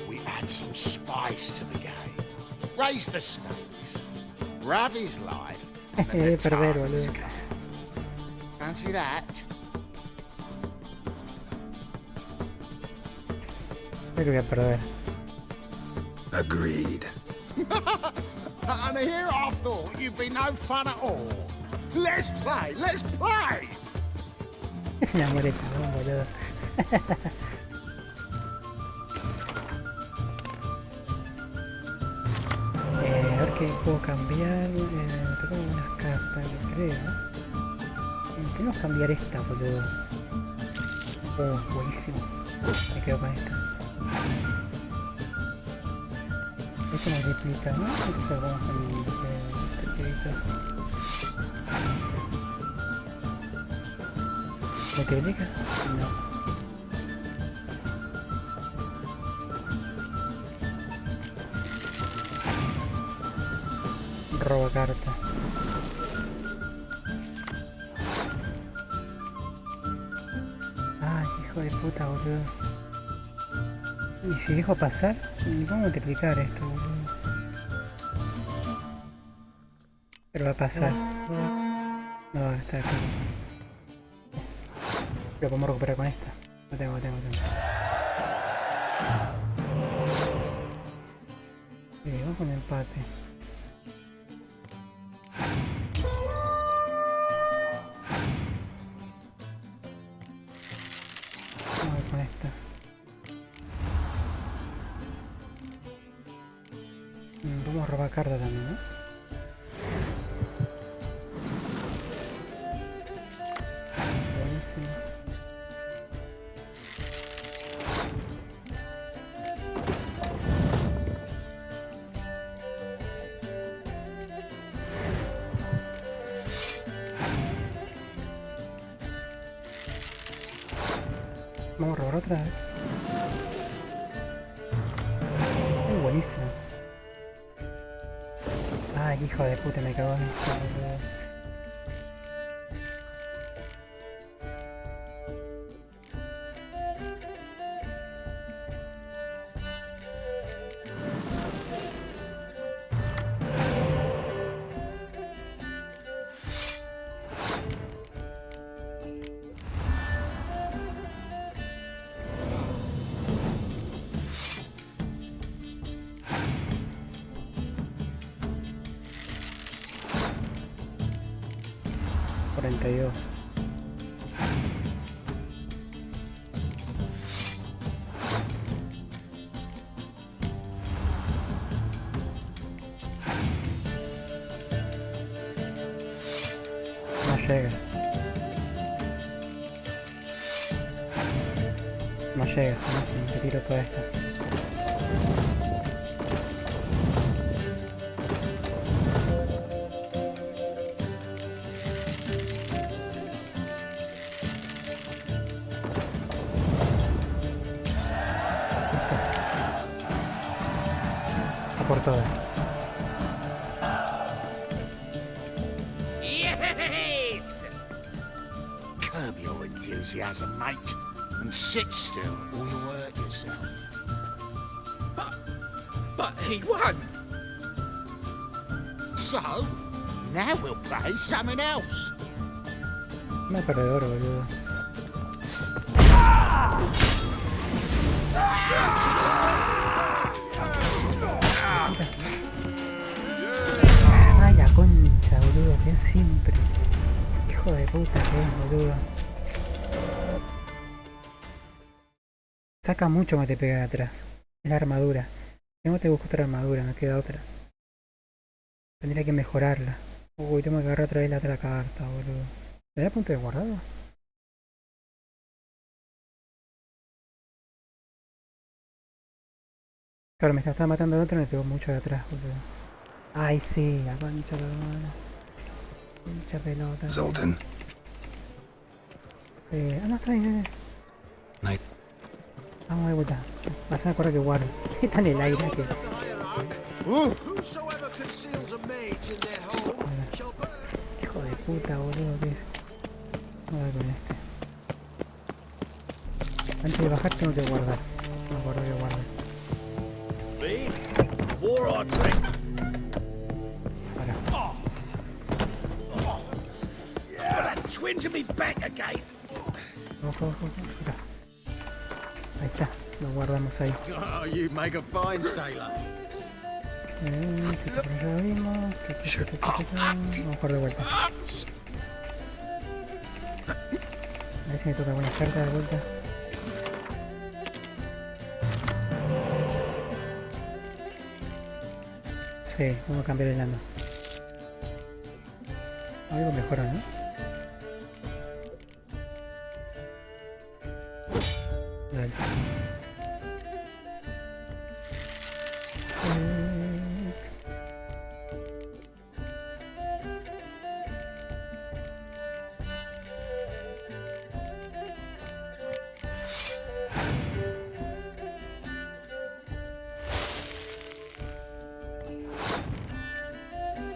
we add some spice to the game? Raise the stakes. Ravi's life and the Tara's game. Fancy that? Creo que voy a perder. Agreed. And here I thought you'd be no fun at all. Let's play, let's play! Es una molesta, ¿no, boludo? A ver qué puedo cambiar. Me tocó unas cartas, creo. Tenemos que cambiar esta, boludo. Oh, buenísimo. Me quedo con esta. Esta es una réplica, ¿no? Esta vamos con este pedito. ¿Multiplica? No. Roba carta. Ay, hijo de puta, boludo. Y si dejo pasar, ¿cómo multiplicar esto, boludo? Pero va a pasar. No, está aquí. Lo podemos recuperar con esta. No tengo. Vamos con empate. Vamos con esta. Vamos a robar carta también, ¿no? Vamos a robar otra vez. Es buenísimo. Ay, hijo de puta, me cago en esto. llega. No llega, buenísimo, te tiro toda esta. Por todas. Yes! Curb your enthusiasm, mate, and sit still or you'll hurt yourself. But he won! So, now we'll play something else. Un perdedor, boludo. Ay, la concha, boludo, que siempre. Hijo de puta que es, boludo. Saca mucho que te pega de atrás. Es la armadura. Tengo que buscar otra armadura, me queda otra. Tendría que mejorarla. Uy, tengo que agarrar otra vez la otra carta, boludo. ¿Me da punto de guardado? Claro, me está matando el otro y me pegó mucho de atrás, boludo. Ay, sí, la concha de la madre. Mucha pelota. Zoltan. No, está bien. Night. Vamos de vuelta. Vas a acordar que guardo. Está en el aire aquí. Hijo de puta, boludo, ¿qué es? Vamos a ver con este. Antes de bajar tengo que guardar. No guardo que guardo. Twinge me back again. Ojo, ojo, ojo. Ahí está, lo guardamos ahí. Oh, you make a fine sailor. Si por allá lo vimos. Vamos a jugar de vuelta. A ver si me toca buena carta de vuelta. Sí, vamos a cambiar el lano. Algo mejora, ¿no? Dale.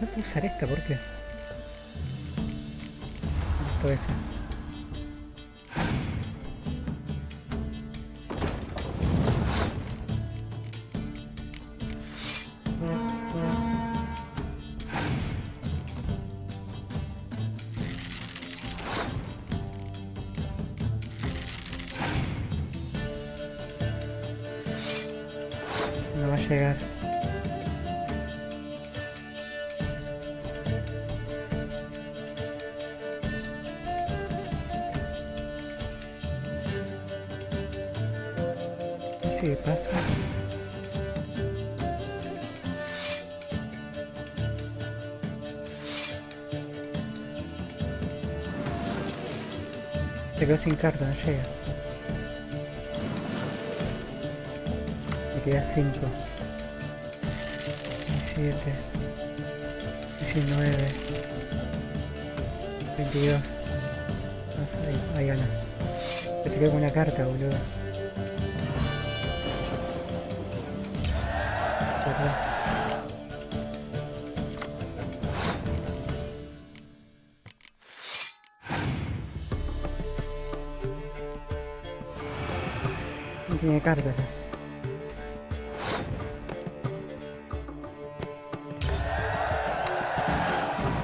No puedo usar esta, ¿por qué? Esto es. No va a llegar. Sí, paso. Se quedó sin carta, no llega. Me queda 5, 17, 19, 22. Ahí gana. Se quedó con una carta, boludo. No tiene cartas.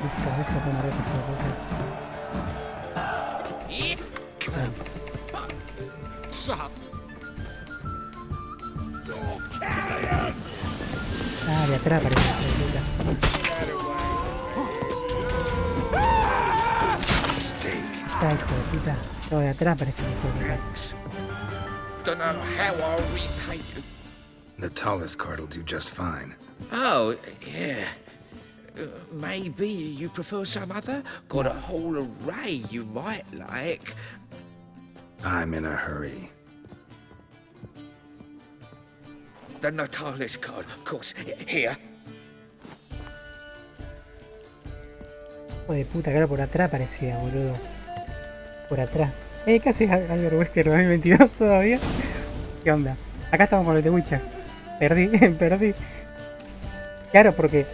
Listo, eso como reto de atrás parece. Ay, hijo de puta. Todo de atrás parece un hijo de puta. Don't know how I'll repay you. The tallest card will do just fine. Oh, yeah. Maybe you prefer some other? Got a whole array you might like. I'm in a hurry. The Natalis card, of course. Here. Hijo de puta, claro, por atrás parecía, boludo. Por atrás. ¿Qué haces, Albert Wesker 2022 todavía? ¿Qué onda? Acá estamos con el de Witcher. Perdí, perdí. Claro, porque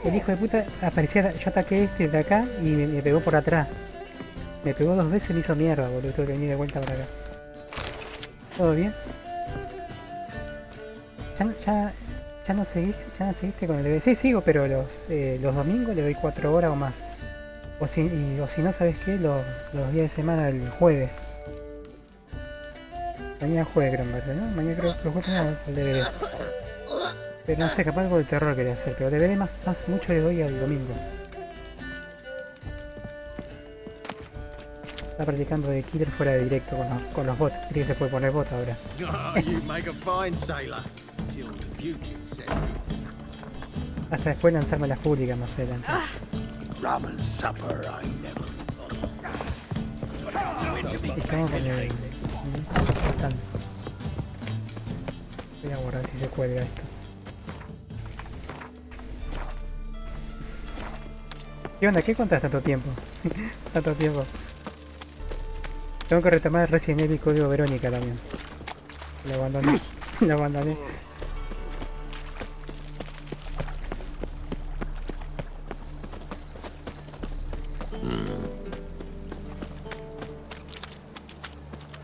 el hijo de puta aparecía, yo ataqué este de acá y me pegó por atrás. Me pegó 2 veces y me hizo mierda, boludo. Tuve que venir de vuelta para acá. ¿Todo bien? ¿Ya no seguiste con el DVD? Sí, sigo, pero los domingos le doy 4 horas o más. O si no, ¿sabes qué? Los días de semana, el jueves. Mañana jueves creo, ¿verdad? ¿No? Mañana creo que los jueves no, el DVD. Pero no sé, capaz algo de terror quería hacer. Pero DVD más mucho le doy al domingo. Está practicando de killer fuera de directo con los bots. Creo que se puede poner bot ahora. Hasta después lanzarme las públicas más adelante. Estamos con el... Voy a borrar si se cuelga esto. ¿Qué onda? ¿Qué contás tanto tiempo? Tanto tiempo. Tengo que retomar el Resident Evil Código Verónica también. Lo abandoné. Lo abandoné.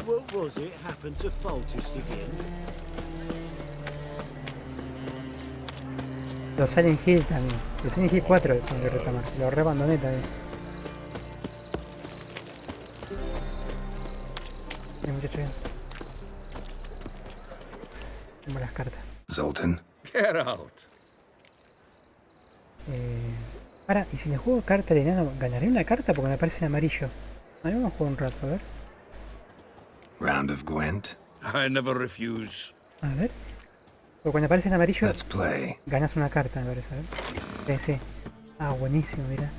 What was it happened to Faltist again? Los Silent Hill también. El Silent Hill 4 tengo que retomar. Lo reabandoné también. Muchacho, tengo las cartas. Zoltan. Geralt. Para, y si le juego carta de enano, ¿ganaré una carta? Porque me aparece en amarillo. A ver, vamos a jugar un rato, a ver. Round of Gwent. I never refuse. A ver. Porque cuando aparece en amarillo, Let's play. ganas una carta, me parece, a ver. Sí. Ah, buenísimo, mira.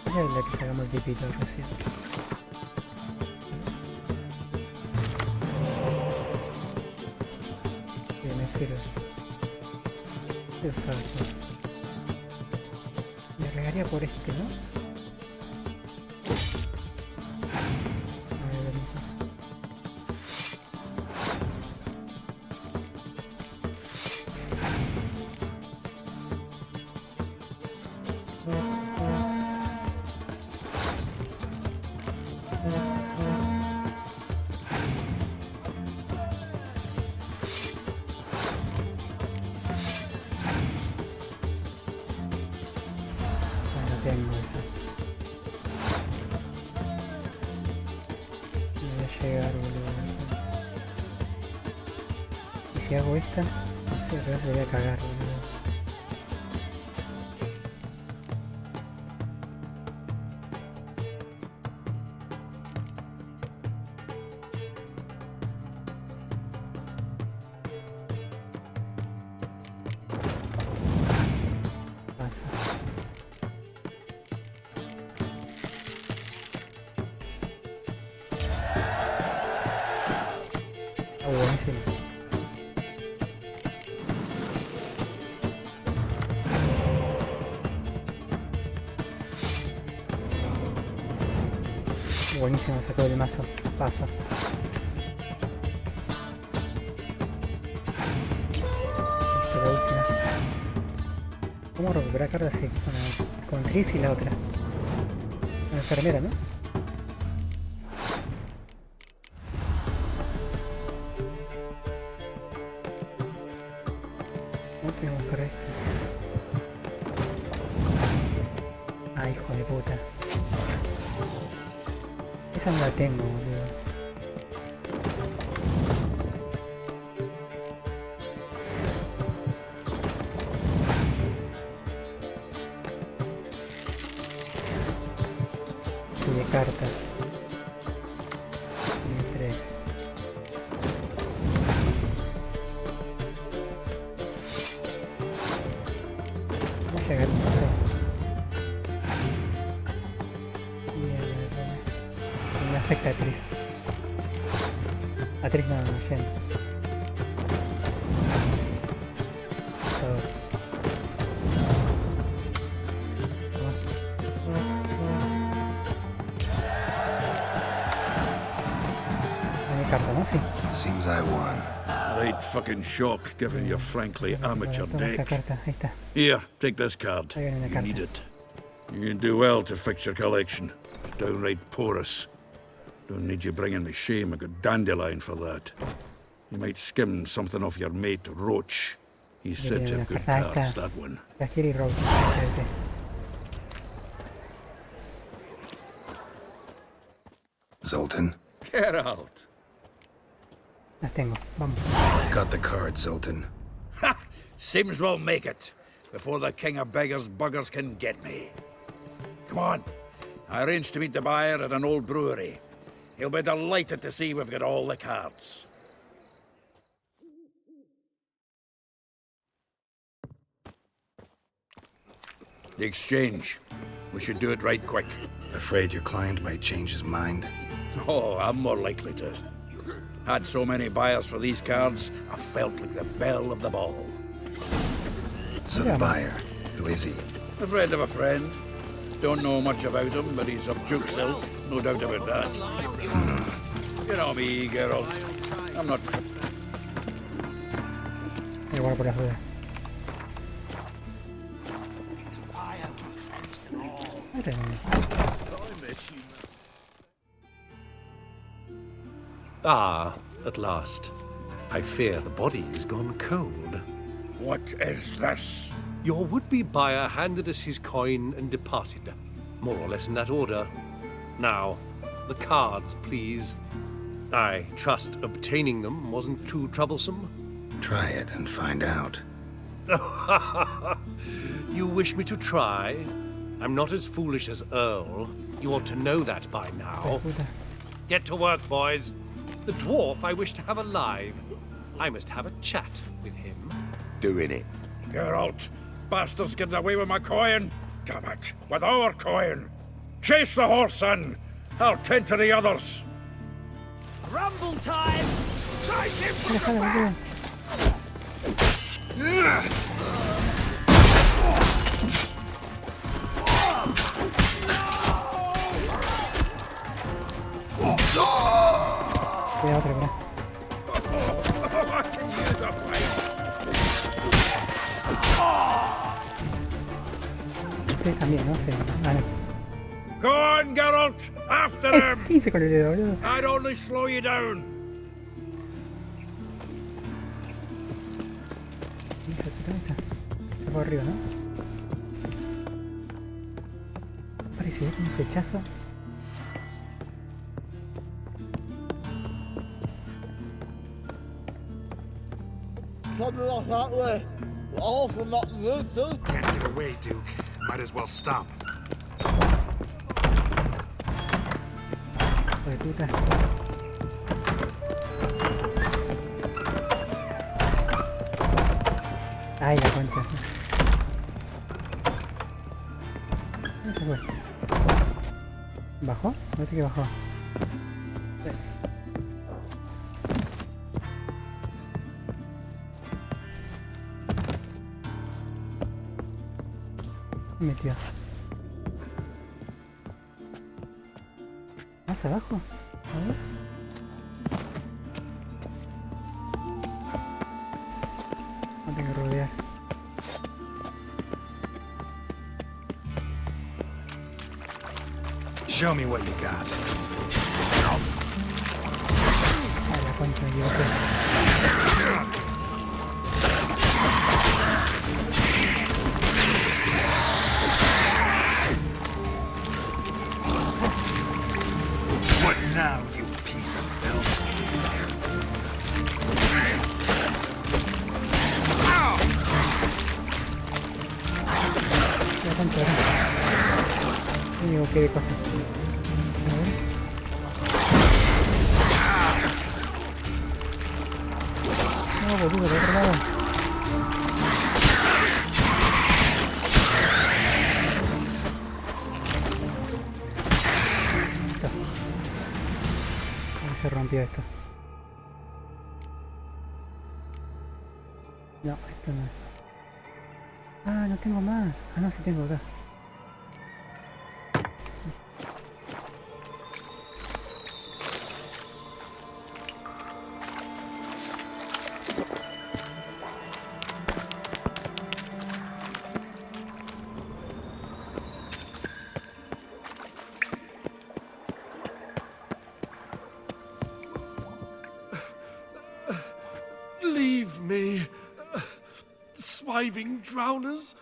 Mira la que sacamos el tipito recién. Me sirve. Dios santo. Me regaría por este, ¿no? Si hago esta, no sé, pero le voy a cagar, boludo. Pasa. Oh, buenísimo. Buenísimo, sacó el mazo. Paso. Listo, la última. ¿Cómo recuperar cartas? Sí, con Cris y la otra. Una enfermera, ¿no? ¿Cómo tengo que buscar esto? Ah, hijo de puta. Esa no la tengo, boludo. Tiene carta. Tiene 3. afecta a Tris. A Tris no, Jen. Seems I won. Right fucking shock, given your frankly amateur deck. Here, take this card. You need it. You can do well to fix your collection. It's downright porous. Don't need you bringing me shame. I got dandelion for that. You might skim something off your mate Roach. He's said to have good cards, that one. Zoltan? Geralt! Las tengo, vamos. Got the card, Zoltan. Ha! Seems we'll make it, before the king of beggars buggers can get me. Come on. I arranged to meet the buyer at an old brewery. He'll be delighted to see we've got all the cards. The exchange. We should do it right quick. Afraid your client might change his mind? Oh, I'm more likely to. Had so many buyers for these cards, I felt like the belle of the ball. So the buyer, who is he? A friend of a friend. Don't know much about him, but he's of Duke silk, no doubt about that. You know me, Geralt. I'm not... Igual por la duda. Ah, at last. I fear the body's gone cold. What is this? Your would-be buyer handed us his coin and departed. More or less in that order. Now, the cards, please. I trust obtaining them wasn't too troublesome. Try it and find out. You wish me to try? I'm not as foolish as Earl. You ought to know that by now. Get to work, boys. The dwarf I wish to have alive. I must have a chat with him. Doing it. Geralt, bastards getting away with my coin. Damn it, with our coin. Chase the horse in. I'll tend to the others. Rumble time! Take him from the back! Cuidado, pero I can use a pipe. este también, ¿no? Sí. Ah, no. Go on, Geralt! After him! ¿Qué hice con el dedo, boludo? I'd only slow you down. Se fue arriba, ¿no? Parece un flechazo. Something like that way. All from that room, too. Can't get away, Duke. Might as well stop. Hijo de puta. Ay, la concha. ¿Dónde se fue? ¿Bajó? No sé qué bajó. Metió. ¿Más abajo? A ver. No tengo que rodear. Show me what you got. Ay, la concha, me equivoqué. What now, you piece of filth? La concha, me equivoqué de paso. A ver. No, boludo, del otro lado. rompió esto. No, esto no es. Ah, no tengo más. Ah, no, sí tengo acá. Leave me, swiving drowners.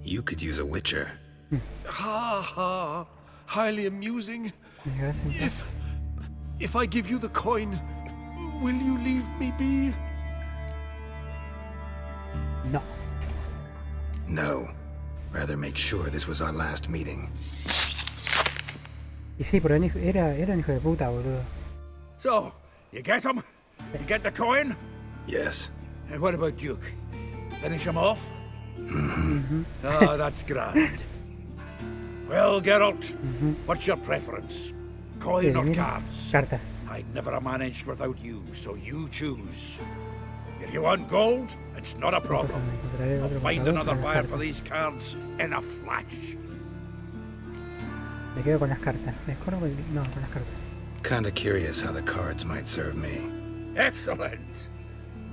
You could use a witcher. Ha ha, highly amusing. If I give you the coin, will you leave me be? No. No. Rather make sure this was our last meeting. Y sí, pero era un hijo de puta, boludo. So, you get him? You get the coin? Yes. And what about Duke? Finish him off? Mm-hmm. Ah, that's grand. Well, Geralt, what's your preference? Coin or cards? Cartas. I'd never have managed without you, so you choose. If you want gold, it's not a problem. I'll find another buyer for these cards in a flash. Me quedo con las cartas. No, con las cartas. Kinda curious how the cards might serve me. Excellent.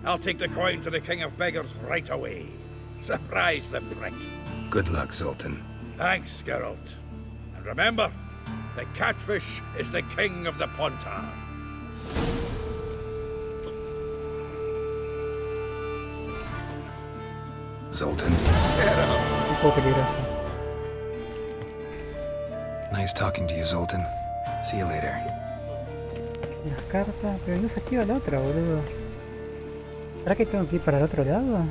I'll take the coin to the King of Beggars right away. Surprise the prick. Good luck, Zoltan. Thanks, Geralt. And remember, the catfish is the king of the pontar. Zoltan. Un poco peligroso. Nice talking to you, Zoltan. See you later. Las cartas, pero no se activa la otra, boludo. ¿Será que tengo que ir para el otro lado?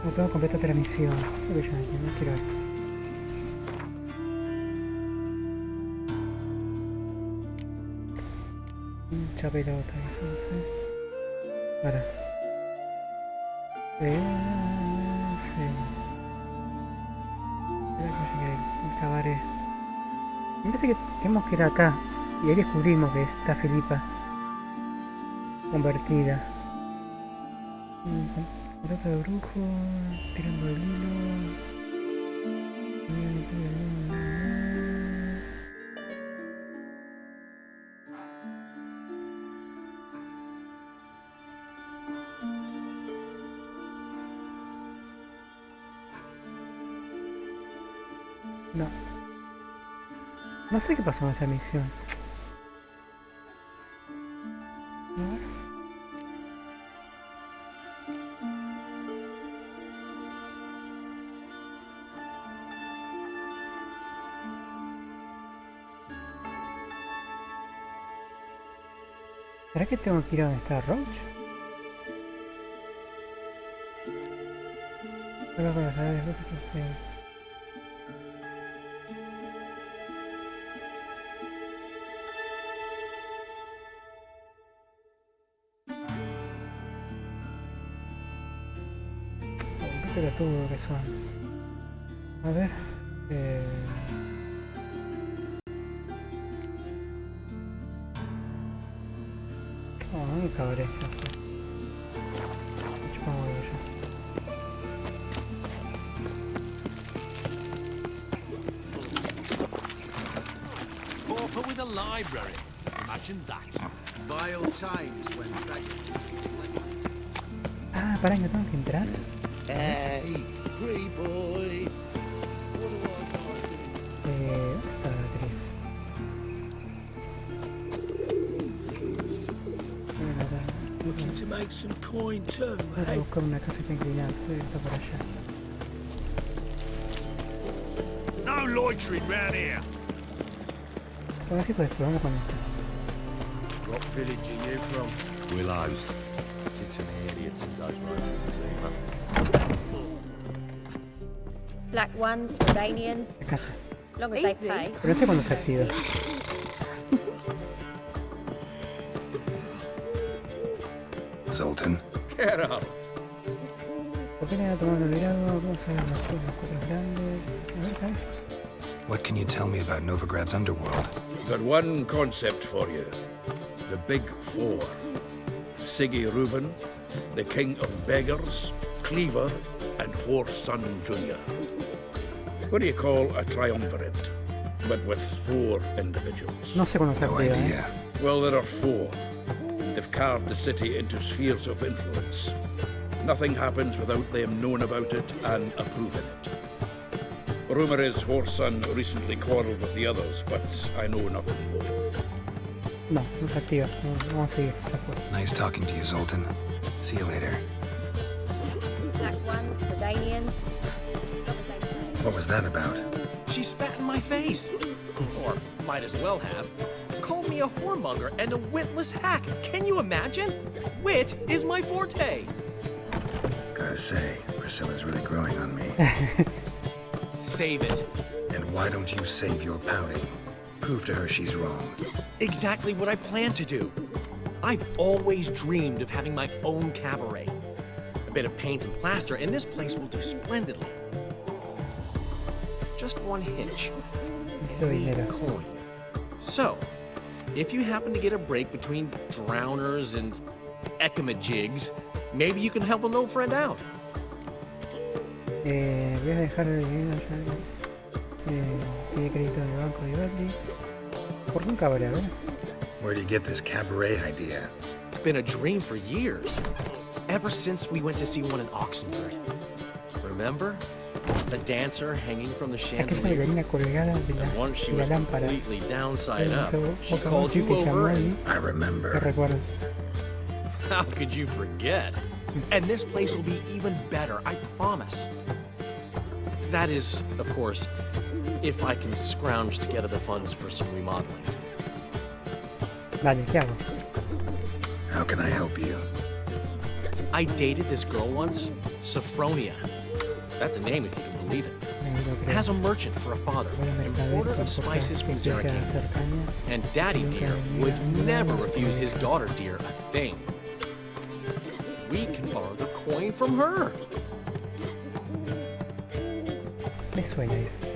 No tengo que completar la misión. Eso que yo no entiendo, no quiero esto. Mucha pelota, eso no sé. Para. Sí. Espera que llegue el cabaret. Me parece que tenemos que ir acá. Y ahí descubrimos que está Filipa convertida. Pelota de brujo, tirando el hilo. No. No sé qué pasó con esa misión. A ver. ¿Será que tengo que ir a donde está Roach? Solo para saber lo que sucede. Pero todo que son. A ver. Oh, no me cabré, ya sé. Chupamos ya. Pauper with a library. Imagine that. Vile times when beggars. Ah, pará, ¿no tengo que entrar? Hey, free boy. What do ¿dónde está la actriz? Looking to make some coin too, Voy a eh? buscar una casita inclinada, está por allá. No loitering round here. Por aquí pues vamos con esto. What village are you from? Willows. Sits in the area two days road from Zima. Black ones, Redanians. Casa. Long as they pay. Pero no sé cuándo se activa. Zoltan. Geralt. ¿Por qué le voy a tomar un helado? Vamos a ver las cuatro grandes. A ver, What can you tell me about Novigrad's underworld? Got one concept for you. The Big Four. Siggy Reuven, the King of Beggars, Cleaver, and Whoreson Jr. What do you call a triumvirate, but with 4 individuals? No sé conocer No idea. Well, there are 4. They've carved the city into spheres of influence. Nothing happens without them knowing about it and approving it. Rumor is Whoreson recently quarreled with the others, but I know nothing more. No, no se activa. Vamos a seguir. Nice talking to you, Zoltan. See you later. Black ones, Redanians. What was that about? She spat in my face. Or might as well have. Called me a whoremonger and a witless hack. Can you imagine? Wit is my forte. Gotta say, Priscilla's really growing on me. Save it. And why don't you save your pouting? Prove to her she's wrong. Exactly what I plan to do. I've always dreamed of having my own cabaret. A bit of paint and plaster, and this place will do splendidly. Just one hitch. Any coin. So, if you happen to get a break between drowners and ecamajigs, maybe you can help an old friend out. Voy a dejar el dinero tiene crédito en el banco de Bertie. ¿Por qué un cabaret, a ver? Where do you get this cabaret idea? It's been a dream for years. Ever since we went to see one in Oxenford. Remember? The dancer hanging from the chandelier. And once she was completely downside up, she called you over and... I remember. How could you forget? And this place will be even better, I promise. That is, of course, if I can scrounge together the funds for some remodeling. Vale, ¿qué hago? How can I help you? I dated this girl once, Sophronia. That's a name if you can believe it. Has a merchant for a father, importer of spices from Zerakin. And Daddy Dear would never refuse his daughter Dear a thing. We can borrow the coin from her.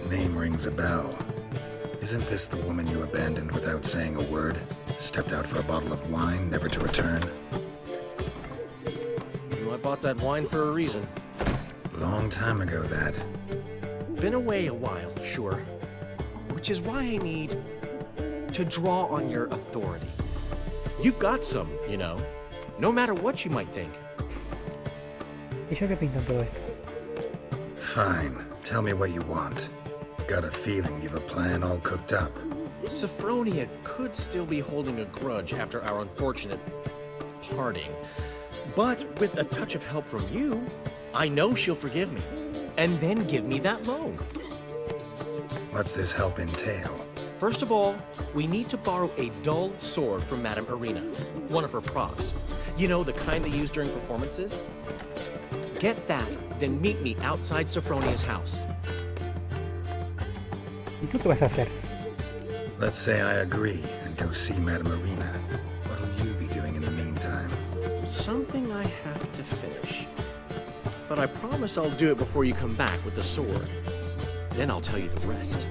Name rings a bell. Isn't this the woman you abandoned without saying a word? Stepped out for a bottle of wine, never to return? Well, I bought that wine for a reason. Long time ago, that. Been away a while, sure. Which is why I need to draw on your authority. You've got some, you know. No matter what you might think. ¿Y yo qué pinto en todo esto? Fine. Tell me what you want. Got a feeling you've a plan all cooked up. Sophronia could still be holding a grudge after our unfortunate parting. But with a touch of help from you, I know she'll forgive me. And then give me that loan. What's this help entail? First of all, we need to borrow a dull sword from Madame Irina, one of her props. You know, the kind they use during performances? Get that, then meet me outside Sophronia's house. ¿Y tú qué vas a hacer? Let's say I agree and go see Madame Irina. What'll you be doing in the meantime? Something I have to finish. But I promise I'll do it before you come back with the sword. Then I'll tell you the rest.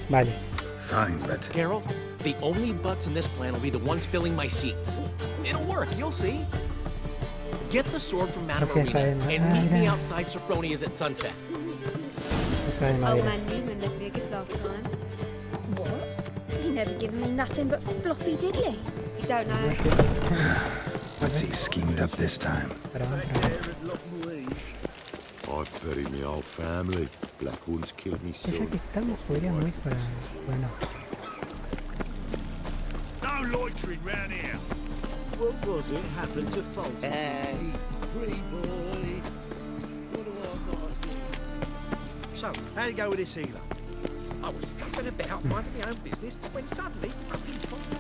Vale. Fine, but... Geralt, the only butts in this plan will be the ones filling my seats. It'll work, you'll see. Get the sword from Madame Irina and meet me outside Sophronia's at sunset. Old man Newman left me a gift last time. What? He never given me nothing but floppy diddly. You don't know. What's he schemed up this time? I've buried my old family. Black ones killed me Ya son. que estamos, podríamos ir para... Bueno. No loitering round here. What was it happened to Fulton? Hey, pretty boy. What do I got to do? So, how'd it go with this healer? I was fucking about minding my own business when suddenly up he pops.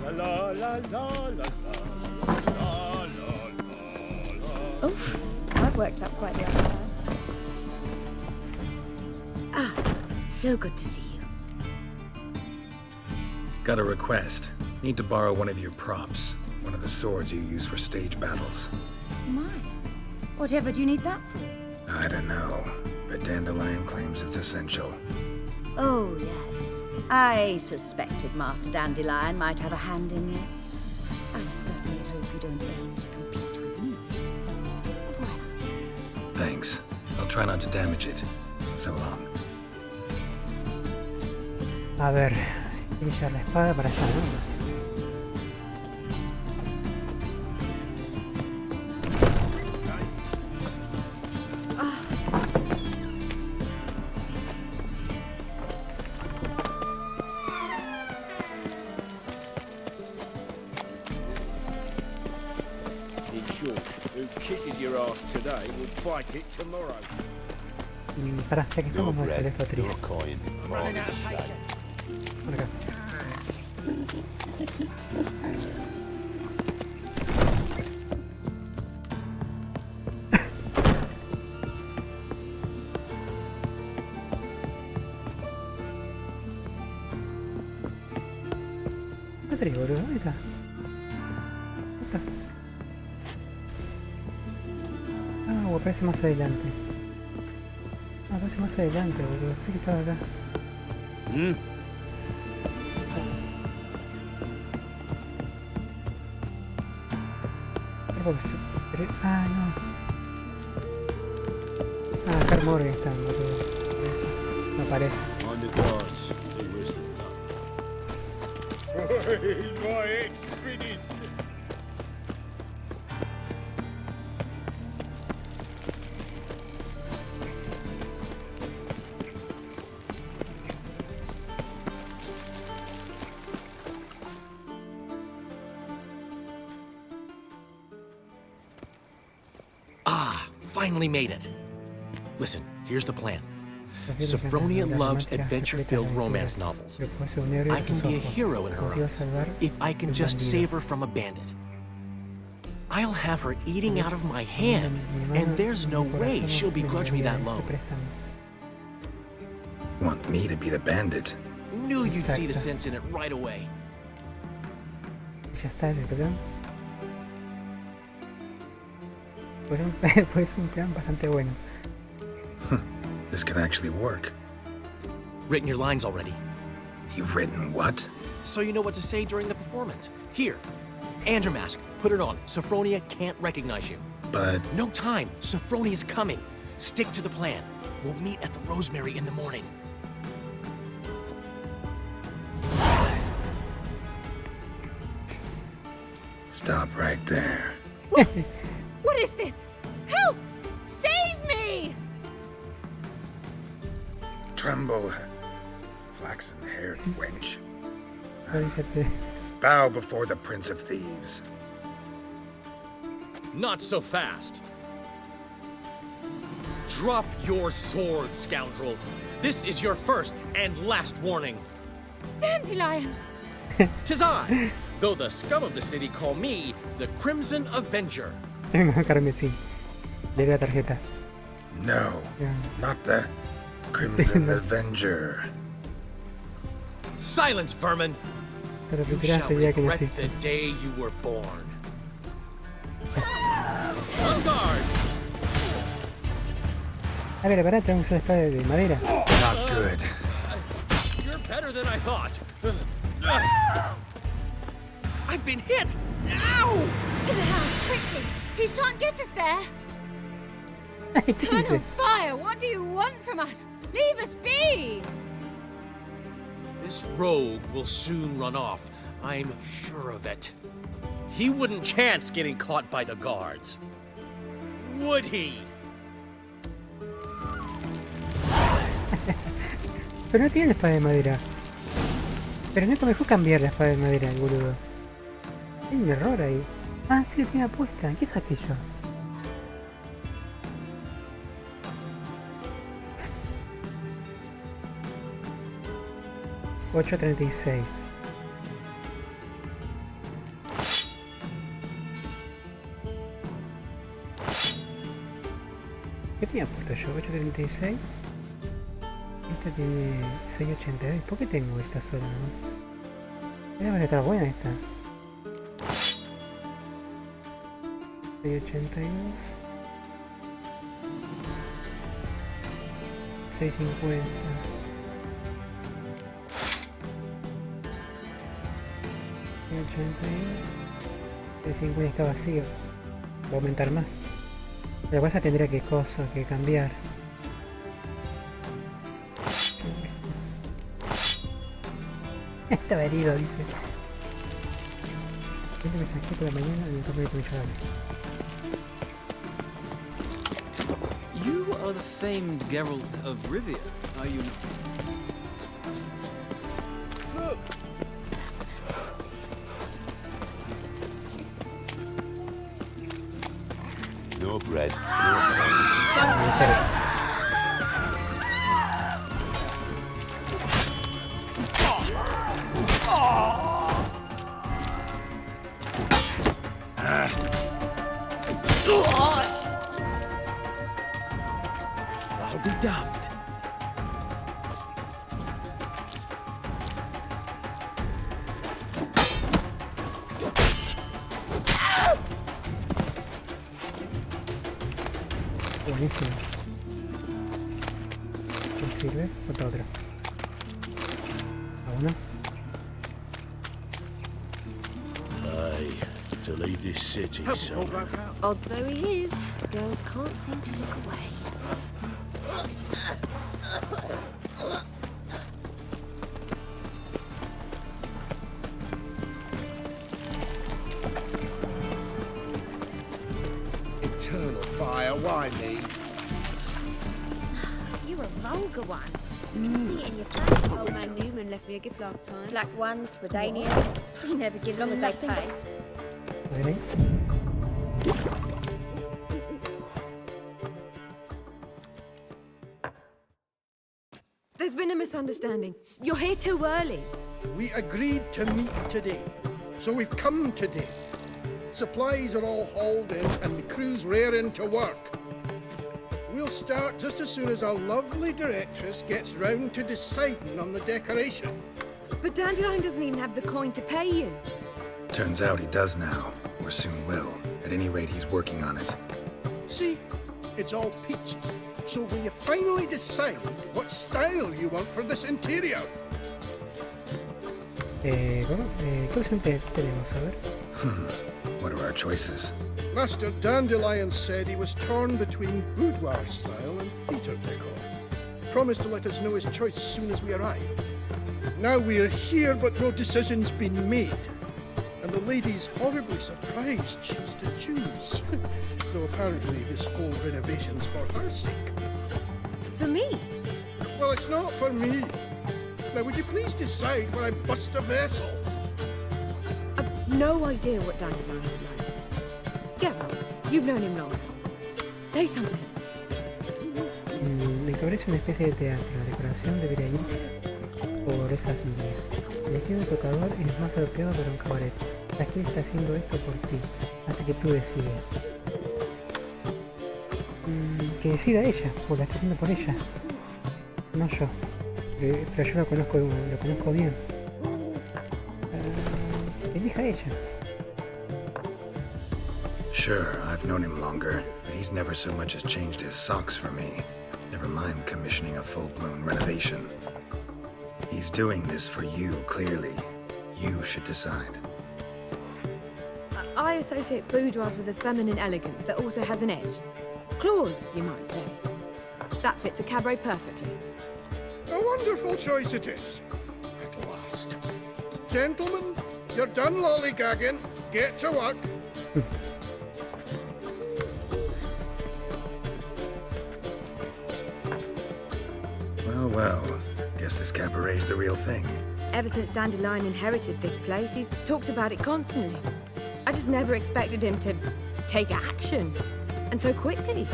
La la la la la la la la. Oof, I've worked up quite the appetite. Ah, so good to see you. Got a request. Need to borrow one of your props. One of the swords you use for stage battles. My, whatever do you need that for? I don't know, but Dandelion claims it's essential. Oh, yes. I suspected Master Dandelion might have a hand in this. I certainly hope you don't aim to compete with me. Voilà. Thanks. I'll try not to damage it. So long. A ver, hay que llevar la espada para allá, ¿no? Today will bite it tomorrow. Pará, ya que estamos, vamos a hacer esto triste. Por acá. ¿Qué traes, boludo? ¿Dónde está? Aparece más adelante. Aparece más adelante, boludo. Pensé que estaba acá. Ah, no. Ah, acá Morgan está, boludo. No aparece. Finally made it. Listen, here's the plan. Sophronia loves adventure-filled romance novels. I can be a hero in her eyes if I can just save her from a bandit. I'll have her eating out of my hand, and there's no way she'll begrudge me that loan. Want me to be the bandit? Knew you'd see the sense in it right away. Ya está ese plan. Pues un plan bastante bueno. This can actually work. Written your lines already. You've written what? So you know what to say during the performance. Here, and your mask. Put it on. Sophronia can't recognize you. But... No time. Sophronia's coming. Stick to the plan. We'll meet at the Rosemary in the morning. Stop right there. What is this? Help! Save me! Tremble, flaxen-haired wench. Bow before the Prince of Thieves. Not so fast. Drop your sword, scoundrel. This is your first and last warning. Dandelion! 'Tis I, though the scum of the city call me the Crimson Avenger. Carmesí. Le la tarjeta. No, not the Crimson Avenger. Silence, vermin! You shall regret the day you were born. On guard! A ver, pará, tenemos una espada de madera. Not good. You're better than I thought. I've been hit! Ow! To the house, quickly! He shan't get us there! Eternal fire, what do you want from us? Leave us be! This rogue will soon run off. I'm sure of it. He wouldn't chance getting caught by the guards. Would he? Pero no tiene la espada de madera. Pero no es mejor cambiar la espada de madera, el boludo. Hay un error ahí. Ah, sí, lo tiene puesta. ¿Qué es aquello? $8.36. ¿Qué tenía puesto yo? $8.36. Esta tiene 6.82. ¿Por qué tengo esta sola, no? Debe estar buena esta. 6.82. 650. 650 está vacío. Va a aumentar más. Pero cosa tendría que cambiar. Estaba herido, dice. Este mensaje por la mañana en el toque de comilladores. You are the famed Geralt of Rivia, are you? Look! No bread, I'll be damned. Buenísimo. ¿Qué sirve? Otra. ¿A uno? Aye, to leave this city, son. Odd though he is, girls can't seem to look away. Eternal fire, why me? You're a vulgar one. I can see it in your face. Old man Newman left me a gift last time. Black ones, Redanians. You never give long as they pay. Really? There's been a misunderstanding. You're here too early. We agreed to meet today, so we've come today. Supplies are all hauled in and the crew's raring to work. We'll start just as soon as our lovely directress gets round to deciding on the decoration. But Dandelion doesn't even have the coin to pay you. Turns out he does now, or soon will. At any rate, he's working on it. See, it's all peachy. So will you finally decide what style you want for this interior? ¿Qué opción tenemos? A ver. What are our choices? Master Dandelion said he was torn between boudoir style and theatre decor. Promised to let us know his choice as soon as we arrived. Now we're here, but no decision's been made. And the lady's horribly surprised she's to choose. Though apparently this whole renovation's for her sake. For me? Well, it's not for me. Now, would you please decide where I bust a vessel? I've no idea what Dandelion would like. Geralt, you've known him long. Say something. Me parece una especie de teatro. La decoración debería ir por esas líneas. El estilo de tocador es más apropiado para un cabaret. La gente está haciendo esto por ti, así que tú decides. Que decida ella, o la está haciendo por ella. No yo. Pero yo lo conozco bien. Elija ella. Sure, I've known him longer, but he's never so much as changed his socks for me. Never mind commissioning a full-blown renovation. He's doing this for you, clearly. You should decide. I associate boudoirs with a feminine elegance that also has an edge. Claws, you might say. That fits a cabaret perfectly. A wonderful choice it is. At last. Gentlemen, you're done lollygagging. Get to work. Well, guess this cabaret's the real thing. Ever since Dandelion inherited this place, he's talked about it constantly. I just never expected him to take action. And so quickly.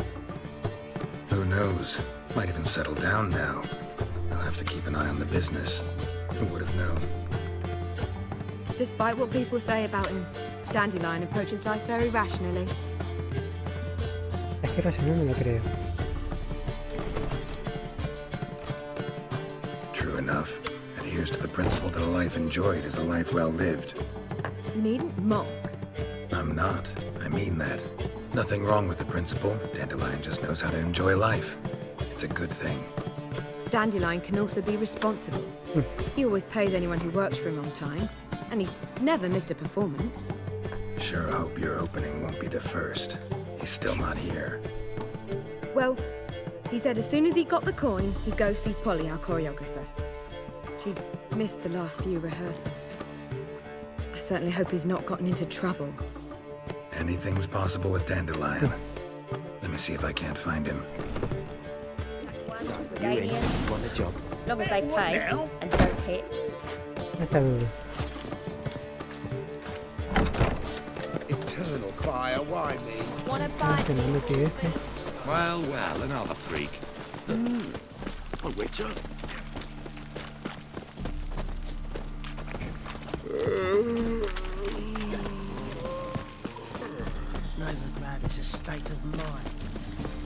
Who knows? Might even settle down now. I'll have to keep an eye on the business. Who would have known? Despite what people say about him, Dandelion approaches life very rationally. Es que racional no lo creo. True enough. Adheres to the principle that a life enjoyed is a life well lived. You needn't mock. I'm not. I mean that. Nothing wrong with the principle. Dandelion just knows how to enjoy life. It's a good thing. Dandelion can also be responsible. He always pays anyone who works for him on time, and he's never missed a performance. Sure hope your opening won't be the first. He's still not here. Well, he said as soon as he got the coin, he'd go see Polly, our choreographer. She's missed the last few rehearsals. I certainly hope he's not gotten into trouble. Anything's possible with Dandelion. Let me see if I can't find him. You in? You want the job? Long as they pay and don't hit. Eternal fire, why me? Wanna bite me? Well, well, another freak. A witcher? Novigrad is a state of mind.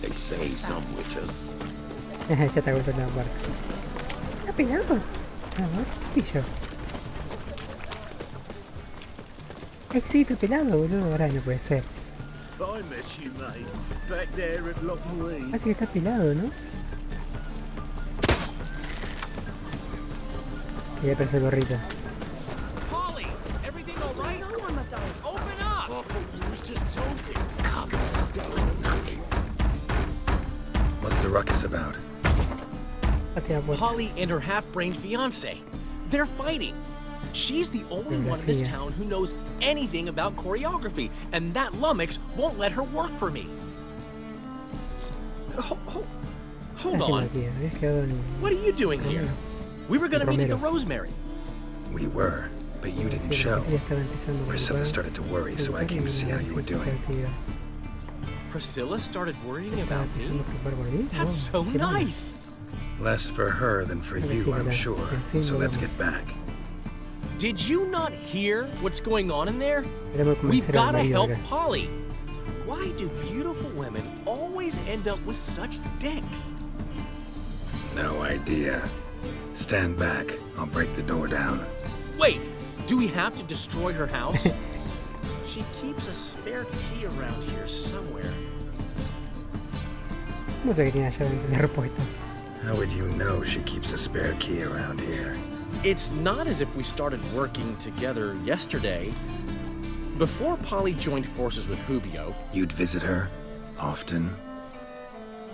They say some witches. Ya está golpeando la puerta. ¿Está pelado? No, ¿qué pillo? Ay, sí, está pelado, boludo. Ahora no puede ser. If I met you, mate, back there at Lockmuir. Parece que está pelado, ¿no? Y ya parece gorrita. Polly, everything all right? No, I'm a dance. Open up! I thought you was just talking. Come on, don't. What's the ruckus about? Polly and her half-brained fiancé. They're fighting. She's the only one in this town who knows anything about choreography, and that lummox won't let her work for me. Hold on. What are you doing here? We were gonna meet at the Rosemary. We were, but you didn't show. Priscilla started to worry, so I came to see how you were doing. Priscilla started worrying about me? That's so nice! Less for her than for you, I'm sure. So let's get back. Did you not hear what's going on in there? We've gotta help Polly. Why do beautiful women always end up with such dicks? No idea. Stand back. I'll break the door down. Wait! Do we have to destroy her house? She keeps a spare key around here somewhere. No sé qué tiene la llave de repuesto. How would you know she keeps a spare key around here? It's not as if we started working together yesterday. Before Polly joined forces with Rubio, you'd visit her? Often?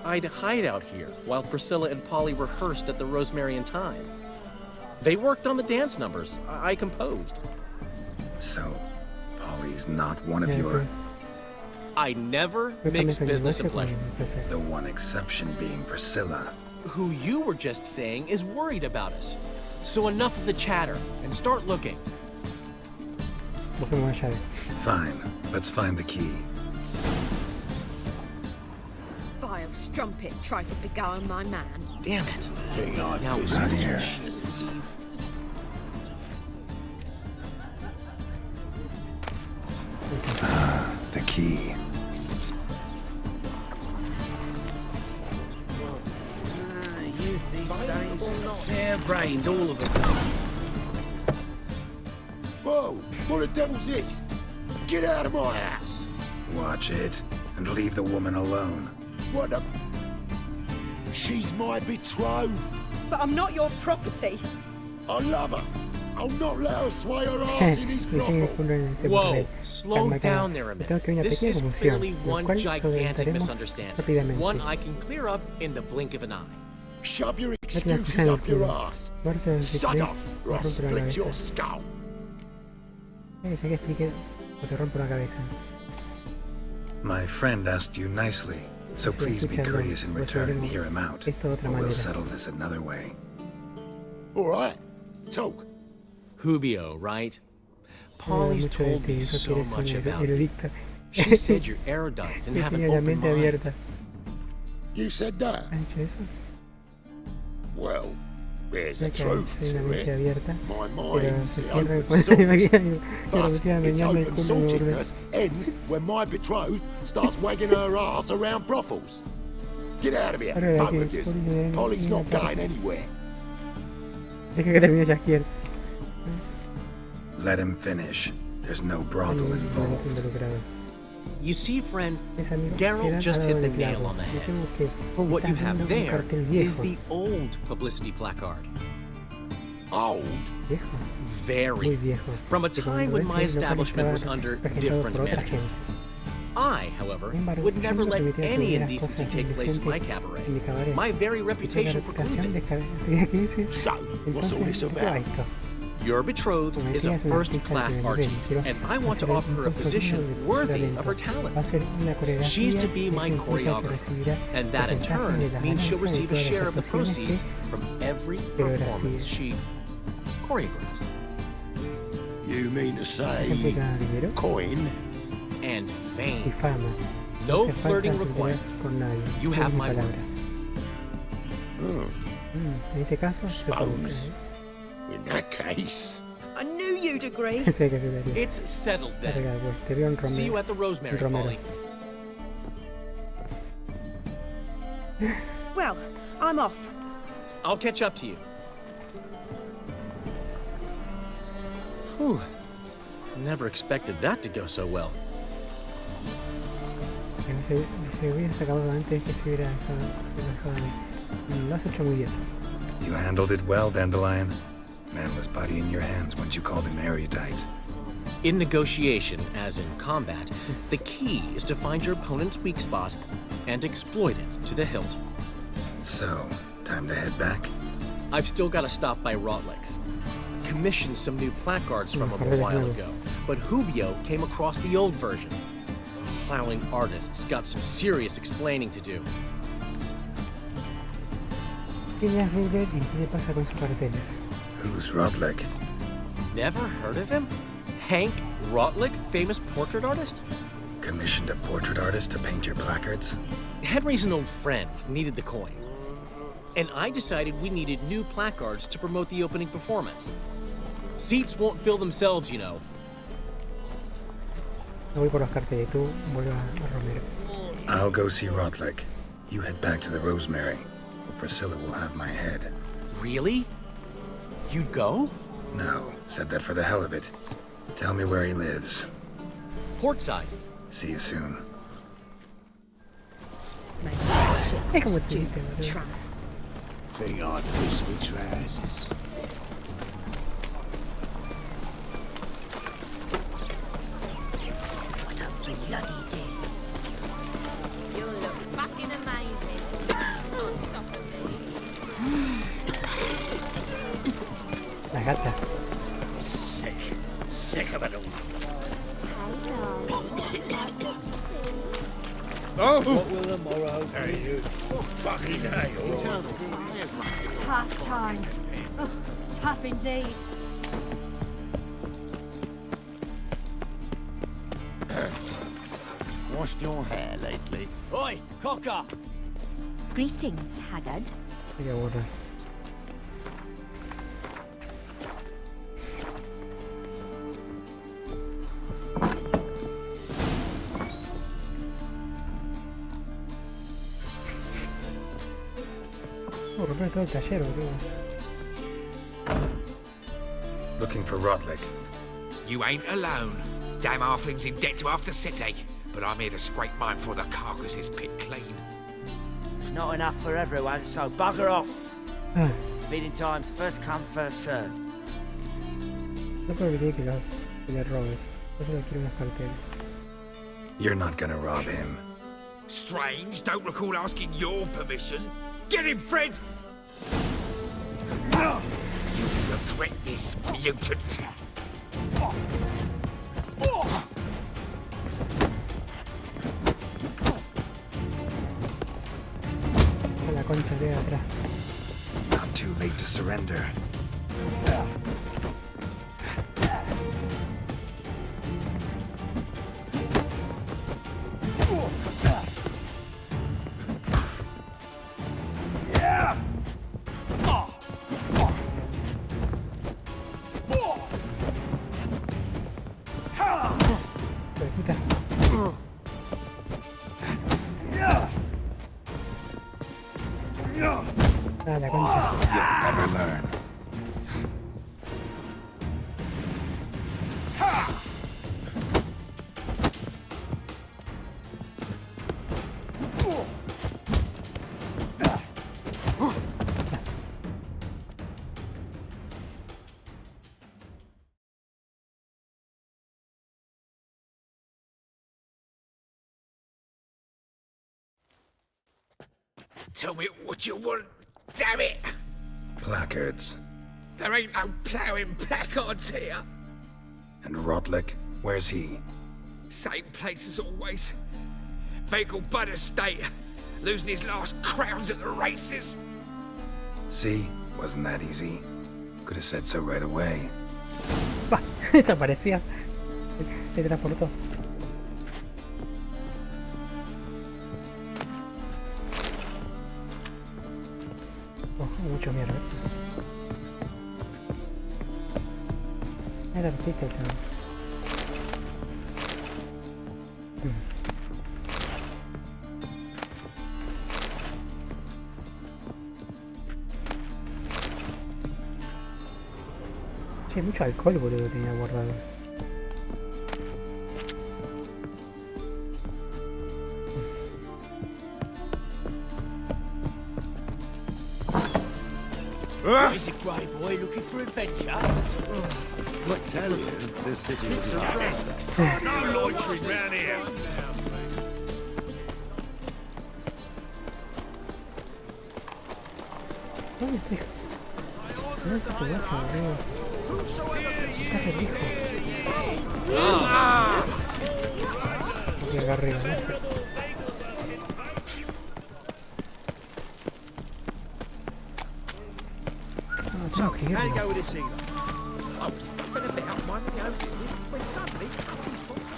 I'd hide out here while Priscilla and Polly rehearsed at the Rosemary in time. They worked on the dance numbers. I composed. So, Polly's not one of your... I never mix business and pleasure. The one exception being Priscilla. Who you were just saying is worried about us. So enough of the chatter, and start looking. Fine. Let's find the key. Vile strumpet tried to beguile my man. Damn it. Now we're out here. Ah, the key. Youth these days, hair-brained, all of them. Whoa! What the devil's this? Get out of my house! Watch it, and leave the woman alone. What the... She's my betrothed. But I'm not your property. I love her. I'll not let her sway her ass in his brothel. Whoa, slow down there a minute. This is clearly one gigantic misunderstanding. One I can clear up in the blink of an eye. Shove your excuses up your ass. Shut off, or I'll split your skull. My friend asked you nicely, so please be courteous in return and hear him out, or we'll settle this another way. All right, talk. Rubio, right? Polly's told me so much about you. She said you're erudite and have an open mind. You said that? Well, there's a truth to it. My mind's the open salt. But its open saltiness ends when my betrothed starts wagging her ass around brothels. Get out of here, both of you. Polly's not going anywhere. Let him finish. There's no brothel involved. You see, friend, Geralt just hit the nail on the head. For what you have there is the old publicity placard. Old? Very. From a time when my establishment was under different management. I, however, would never let any indecency take place in my cabaret. My very reputation precludes it. So, what's all this about? Your betrothed is a first-class artiste, and I want to offer her a position worthy of her talents. She's to be my choreographer, and that in turn means she'll receive a share of the proceeds from every performance she choreographs. You mean to say coin? And fame. No flirting required. You have my word. Suppose. In that case... I knew you'd agree. It's settled then. See you at the Rosemary, Molly. Well, I'm off. I'll catch up to you. Whew. Never expected that to go so well. You handled it well, Dandelion. Man was body in your hands once you called him erudite. In negotiation, as in combat, the key is to find your opponent's weak spot and exploit it to the hilt. So, time to head back? I've still got to stop by Rotlick's. Commissioned some new placards from him a while ago, but Hubio came across the old version. Plowing artists got some serious explaining to do. Who's Rotlick? Never heard of him? Hank Rotlick, famous portrait artist? Commissioned a portrait artist to paint your placards? Henry's an old friend, needed the coin. And I decided we needed new placards to promote the opening performance. Seats won't fill themselves, you know. I'll go see Rotlick. You head back to the Rosemary, or Priscilla will have my head. Really? You'd go? No, said that for the hell of it. Tell me where he lives. Portside. See you soon. Thing I'd miss with trousers. What a bloody day. You look fucking amazing. On top of me. La gata. Sick. Sick of it all. Oh! What will the morrow pay you? Fucking hell. Tough times. Oh, tough indeed. Washed your hair lately? Oi, cocker! Greetings, Haggard. Looking for Rotlick. You ain't alone. Damn halfling's in debt to half the city. But I'm here to scrape mine before the carcass is picked clean. Not enough for everyone, so bugger off. Feeding time's first come, first served. You're not gonna rob him. Strange, don't recall asking your permission. Get him, Fred! You regret this, mutant. Not too late to surrender. Ah, la concha. You'll never learn. Tell me what you want, damn it! Placards. There ain't no ploughing placards here. And Rotlick, where's he? Same place as always. Vehicle bud estate. Losing his last crowns at the races. See? Wasn't that easy. Could have said so right away. Va, desaparecía. Se transportó. Oh, mucho mierda. Era artista, chaval. Che, mucho alcohol, boludo, tenía guardado. Is it grey boy looking for adventure? I tell you, this city is not No loitering round here. ¿Dónde está, hijo? ¿Dónde está tu gato, boludo? Está re lejos. Aquí acá arriba, no sé. So, how you go with this either? I was faffing about minding my own business when suddenly these folks...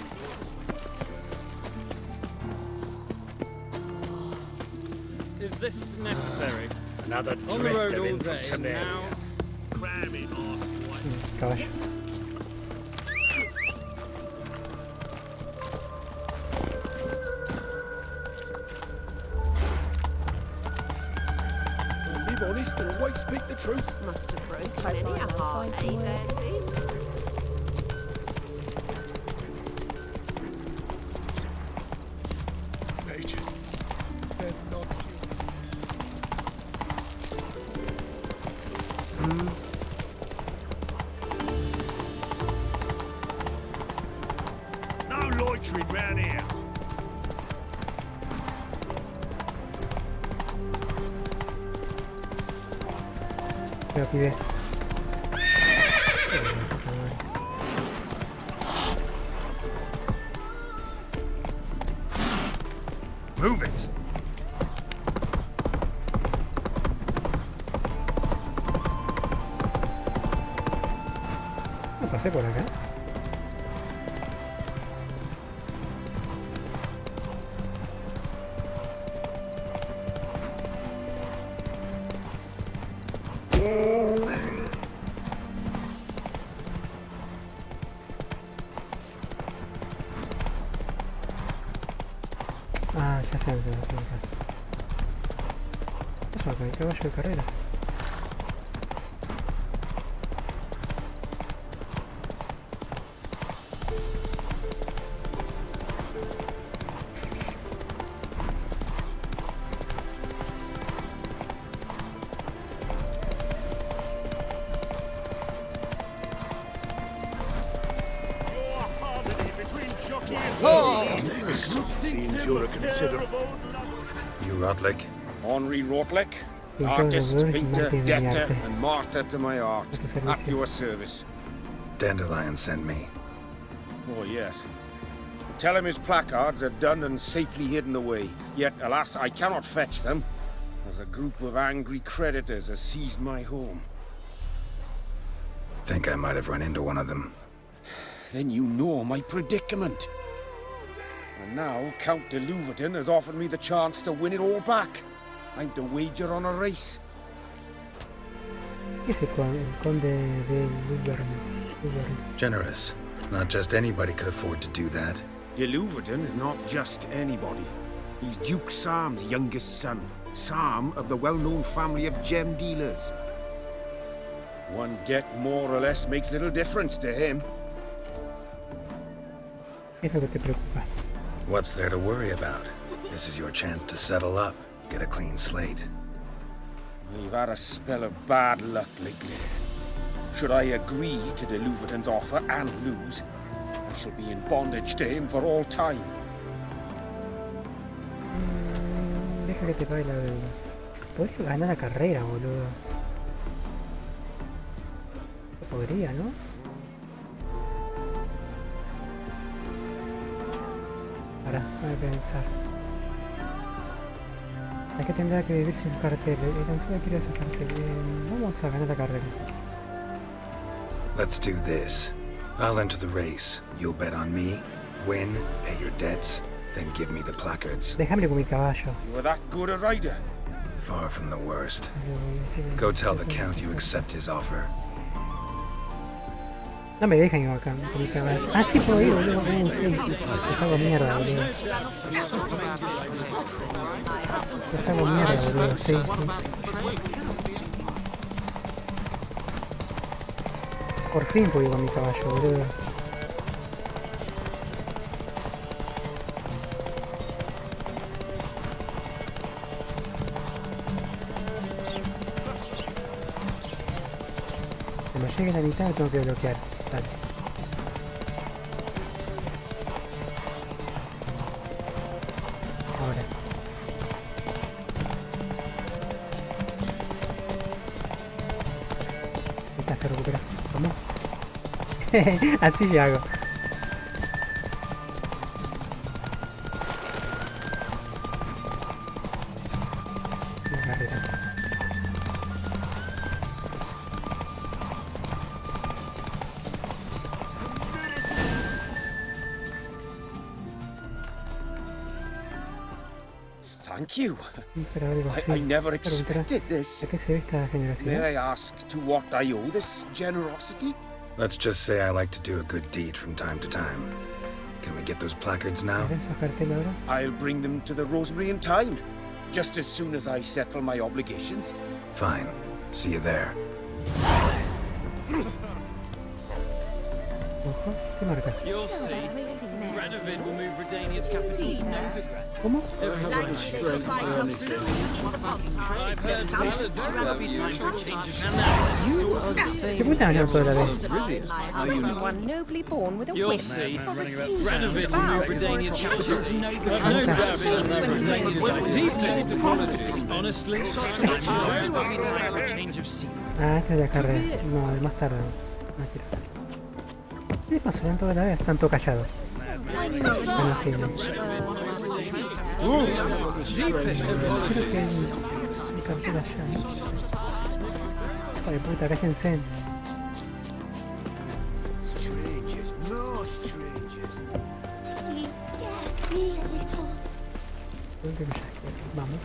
Is this necessary? Another On the road drifter all in from day Temeria. now. Cramming Caballo. Live honest and always speak the truth. Must have roast Many a find heart some way. Pages. They're not No loitering round here. Pero pide. Move it! No pasé por acá. Ah, ya sé dónde está. Eso acá, hay caballo de carrera. Seems you're a considerable... You Rotlick? Henri Rotlick, artist, painter, debtor, and martyr to my art. At your service. Dandelion sent me. Oh, yes. Tell him his placards are done and safely hidden away. Yet, alas, I cannot fetch them, as a group of angry creditors has seized my home. Think I might have run into one of them. Then you know my predicament. And now Count de Louverton has offered me the chance to win it all back. I'm to wager on a race. ¿Qué es el conde de Louverton? Generous. Not just anybody could afford to do that. De Louverton is not just anybody. He's Duke Sam's youngest son. Sam of the well-known family of gem dealers. One debt more or less makes little difference to him. ¿Qué es lo que te preocupa? What's there to worry about? This is your chance to settle up, get a clean slate. We've had a spell of bad luck lately. Should I agree to de Louverton's offer and lose, I shall be in bondage to him for all time. Deja que te pague la deuda. Podría ganar la carrera, boludo. Podría, ¿no? Ahora, voy a pensar. ¿A qué tendrá que vivir sin cartel? Tan solo quiero ese cartel. Vamos a ganar la carrera. Let's do this. I'll enter the race. You'll bet on me, win, pay your debts, then give me the placards. Déjame con mi caballo. You were that good a rider? Far from the worst. Go tell the Count you accept his offer. No me dejan ir acá con mi caballo. Ah, sí puedo ir, boludo. Sí. Les hago mierda, boludo. Les hago mierda, boludo. Sí. Por fin puedo ir con mi caballo, boludo. Cuando llegue a la mitad lo tengo que bloquear. Dale. Ahora. Esta se recupera. ¿Cómo? Así yo hago. La carrera. Thank you. Pero algo así. I never expected this. ¿A qué se ve esta generosidad? May I ask to what I owe this generosity? Let's just say I like to do a good deed from time to time. Can we get those placards now? ¿Esos carteles ahora? I'll bring them to the Rosemary in time, just as soon as I settle my obligations. Fine. See you there. Ojo, ¿qué marca? You'll see. Radovid will move Redania's capital to Novigrad. ¿Cómo? ¿Qué puta me toda la vez? One nobly born with a You'll whip. see. Radovid will move Redania's capital to Novigrad. Honestly, a change of scene. Ah, esta es la carrera. No, de más tarde. No quiero. ¿Qué pasó? En toda la vez están todos callados. Están así, ¿no? Creo que hay un cartel allá, ¿no? Hijo de puta, cállense. Strangers, more strangers. Vamos.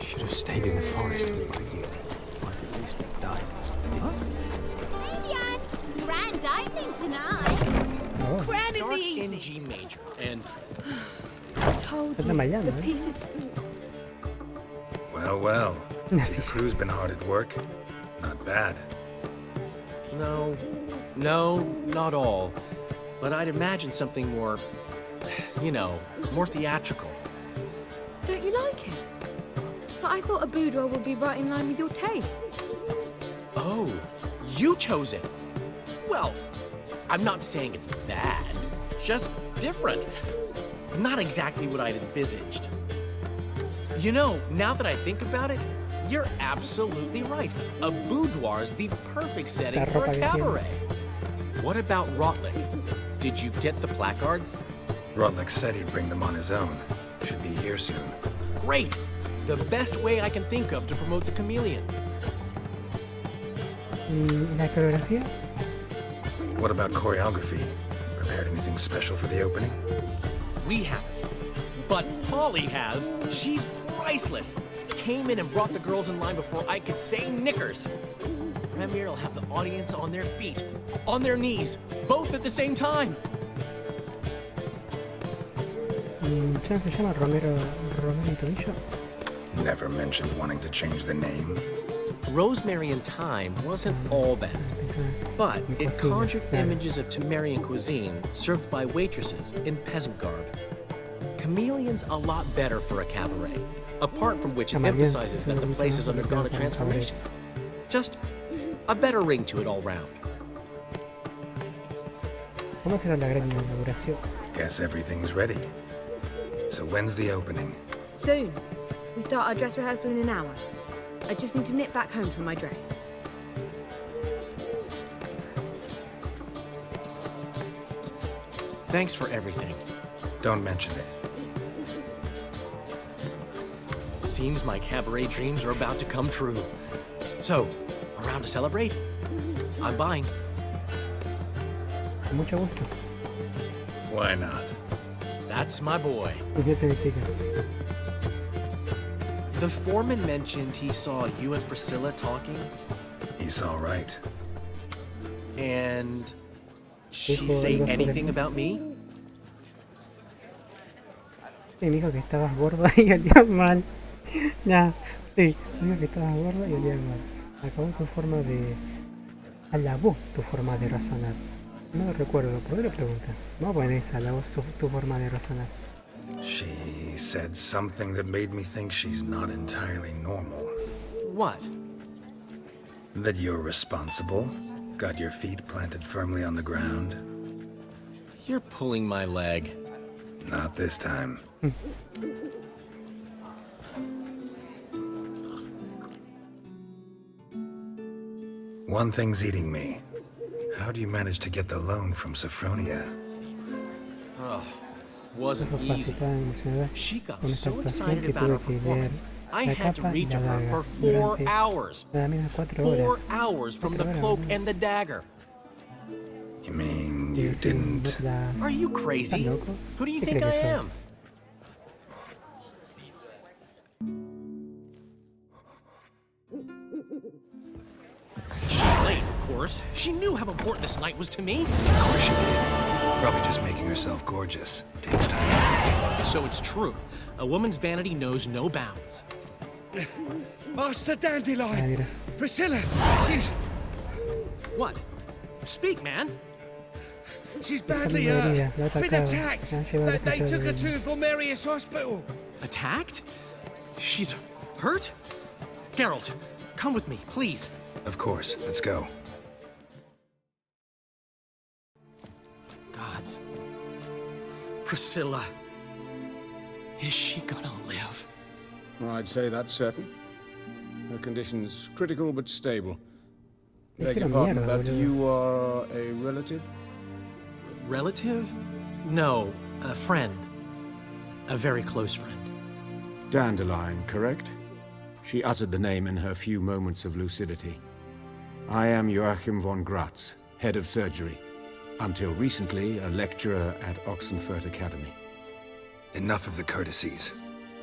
Should have stayed in the forest with my unit. Might at least have died. Hey, Jan! Grand opening tonight. Oh. Grand in the Start in evening. G major and I told Están you, mañana, the pieces... Well, well. The crew's been hard at work. Not bad. No, not all. But I'd imagine something more, you know, more theatrical. Don't you like it? But I thought a boudoir would be right in line with your tastes. Oh, you chose it. Well, I'm not saying it's bad, just different. Not exactly what I'd envisaged. You know, now that I think about it, you're absolutely right. A boudoir's the perfect setting for a cabaret. What about Rotlick? Did you get the placards? Rotlick said he'd bring them on his own. Should be here soon. Great! The best way I can think of to promote the chameleon. ¿Y la coreografía? What about choreography? Prepared anything special for the opening? We haven't. But Polly has. She's priceless. Came in and brought the girls in line before I could say knickers. Premier will have the audience on their feet, on their knees, both at the same time. ¿Quién se llama? Romero y Tobillo? Never mentioned wanting to change the name. Rosemary in Time wasn't all bad, but it conjured images of Temerian cuisine served by waitresses in peasant garb. chameleon's a lot better for a cabaret, apart from which it emphasizes that the place has undergone a transformation. Just a better ring to it all round. ¿Cómo será la gran inauguración? Guess everything's ready. So when's the opening? Soon. We start our dress rehearsal in an hour. I just need to nip back home for my dress. Thanks for everything. Don't mention it. Seems my cabaret dreams are about to come true. So, around to celebrate? I'm buying. Mucho gusto. Why not? That's my boy. chica. The foreman mentioned he saw you and Priscilla talking. He's all right. And she say anything about me? Sí, me dijo que estabas gorda y olías mal. Ya, sí, me dijo que estabas gorda y olías mal. Acabó tu forma de... Alabó tu forma de razonar. No lo recuerdo, ¿por qué lo preguntas? No, bueno, esa, alabó tu forma de razonar. She said something that made me think she's not entirely normal. What? That you're responsible, got your feet planted firmly on the ground. You're pulling my leg. Not this time. One thing's eating me. How do you manage to get the loan from Sophronia? Oh, wasn't easy. She got so excited about her performance, I had to read to her for 4 hours. 4 hours from the cloak and the dagger. You mean you didn't... Are you crazy? Who do you think I am? She's late, of course. She knew how important this night was to me. Of course she did. Probably just making herself gorgeous. Takes time. So it's true. A woman's vanity knows no bounds. Master Dandelion! Priscilla, she's... What? Speak, man. She's badly been attacked. They took her to Vulmerius Hospital. Attacked? She's hurt? Geralt, come with me, please. Of course, let's go. Gods. Priscilla. Is she gonna live? I'd say that's certain. Her condition's critical but stable. Beg your pardon, but you are a relative? Relative? No, a friend. A very close friend. Dandelion, correct? She uttered the name in her few moments of lucidity. I am Joachim von Gratz, head of surgery. Until recently, a lecturer at Oxenfurt Academy. Enough of the courtesies.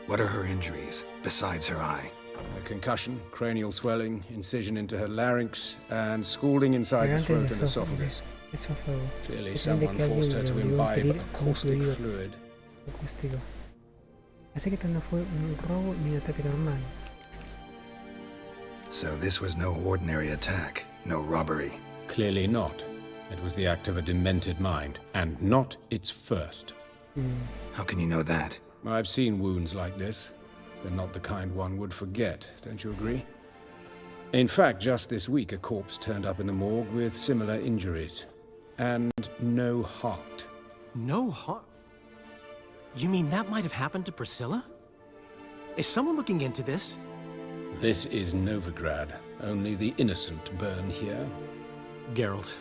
What are her injuries, besides her eye? A concussion, cranial swelling, incision into her larynx, and scalding inside the throat and esophagus. Clearly someone forced her to imbibe a caustic fluid. Así que esto no fue un robo ni un ataque normal. So this was no ordinary attack, no robbery. Clearly not. It was the act of a demented mind, and not its first. How can you know that? I've seen wounds like this. They're not the kind one would forget, don't you agree? In fact, just this week, a corpse turned up in the morgue with similar injuries. And no heart. No heart? You mean that might have happened to Priscilla? Is someone looking into this? This is Novigrad. Only the innocent burn here. Geralt,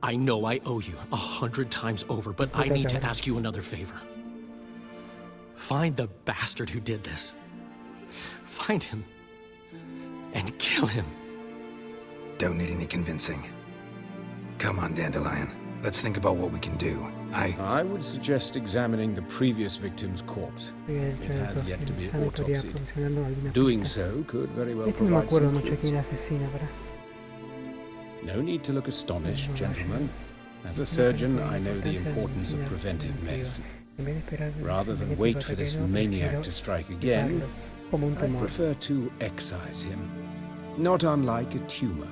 I know I owe you 100 times over, but I need to ask you another favor. Find the bastard who did this. Find him. And kill him. Don't need any convincing. Come on, Dandelion. Let's think about what we can do. I would suggest examining the previous victim's corpse. It has yet to be autopsied. Doing so could very well provide some clues. No need to look astonished, gentlemen. As a surgeon, I know the importance of preventive medicine. Rather than wait for this maniac to strike again, I prefer to excise him. Not unlike a tumor.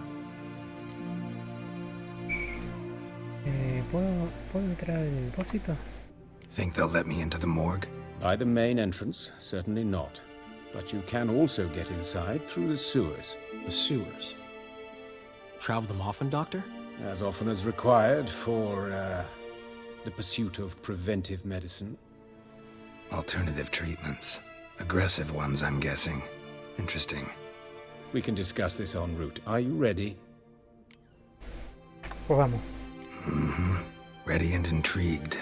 ¿Puedo entrar en el depósito? Think they'll let me into the morgue? By the main entrance, certainly not. But you can also get inside through the sewers. The sewers? Travel them often, Doctor? As often as required for, the pursuit of preventive medicine. Alternative treatments. Aggressive ones, I'm guessing. Interesting. We can discuss this en route. Are you ready? Pues vamos. Mm-hmm. Ready and intrigued.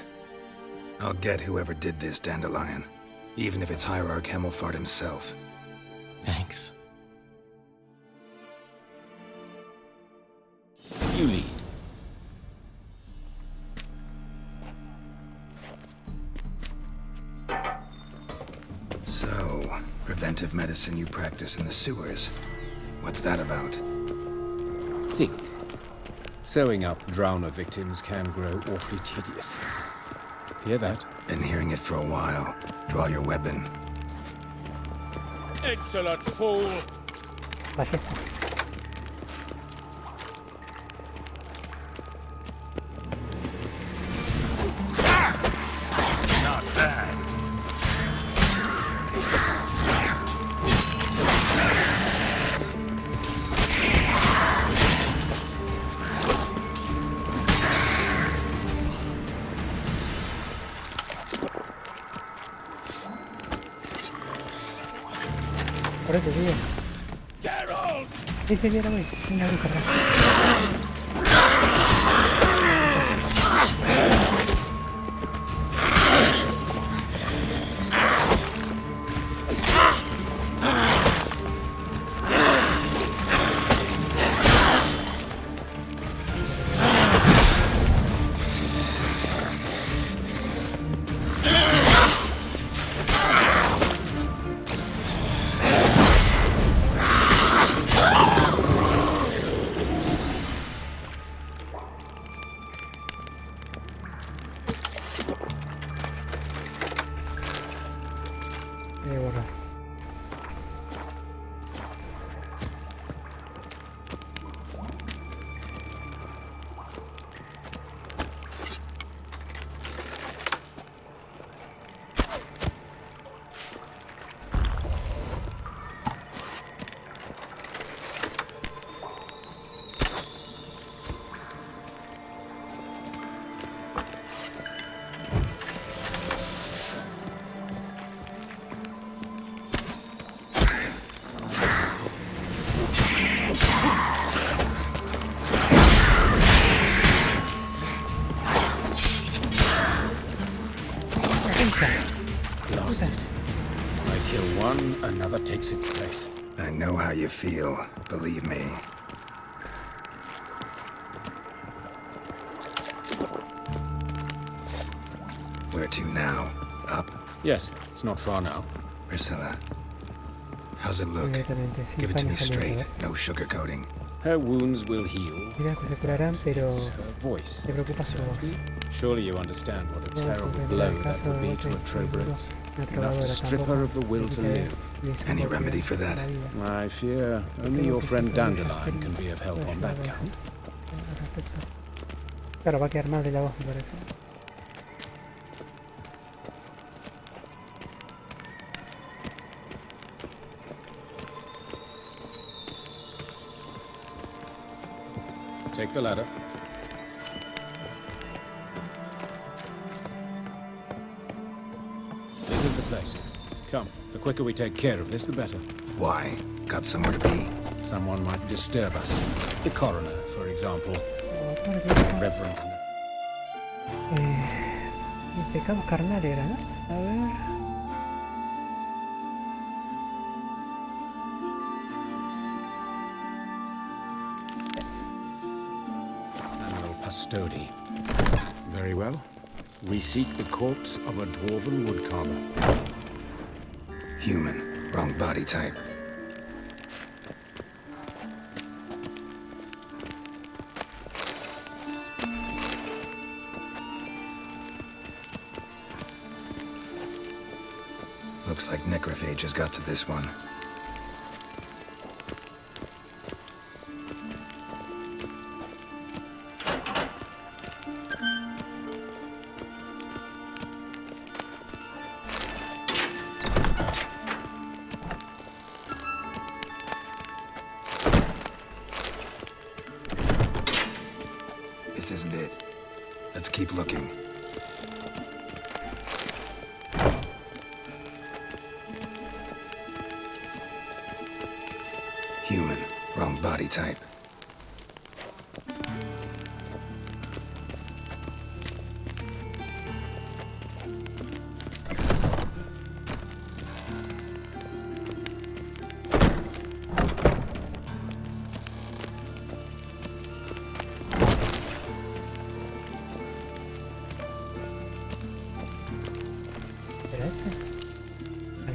I'll get whoever did this, Dandelion. Even if it's Hierarch Hemmelfart himself. Thanks. You lead. So, preventive medicine you practice in the sewers. What's that about? Think. Sewing up drowner victims can grow awfully tedious. Hear that? Been hearing it for a while. Draw your weapon. Insolent fool! Not bad. Por eso, sigue. Geralt! Sí, mira, güey. Una bruja. Lost it. I kill one, another takes its place. I know how you feel, believe me. Where to now? Up? Yes, it's not far now. Priscilla, how's it look? Give it to me straight, no sugarcoating. Her wounds will heal. Se curarán, pero It's her voice. te preocupa su voz. Surely you understand what a terrible blow that would be to a trowbridge. Enough to strip her of the will to live. Any remedy for that? I fear only your friend Dandelion can be of help on that count. Claro, va a quedar mal de la voz, me parece. Take the ladder. This is the place. Come, the quicker we take care of this, the better. Why? Got somewhere to be? Someone might disturb us. The coroner, for example. Reverend. Pecados carnal era, ¿no? A ver. Custody. Very well. We seek the corpse of a dwarven woodcarver. Human. Wrong body type. Looks like necrophages got to this one. This isn't it. Let's keep looking. Human. Wrong body type.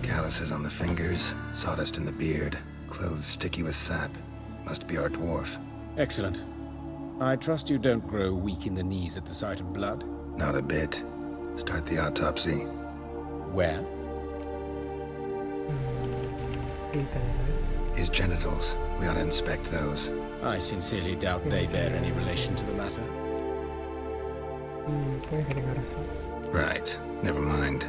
Calluses on the fingers, sawdust in the beard, clothes sticky with sap. Must be our dwarf. Excellent. I trust you don't grow weak in the knees at the sight of blood? Not a bit. Start the autopsy. Where? His genitals. We ought to inspect those. I sincerely doubt they bear any relation to the matter. Right. Never mind.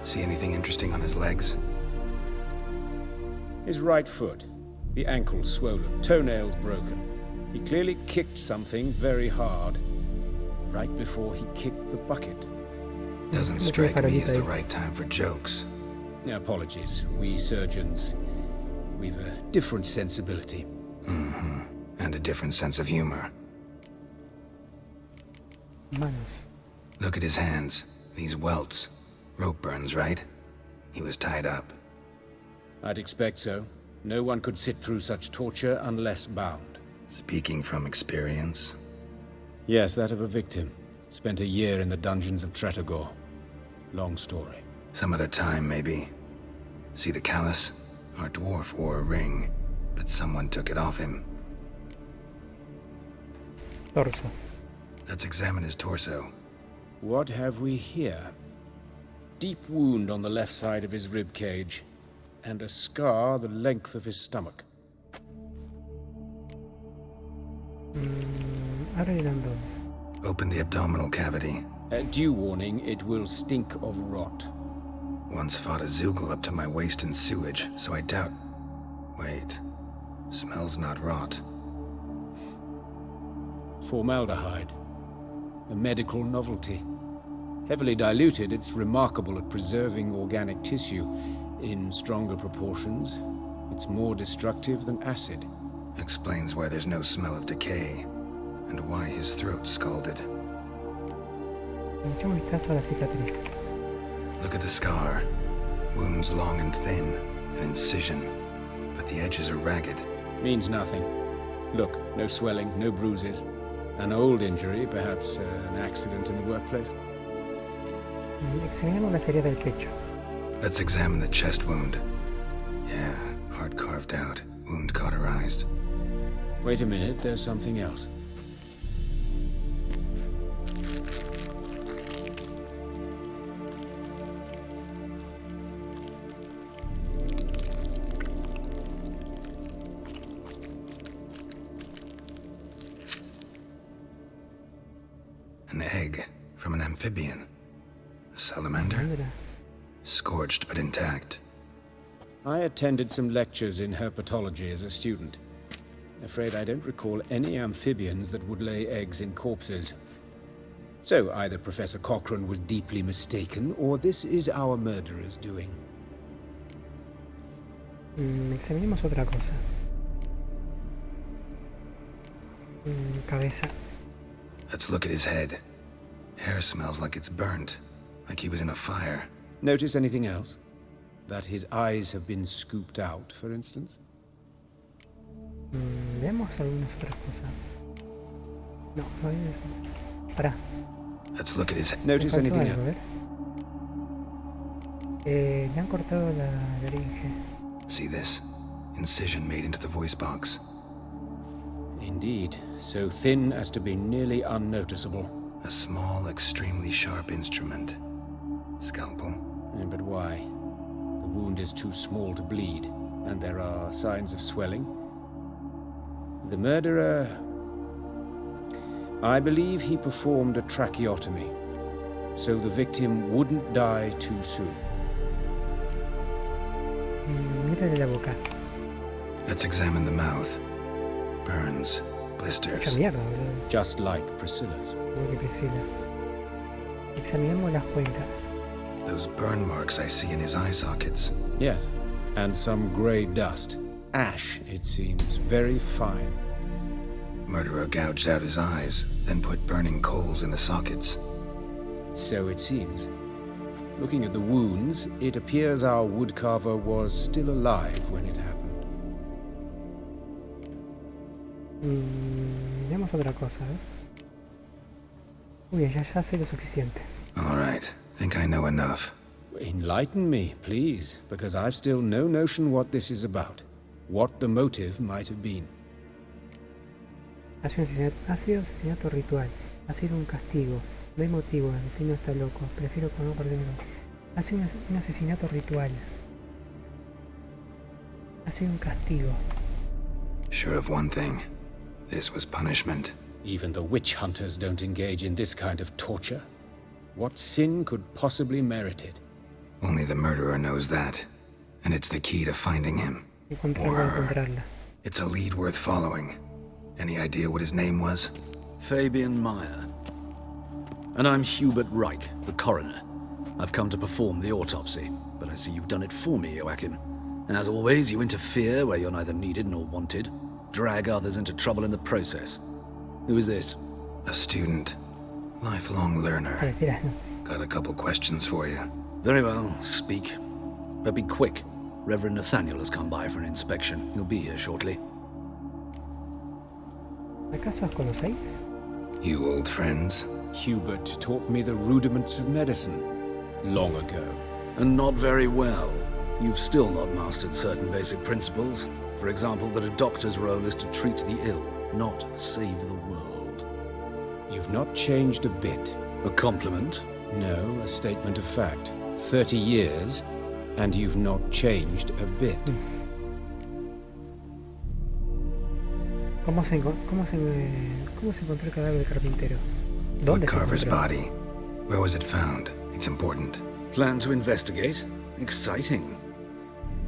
See anything interesting on his legs? His right foot. The ankle swollen, toenails broken. He clearly kicked something very hard. Right before he kicked the bucket. Doesn't strike me as the right time for jokes. Apologies. We surgeons, we've a different sensibility. Mm-hmm. And a different sense of humor. Look at his hands. These welts. Rope burns, right? He was tied up. I'd expect so. No one could sit through such torture unless bound. Speaking from experience? Yes, that of a victim. Spent a year in the dungeons of Tretogor. Long story. Some other time, maybe. See the callus? Our dwarf wore a ring, but someone took it off him. Torso. Let's examine his torso. What have we here? Deep wound on the left side of his rib cage, and a scar the length of his stomach. Open the abdominal cavity. Due warning, it will stink of rot. Once fought a Zoogle up to my waist in sewage, so I doubt... Wait. Smells not rot. Formaldehyde. A medical novelty. Heavily diluted, it's remarkable at preserving organic tissue. In stronger proportions, it's more destructive than acid. Explains why there's no smell of decay, and why his throat's scalded. Look at the scar. Wounds long and thin, an incision, but the edges are ragged. Means nothing. Look, no swelling, no bruises. An old injury, perhaps an accident in the workplace. Examinemos la serie del pecho. Let's examine the chest wound. Yeah, heart carved out, wound cauterized. Wait a minute, there's something else. An egg from an amphibian. A salamander? Scorched but intact. I attended some lectures in herpetology as a student. Afraid I don't recall any amphibians that would lay eggs in corpses. So either Professor Cochrane was deeply mistaken, or this is our murderer's doing. Examinemos otra cosa. Cabeza. Let's look at his head. Hair smells like it's burnt, like he was in a fire. Notice anything else? That his eyes have been scooped out, for instance? Vemos algunas otras cosas. No, no hay eso. Pará. Let's look at his head. Notice anything else? Le han cortado la laringe. See this? Incision made into the voice box. Indeed, so thin as to be nearly unnoticeable. A small, extremely sharp instrument. Scalpel. But why? The wound is too small to bleed, and there are signs of swelling. The murderer... I believe he performed a tracheotomy, so the victim wouldn't die too soon. Mírale la boca. Let's examine the mouth. Burns, blisters. Mierda, boludo. Just like Priscilla's. Igual que Priscila. Examinemos las cuencas. Those burn marks I see in his eye sockets. Yes, and some grey dust. Ash, it seems, very fine. Murderer gouged out his eyes, then put burning coals in the sockets. So it seems. Looking at the wounds, it appears our woodcarver was still alive when it happened. Miremos otra cosa, ¿eh? Uy, ya sé lo suficiente. All right, think I know enough. Enlighten me, please, because I've still no notion what this is about. What the motive might have been. Ha sido un asesinato ritual. Ha sido un castigo. No hay motivo, el asesino está loco. Prefiero que no perderlo. Ha sido un asesinato ritual. Ha sido un castigo. Sure of one thing. This was punishment. Even the witch hunters don't engage in this kind of torture. What sin could possibly merit it? Only the murderer knows that. And it's the key to finding him. Encontrarla. It's a lead worth following. Any idea what his name was? Fabian Meyer. And I'm Hubert Reich, the coroner. I've come to perform the autopsy, but I see you've done it for me, Joachim. As always, you interfere where you're neither needed nor wanted. Drag others into trouble in the process. Who is this? A student. Lifelong learner. Got a couple questions for you. Very well, speak. But be quick. Reverend Nathaniel has come by for an inspection. He'll be here shortly. ¿Acaso os conocéis? You old friends? Hubert taught me the rudiments of medicine long ago. And not very well. You've still not mastered certain basic principles. For example, that a doctor's role is to treat the ill, not save the world. You've not changed a bit. A compliment? No, a statement of fact. 30 years, and you've not changed a bit. ¿Cómo se encontró el cadáver del carpintero? ¿Dónde se Woodcarver's encontró? body. Where was it found? It's important. Plan to investigate? Exciting.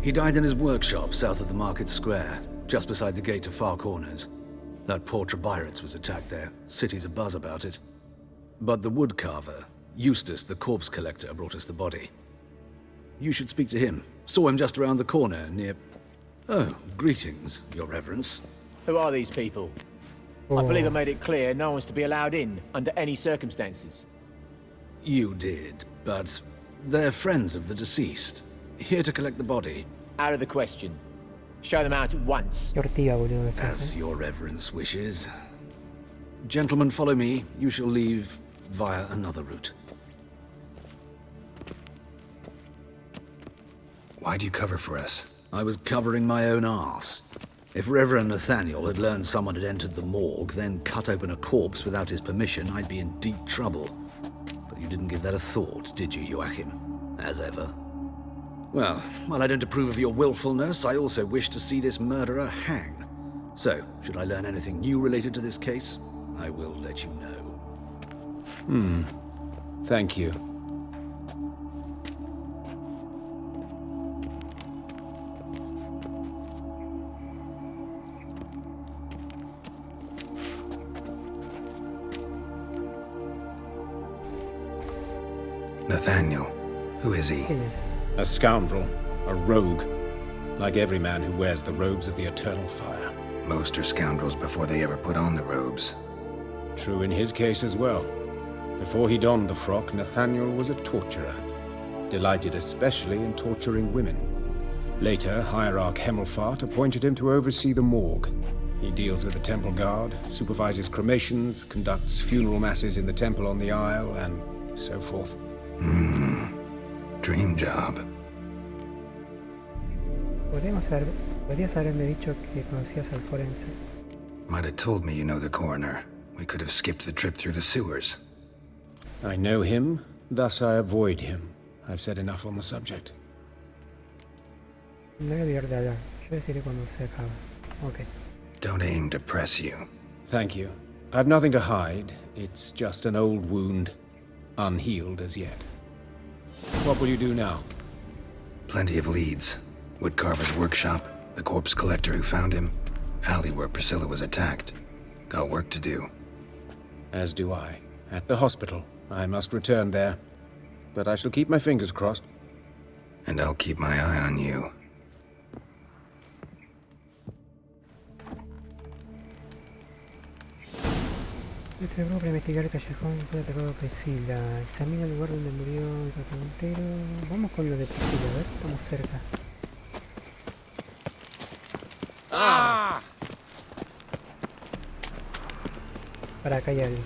He died in his workshop south of the market square, just beside the gate to Far Corners. That poor Trebirates was attacked there. City's abuzz about it. But the woodcarver, Eustace the corpse collector, brought us the body. You should speak to him. Saw him just around the corner near... Oh, greetings, Your Reverence. Who are these people? I believe I made it clear no one's to be allowed in under any circumstances. You did, but they're friends of the deceased. Here to collect the body. Out of the question. Show them out at once. As Your Reverence wishes. Gentlemen, follow me. You shall leave via another route. Why'd you cover for us? I was covering my own arse. If Reverend Nathaniel had learned someone had entered the morgue, then cut open a corpse without his permission, I'd be in deep trouble. But you didn't give that a thought, did you, Joachim? As ever. Well, while I don't approve of your willfulness, I also wish to see this murderer hang. So, should I learn anything new related to this case, I will let you know. Thank you. Nathaniel. Who is he? A scoundrel. A rogue. Like every man who wears the robes of the eternal fire. Most are scoundrels before they ever put on the robes. True in his case as well. Before he donned the frock, Nathaniel was a torturer. Delighted especially in torturing women. Later, Hierarch Hemmelfart appointed him to oversee the morgue. He deals with the temple guard, supervises cremations, conducts funeral masses in the temple on the Isle, and so forth. Dream job. Podrías haberme dicho que conocías al forense. Might have told me you know the coroner. We could have skipped the trip through the sewers. I know him, thus I avoid him. I've said enough on the subject. No voy a olvidar de hablar. Yo deciré cuando se acabe. Okay. Don't aim to press you. Thank you. I've nothing to hide. It's just an old wound. Unhealed as yet. What will you do now? Plenty of leads. Woodcarver's workshop, the corpse collector who found him, alley where Priscilla was attacked. Got work to do. As do I. At the hospital. I must return there. But I shall keep my fingers crossed. And I'll keep my eye on you. Tenemos para investigar el callejón fue atacado por Priscilla. Examina el lugar donde murió el carpintero. Vamos con lo de Priscilla, a ver, estamos cerca. Ah! Para acá hay alguien.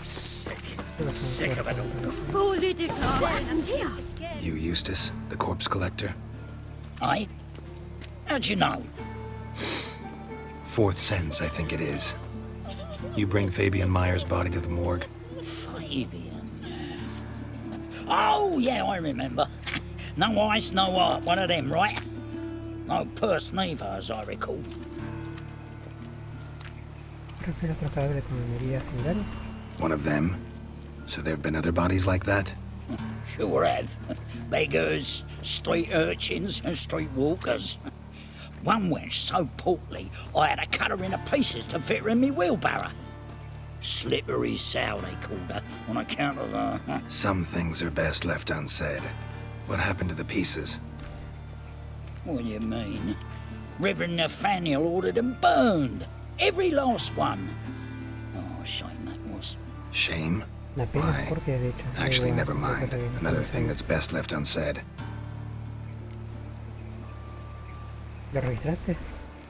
Sick of it all. Holy decline. You, Eustace, the corpse collector? Aye? How'd you know? Fourth sense, I think it is. You bring Fabian Meyer's body to the morgue? Fabian? Oh, yeah, I remember. No eyes, no heart, one of them, right? No purse neither, as I recall. One of them? So there have been other bodies like that? Sure have. Beggars, street urchins, and street walkers. One went so portly, I had to cut her into pieces to fit her in me wheelbarrow. Slippery sow, they called her, on account of the... Some things are best left unsaid. What happened to the pieces? What do you mean? Reverend Nathaniel ordered them burned. Every last one. Oh, shame that was. Shame? Why? Actually, never mind. Another thing that's best left unsaid. ¿Lo registraste?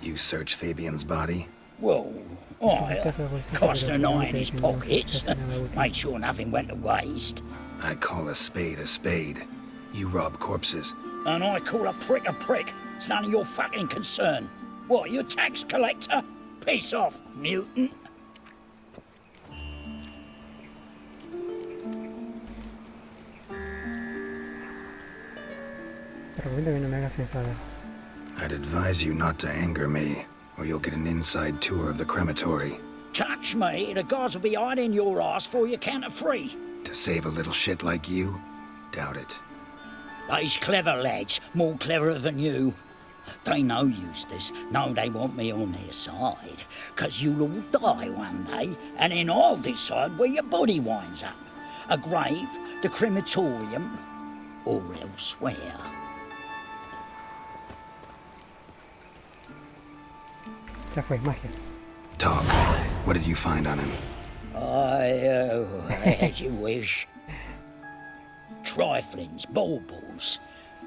You search Fabian's body? Well, I cast an eye in his pockets, made sure nothing went to waste. I call a spade a spade. You rob corpses. And I call a prick a prick. It's none of your fucking concern. What, you a tax collector? Piss off, mutant. Te recomiendo que no me hagas enfadar. I'd advise you not to anger me, or you'll get an inside tour of the crematory. Touch me, the guards will be hiding your ass for your counter free. To save a little shit like you? Doubt it. They's clever lads, more cleverer than you. They know Eustace, know they want me on their side, 'cause you'll all die one day, and then I'll decide where your body winds up. A grave, the crematorium, or elsewhere. Ya fue, magia. Talk. What did you find on him? As you wish. Triflings, baubles,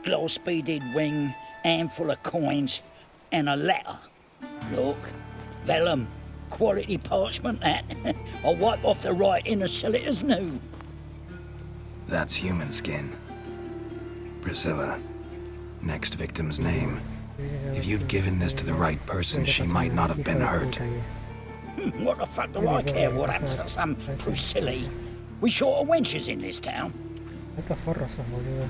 glass-beaded ring, handful of coins, and a letter. Look, vellum, quality parchment that. I'll wipe off the writing and sell it as new. That's human skin. Priscilla. Next victim's name. If you'd given this to the right person, she might not have been hurt. What the fuck do I care what happens to some Priscilla? We short of wenches in this town. Estos forros son, boludo.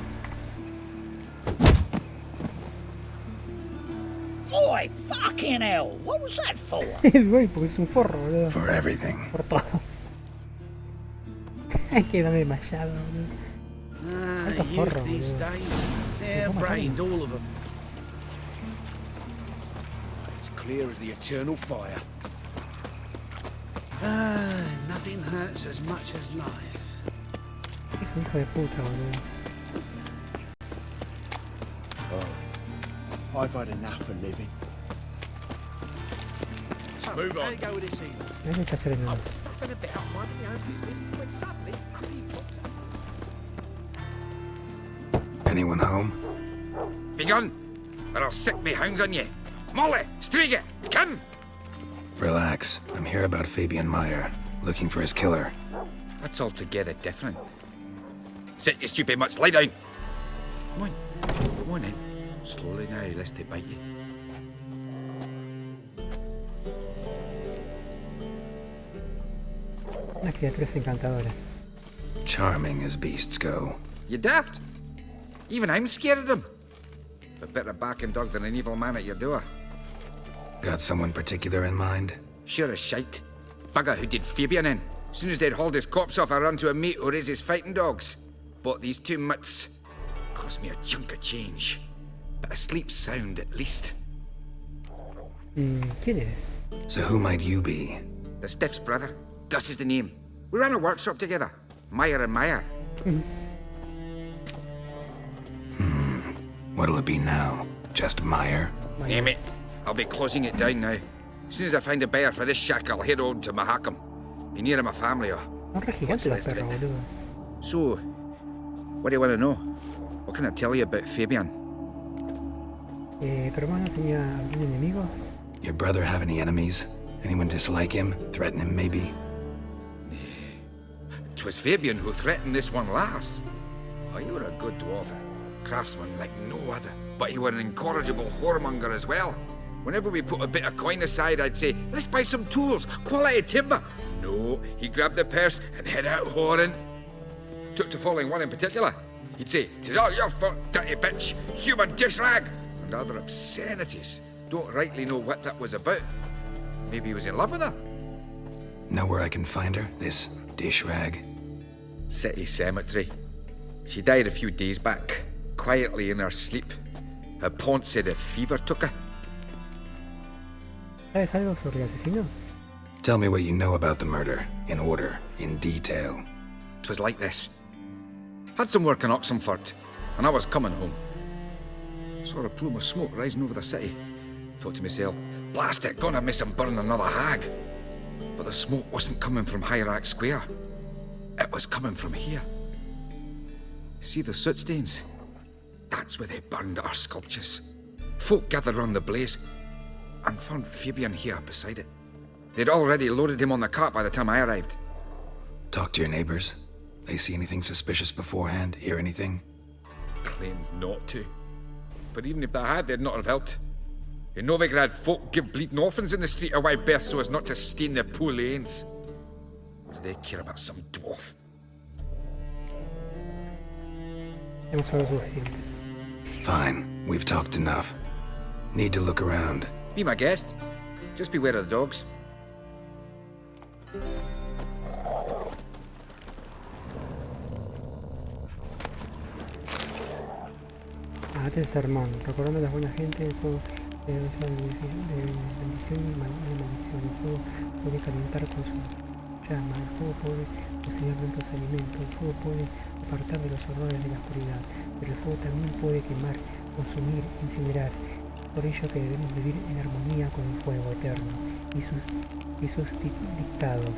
Oi, fucking hell! What was that for? Güey, porque es un forro, boludo. For everything. Por todo. Quedó desmayado, boludo. Estos forros, These boludo. days, they're brained, all of them. It's clear as the eternal fire. Nothing hurts as much as life. Es un hijo de puta, boludo. Oh, I've had enough of living. Move on. Go with this evening. Debe estar saliendo más. I've been a bit out minding my own business when suddenly up he pops up. Anyone home? Be gone, or I'll sick me hounds on you. Molly, Striga, come! Relax. I'm here about Fabian Meyer, looking for his killer. That's altogether different. Sit, you stupid mutts, lie down. Come on in. Slowly now, lest they bite you. Unas criaturas encantadoras. Charming as beasts go. You daft? Even I'm scared of them. A better barking dog than an evil man at your door. Got someone particular in mind? Sure as shite. Bugger who did Fabian in. Soon as they'd hauled his corpse off, I run to a mate who raises fighting dogs. Bought these two mutts. Cost me a chunk of change. But I sleep sound at least. ¿Quién eres? So who might you be? The Stiff's brother. Gus is the name. We ran a workshop together. Meyer and Meyer. What'll it be now? Just Meyer? Name it. I'll be closing it down now. As soon as I find a buyer for this shack, I'll head on to Mahakam. Be near my family or what's left of it. So, what do you want to know? What can I tell you about Fabian? ¿Tu hermano tenía algún enemigo? Your brother have any enemies? Anyone dislike him? Threaten him, maybe? 'Twas Fabian who threatened this one last. Oh, you were a good dwarf, a craftsman like no other. But you were an incorrigible whoremonger as well. Whenever we put a bit of coin aside, I'd say, let's buy some tools, quality timber. No, he grabbed the purse and head out whoring. Took to following one in particular. He'd say, "'Tis all your fault, dirty bitch, human dish rag," and other obscenities. Don't rightly know what that was about. Maybe he was in love with her. Know where I can find her, this dish rag? City cemetery. She died a few days back, quietly in her sleep. Her pont said a fever took her. ¿Sabes algo sobre el asesino? Tell me what you know about the murder, in order, in detail. 'Twas like this. Had some work in Oxenford, and I was coming home. Saw a plume of smoke rising over the city. Thought to myself, blast it, gonna miss him burn another hag. But the smoke wasn't coming from Hierarch Square. It was coming from here. See the soot stains? That's where they burned our sculptures. Folk gathered round the blaze and found Fabian here beside it. They'd already loaded him on the cart by the time I arrived. Talk to your neighbors. They see anything suspicious beforehand? Hear anything? Claimed not to. But even if they had, they'd not have helped. In Novigrad, folk give bleeding orphans in the street a wide berth so as not to stain their poor lanes. What do they care about some dwarf? Fine, we've talked enough. Need to look around. Be my guest. Just beware of the dogs. Este sermón, recordando a la buena gente, el fuego de bendición y maldición. El fuego puede calentar con su llama, el fuego puede cocinar nuestros alimentos, el fuego puede apartar de los horrores de la oscuridad, pero el fuego también puede quemar, consumir, incinerar. Por ello que debemos vivir en armonía con el fuego eterno y sus dictados.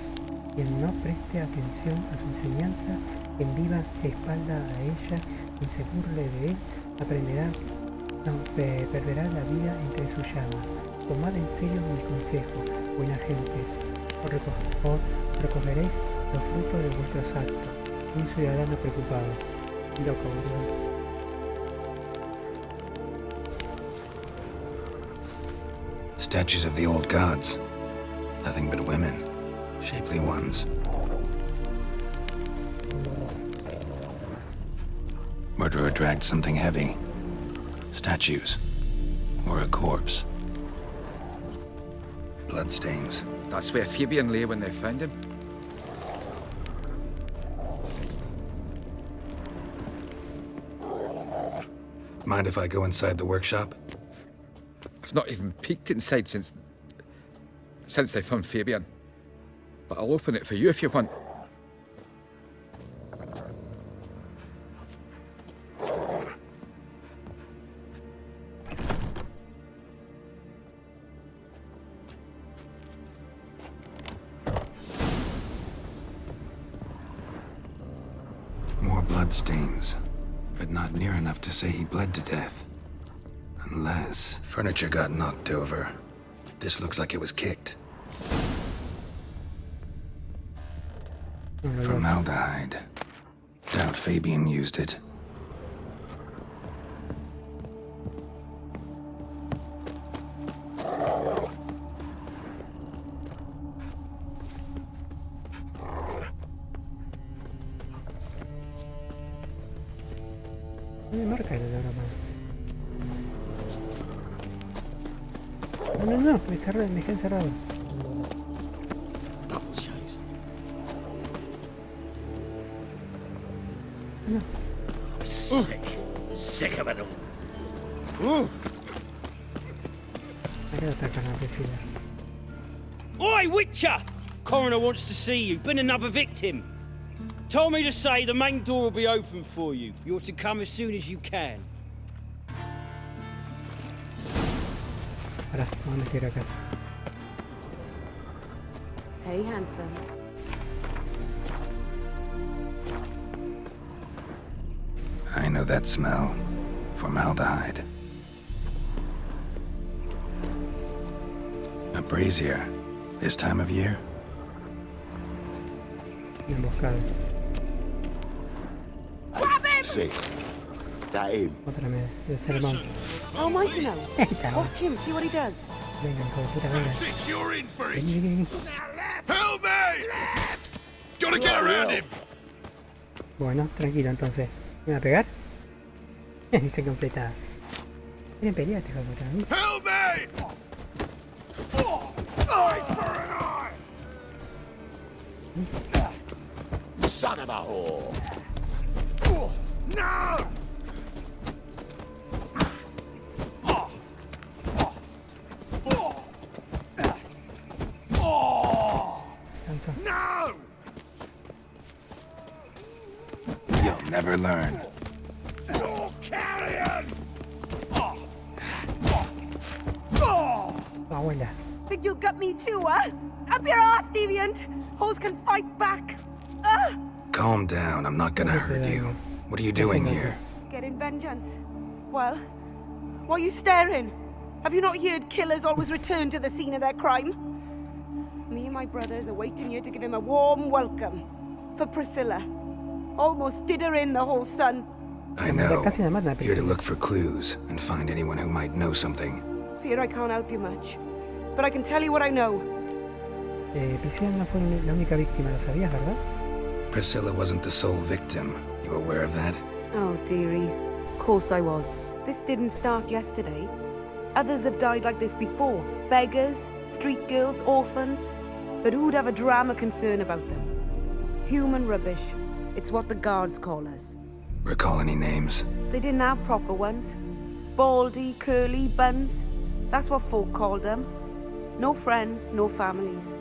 Quien no preste atención a su enseñanza, quien viva de espalda a ella, quien se burle de él, perderá la vida entre sus llamas. Tomad en serio mi consejo, buenas gentes, o recogeréis los frutos de vuestros actos. Un ciudadano preocupado. Loco, boludo. Statues of the old gods. Nothing but women. Shapely ones. Murderer dragged something heavy. Statues. Or a corpse. Bloodstains. That's where Fabian lay when they found him. Mind if I go inside the workshop? I've not even peeked inside since they found Fabian. But I'll open it for you if you want. More bloodstains, but not near enough to say he bled to death. Unless furniture got knocked over. This looks like it was kicked. Formaldehyde. Doubt Fabian used it. ¿Dónde marca el diagrama? No, me dejé encerrado. No. Sick of it all. Acá qué atacan a Priscilla? Oi, Witcher! Coroner wants to see you. Been another victim. Told me to say the main door will be open for you. You're to come as soon as you can. Ahora, vamos a meter acá. Hey, handsome. I know that smell. Formaldehyde. A brazier. This time of year? Emboscado. Sis, that him? Otra vez, el sermón. Oh, mighty no. Chao. Watch him, see what he does. Venga, hijo de puta, venga. Six, you're in for it. Vení, vení, vení. Help me! Gotta get around him. Bueno, tranquilo entonces. ¿Me va a pegar? Se completa. Miren, peleate, hijo de puta. Help me! Eye for an eye! Son of a whore! No! No! You'll never learn. You're carrion! Abuela. Think you'll gut me too, huh? Up your ass, deviant! Hoes can fight back! Calm down, I'm not gonna hurt you. What are you doing here? Getting vengeance. Well, why are you staring? Have you not heard killers always return to the scene of their crime? Me and my brothers are waiting here to give him a warm welcome. For Priscilla. Almost did her in, the whole son. I know. Here to look for clues and find anyone who might know something. Fear I can't help you much. But I can tell you what I know. Priscilla no fue la única víctima, lo sabías, ¿verdad? Priscilla wasn't the sole victim. You aware of that? Oh, dearie. Of course I was. This didn't start yesterday. Others have died like this before. Beggars, street girls, orphans. But who'd have a drama concern about them? Human rubbish. It's what the guards call us. Recall any names? They didn't have proper ones. Baldy, curly, buns. That's what folk called them. No friends, no families.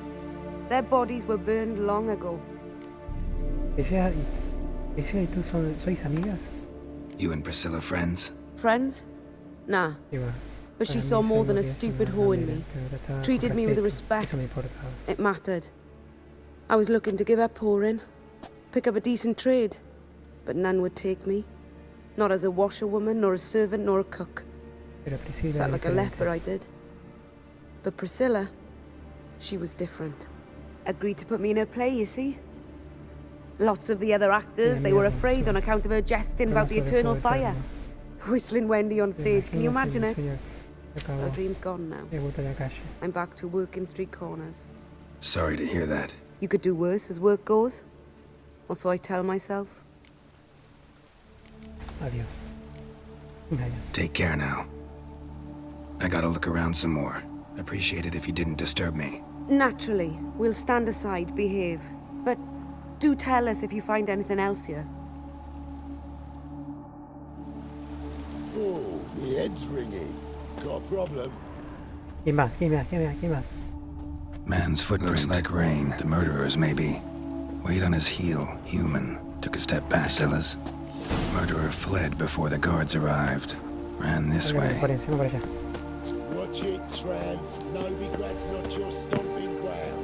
Their bodies were burned long ago. Priscilla y tú sois amigas? You and Priscilla friends? Friends? Nah. But she saw more than a stupid whore in me. Treated me with respect. It mattered. I was looking to give up whoring. Pick up a decent trade. But none would take me. Not as a washerwoman, nor a servant, nor a cook. Felt like a leper, I did. But Priscilla, she was different. Agreed to put me in her play, you see? Lots of the other actors, they were afraid on account of her jesting about the eternal fire. Whistling Wendy on stage, can you imagine it? Our dream's gone now. I'm back to working street corners. Sorry to hear that. You could do worse as work goes. Or so I tell myself. Adiós. Take care now. I gotta look around some more. Appreciate it if you didn't disturb me. Naturally, we'll stand aside, behave. But do tell us if you find anything else here. Oh, my head's ringing. Got a problem? ¿Quién más? ¿Quién más? ¿Quién más? Man's footprint like rain. The murderer's maybe. Weight on his heel. Human. Took a step back. Priscilla's. Murderer fled before the guards arrived. Ran this way. Watch it, tramp. Novigrad's not your stomping ground.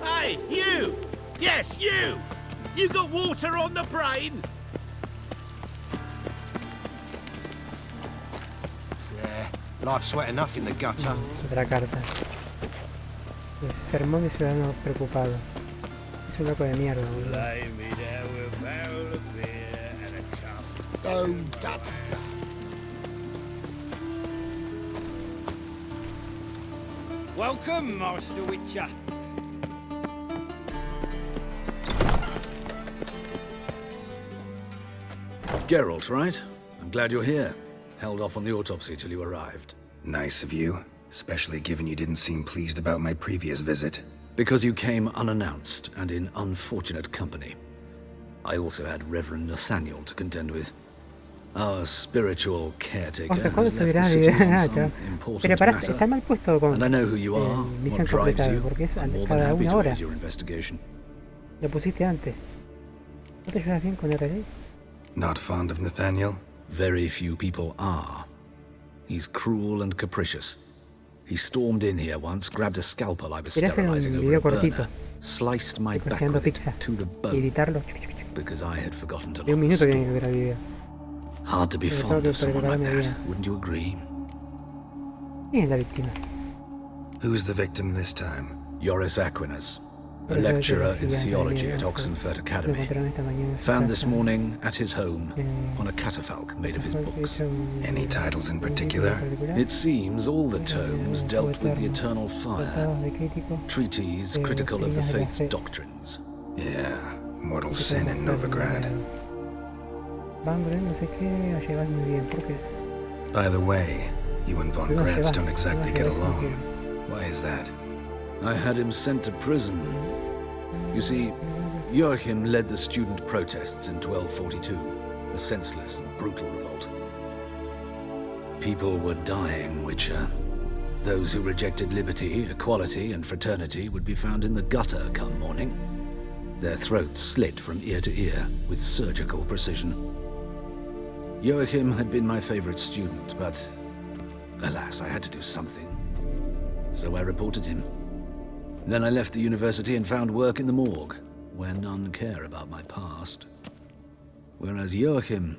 Hey, you! Yes, you! You got water on the brain? Yeah, life's wet enough in the gutter. Otra carta. El sermón de ciudadano preocupado. Es un loco de mierda, boludo. Oh, that's... Welcome, Master Witcher. Geralt, right? I'm glad you're here. Held off on the autopsy till you arrived. Nice of you, especially given you didn't seem pleased about my previous visit. Because you came unannounced and in unfortunate company. I also had Reverend Nathaniel to contend with. Our spiritual caretaker ¿Cuándo has left the subirás city video? on Ah, some chaval. important Pero pará, matter, está mal puesto con and I know who you are, misión what drives completada, you. porque es I'm more than cada happy una to hora. aid your investigation. Lo pusiste antes. ¿No te llevas bien con RD? Not fond of Nathaniel? Very few people are. He's cruel and capricious. He stormed in here once, grabbed a scalpel I was Quería hacer un sterilizing over video a cortito. burner, sliced my back Cocinando with it pizza. to the Y bone, editarlo. because I had forgotten to De un lock the minuto store. tiene que ver el video. Hard to be Pero tengo fond que of someone like prepararme that, bien. wouldn't you agree? ¿Quién es la víctima? Who's the victim this time? Joris Aquinas, a Pero lecturer sabes que in ya theology sabía, at pero Oxenford lo Academy. encontraron esta mañana en su Found this casa. morning at his home on a catafalque made of his books. Any titles in particular? It seems all the tomes dealt with the eternal fire, Tratados de crítico. treatises critical of the faith's doctrines. Yeah, mortal sin in Novigrad. Bangre, no sé qué, la llevas muy bien, ¿por qué? By the way, you and Von No Gratz llevas- don't exactly no get llevas along. bien. Why is that? I had him sent to prison. You see, Joachim led the student protests in 1242, a senseless and brutal revolt. People were dying, Witcher. Those who rejected liberty, equality, and fraternity would be found in the gutter come morning, their throats slit from ear to ear with surgical precision. Joachim had been my favorite student, but alas, I had to do something. So I reported him. Then I left the university and found work in the morgue, where none care about my past. Whereas Joachim,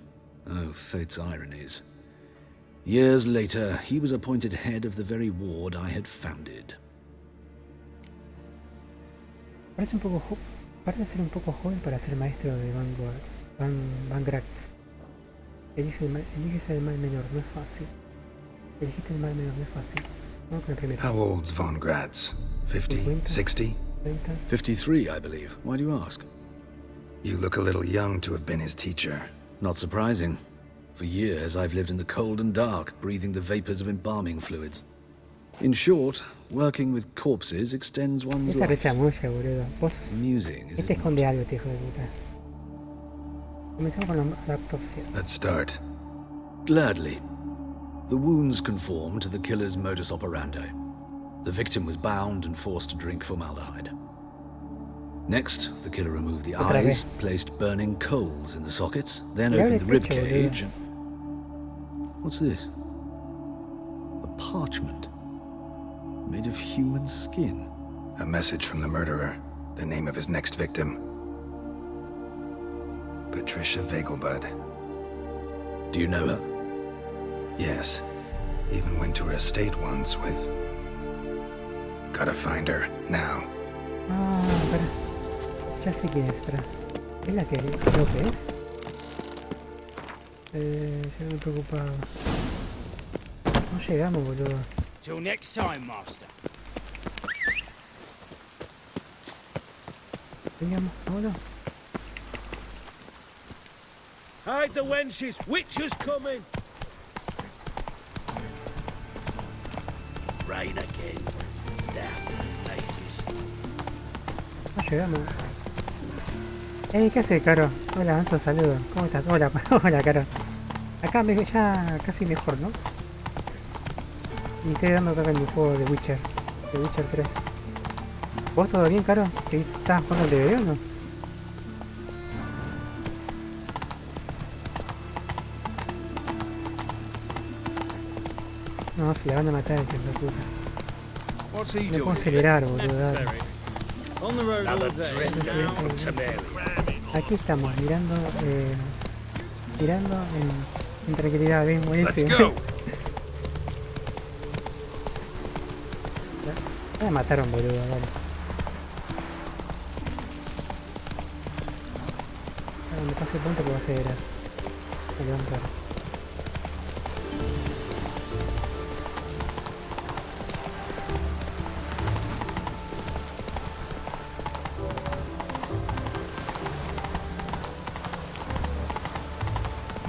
oh, fate's ironies. Years later, he was appointed head of the very ward I had founded. Parece ser un poco joven para ser maestro de Van Gratz. Elige el mal menor, no es fácil. Elegiste el mal menor, no es fácil. Vamos con el primero. How old's Von Gratz? 50? 60? 53, I believe. Why do you ask? You look a little young to have been his teacher. Not surprising. For years, I've lived in the cold and dark, breathing the vapors of embalming fluids. In short, working with corpses extends one's Esa life. rechamulla, boludo. Vos... Amusing, is Este it esconde algo, este hijo de puta. Comencemos con la autopsia. Let's start. Gladly. The wounds conform to the killer's modus operandi. The victim was bound and forced to drink formaldehyde. Next, the killer removed the Otra eyes, vez. placed burning coals in the sockets, then Y abre opened the el rib pecho, cage. boludo. What's this? A parchment made of human skin. A message from the murderer. The name of his next victim. Patricia Vegelbud. Do you know her? Yes. Even went to her estate once with... Gotta find her, now. Ah, espera. Ya sé quién es, espera. ¿Es la que creo que es? Ya me he preocupado. No llegamos, boludo. Till next time, master. Veníamos, vámonos. Hide the wenches! Witcher's coming! Rain again. Damn ages. No llegamos. ¿Qué hace, Caro? Hola, Manso, saludo. ¿Cómo estás? Hola, hola, Caro. Acá ya casi mejor, ¿no? Y estoy dando acá en mi juego de Witcher 3. ¿Vos todo bien, Caro? ¿Estás jugando el DVD o no? No, se la van a matar, que es puta. No puedo acelerar, boludo. Dale. Aquí estamos, mirando en tranquilidad, bien, buenísimo. Me mataron, boludo, dale. Cuando pase el punto que va a acelerar. Me levantar.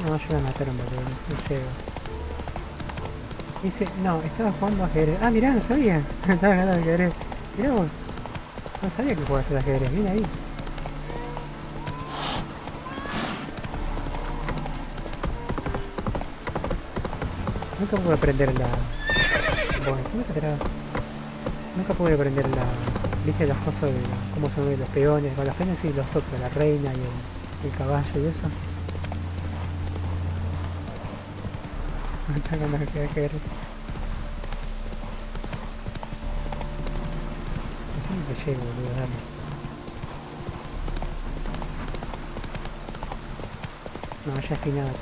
No, yo la mataron, boludo, no llego. Dice, no, estaba jugando ajedrez. Ah, mirá, no sabía. Estaba jugando ajedrez. Mirá vos. No sabía que jugabas al ajedrez, viene ahí. Nunca pude aprender la... Bueno, nunca pude aprender la... ¿Viste las cosas de cómo son los peones? Con los peones y los otros, la reina y el caballo y eso. Está con la que querer. Así que llego, boludo, dale. No, ya es final acá.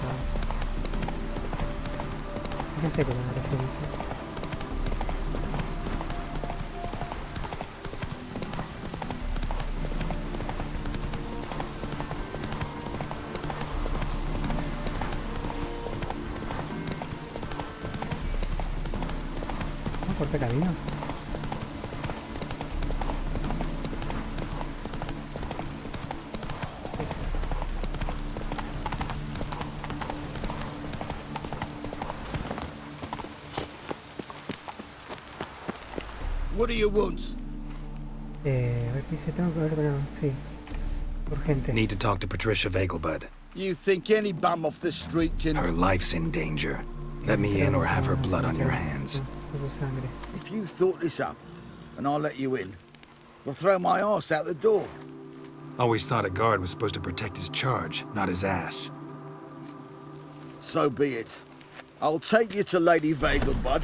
Ya sé cómo me parece eso. ¿No corta camino? What do you want? A ver qué dice, tengo que ver, bueno, sí. Urgente. Need to talk to Patricia Vegelbud. You think any bum off the street can... Her life's in danger. Let me in or have her blood on your hands. If you thought this up, and I'll let you in, I'll throw my ass out the door. Always thought a guard was supposed to protect his charge, not his ass. So be it. I'll take you to Lady Vegelbud.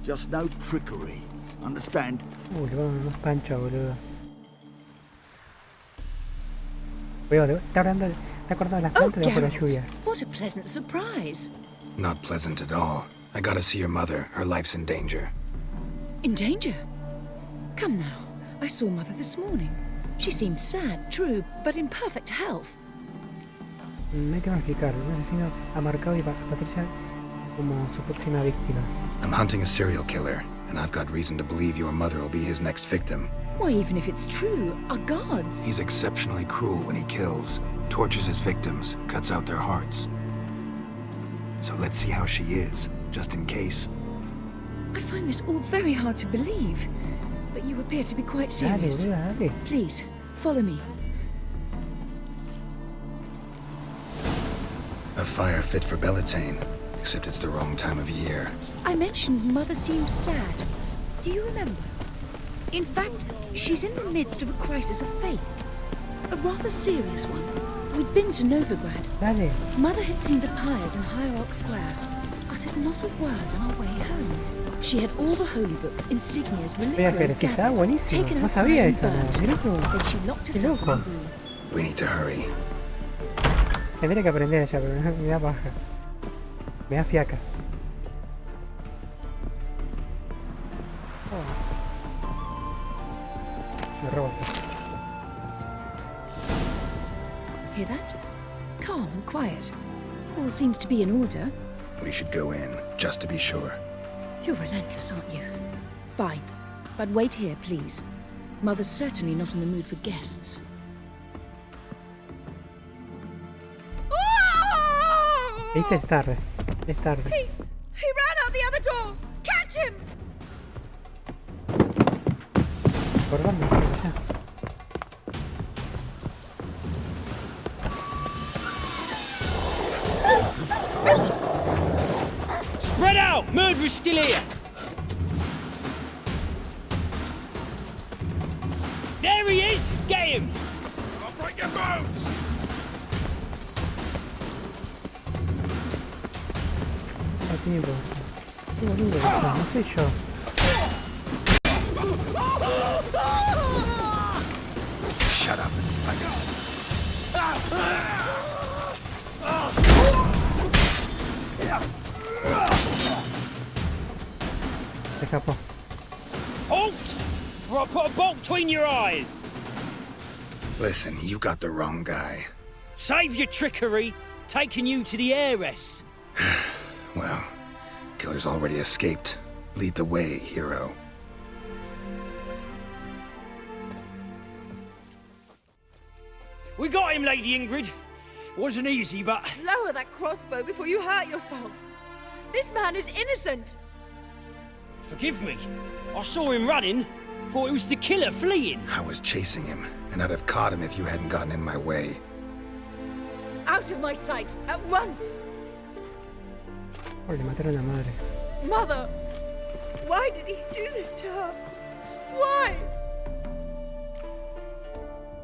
Just no trickery. Understand? Le vamos más pancha, boludo. Cuidado, está cortando las plantas debajo de la lluvia. What a pleasant surprise. Not pleasant at all. I gotta see your mother. Her life's in danger. In danger? Come now. I saw Mother this morning. She seemed sad, true, but in perfect health. Me tengo que explicar. Un asesino ha marcado a Patricia como su próxima víctima. I'm hunting a serial killer, and I've got reason to believe your mother will be his next victim. Why, even if it's true, our gods... He's exceptionally cruel when he kills, tortures his victims, cuts out their hearts. So let's see how she is, just in case. I find this all very hard to believe, but you appear to be quite serious. Dale. Please, follow me. A fire fit for Bellatane, except it's the wrong time of year. I mentioned Mother seemed sad. Do you remember? In fact, she's in the midst of a crisis of faith. A rather serious one. We'd been to Novigrad. Dale. Mother had seen the pyres in Hierarch Square, uttered not a word on our way home. She had all the holy books, insignias, reliquias gathered, taken outside and burned. Then she locked herself in a room. We need to hurry. Tendría que aprender ella, pero me da paja. Me da fiaca. Me robo. Hear that? Calm and quiet. All seems to be in order. We should go in, just to be sure. You're relentless, aren't you? Fine. But wait here, please. Mother's certainly not in the mood for guests. ¿Viste? Es tarde. Es tarde. He ran out the other door! Catch him! ¿Por dónde? Por allá. Spread out! Murderer's still here! There he is! Get him! I'll break your bones! No tiene importa. Qué boludo que sos, no soy yo. Shut up and fight. Se escapó. Halt! Or I'll put a bolt between your eyes! Listen, you got the wrong guy. Save your trickery! Taking you to the heiress! Well, killer's already escaped. Lead the way, hero. We got him, Lady Ingrid. Wasn't easy, but... Lower that crossbow before you hurt yourself. This man is innocent. Forgive me. I saw him running. Thought it was the killer fleeing. I was chasing him, and I'd have caught him if you hadn't gotten in my way. Out of my sight, at once! Oh, le mataron a la madre. Mother! Why did he do this to her? Why?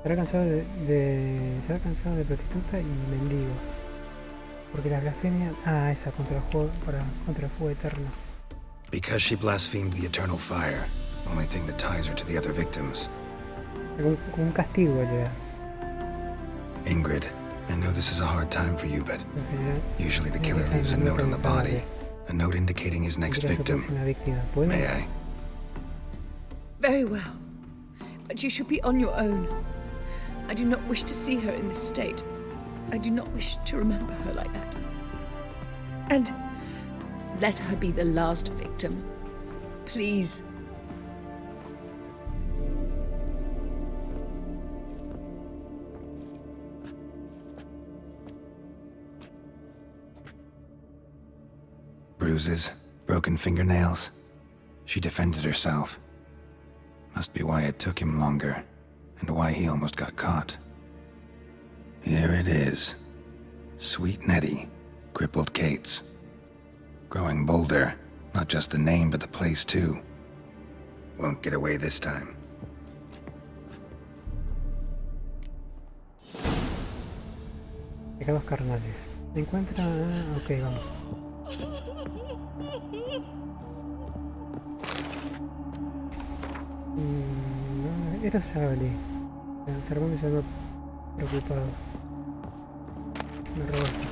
Será cansado de prostituta y mendigo. Porque la blasfemia... Ah, esa, contra el fuego eterno. Because she blasphemed the eternal fire, only thing that ties her to the other victims. Como un castigo le da. Ingrid, I know this is a hard time for you, but usually the killer leaves a note on the body. A note indicating his next victim. May I? Very well. But you should be on your own. I do not wish to see her in this state. I do not wish to remember her like that. And let her be the last victim. Please. Bruises, broken fingernails. She defended herself. Must be why it took him longer, and why he almost got caught. Here it is. Sweet Nettie, crippled Kate's. Growing bolder, not just the name but the place too. Won't get away this time. Pecados carnales. Encuentra... Ok, vamos. Esto es Charlie. El sermón se llama preocupado. Me robó esto.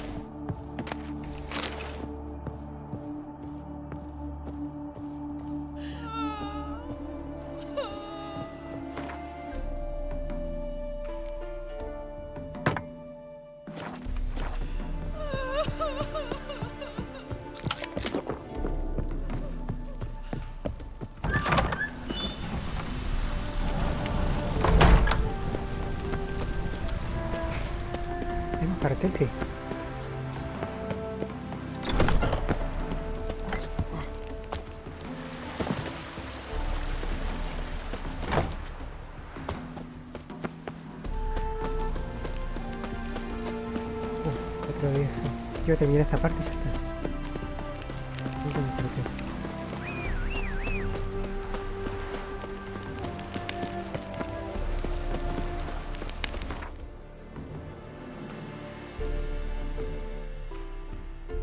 Cartel, sí. Otro de eso. Quiero terminar esta parte y ya está.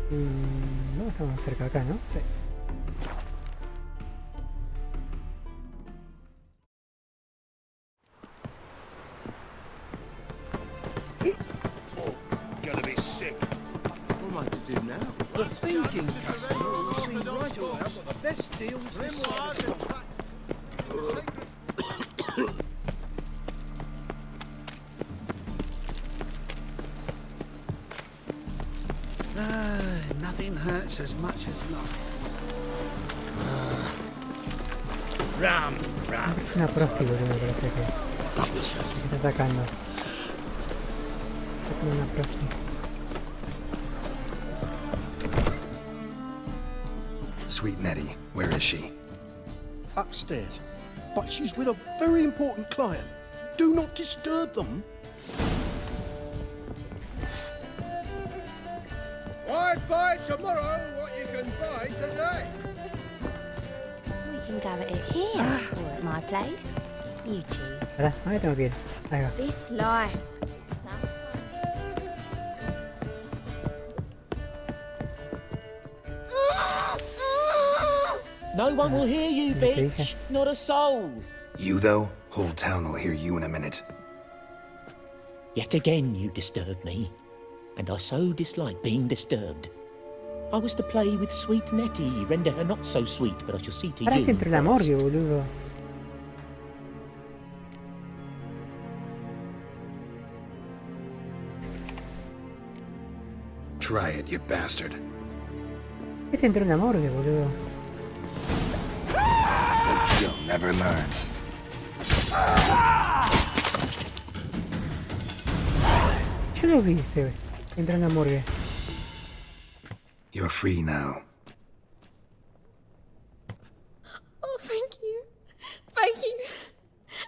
No, estamos cerca acá, ¿no? Sí. Gonna be sick. What am I to do now? The thinking customer will see right away I've got the best deals this side. Nothing hurts as much as life. Ram. Es una próstimo, me parece que se está atacando. Es como una próstimo. Sweet Nettie, where is she? Upstairs. But she's with a very important client. Do not disturb them. I'd buy tomorrow what you can buy today. We can go at it here or at my place. You choose. Ahora, ahí tengo que ir. Ahí va. This life. No one will hear you, bitch. Not a soul. You, though? Whole town will hear you in a minute. Yet again you disturb me, and I so dislike being disturbed. I was to play with sweet Nettie, render her not so sweet, but I shall see to Ahora es que you entre la morgue, boludo. Try it, you bastard. Este entró en la morgue, boludo. You'll never learn. Yo lo vi, este. Entró en la morgue. You're free now. Oh, thank you. Thank you.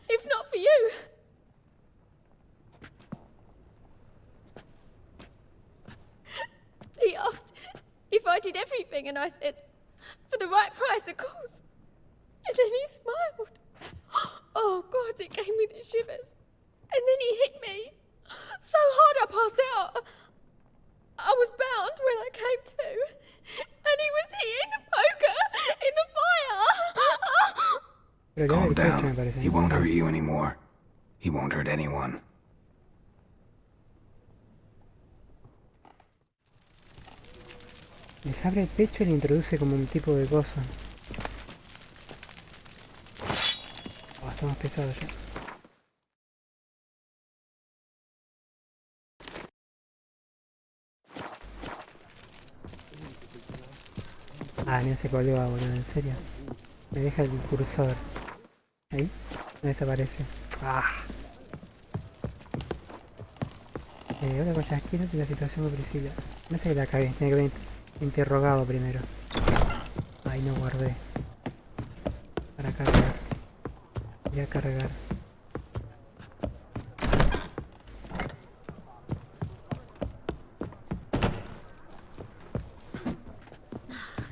If not for you. He asked if I did everything. and I said, for the right price, of course. And then he smiled. Oh, God, it gave me the shivers. And then he hit me so hard I passed out. I was bound when I came to. And he was hitting the poker in the fire. Calm down. He won't hurt you anymore. He won't hurt anyone. Les abre el pecho y le introduce como un tipo de cosa. Oh, estamos pesados ya. Ah, no sé cuál va, boludo, en serio. Me deja el cursor. Ahí, me desaparece. Ah. Ahora con Yasquino tiene la situación muy precisa. No sé que la cagué, tiene que haber interrogado primero. Ahí no guardé. Para cargar. Voy a cargar.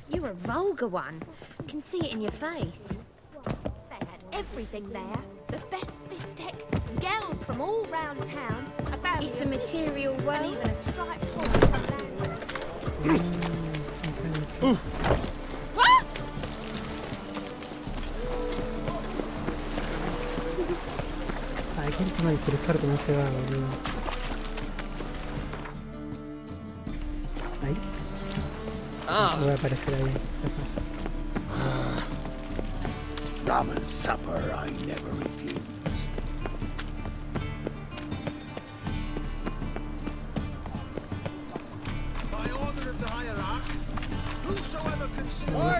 You're a vulgar one. I can see it in your face. They had everything there. The best bistek, girls from all round town. It's a material world. And even a striped horse from Ay, ¿quién toma el cursor que no se va, boludo? Ahí. No voy a aparecer ahí. Rum and supper I never refuse. By order of the hierarch, whosoever considers what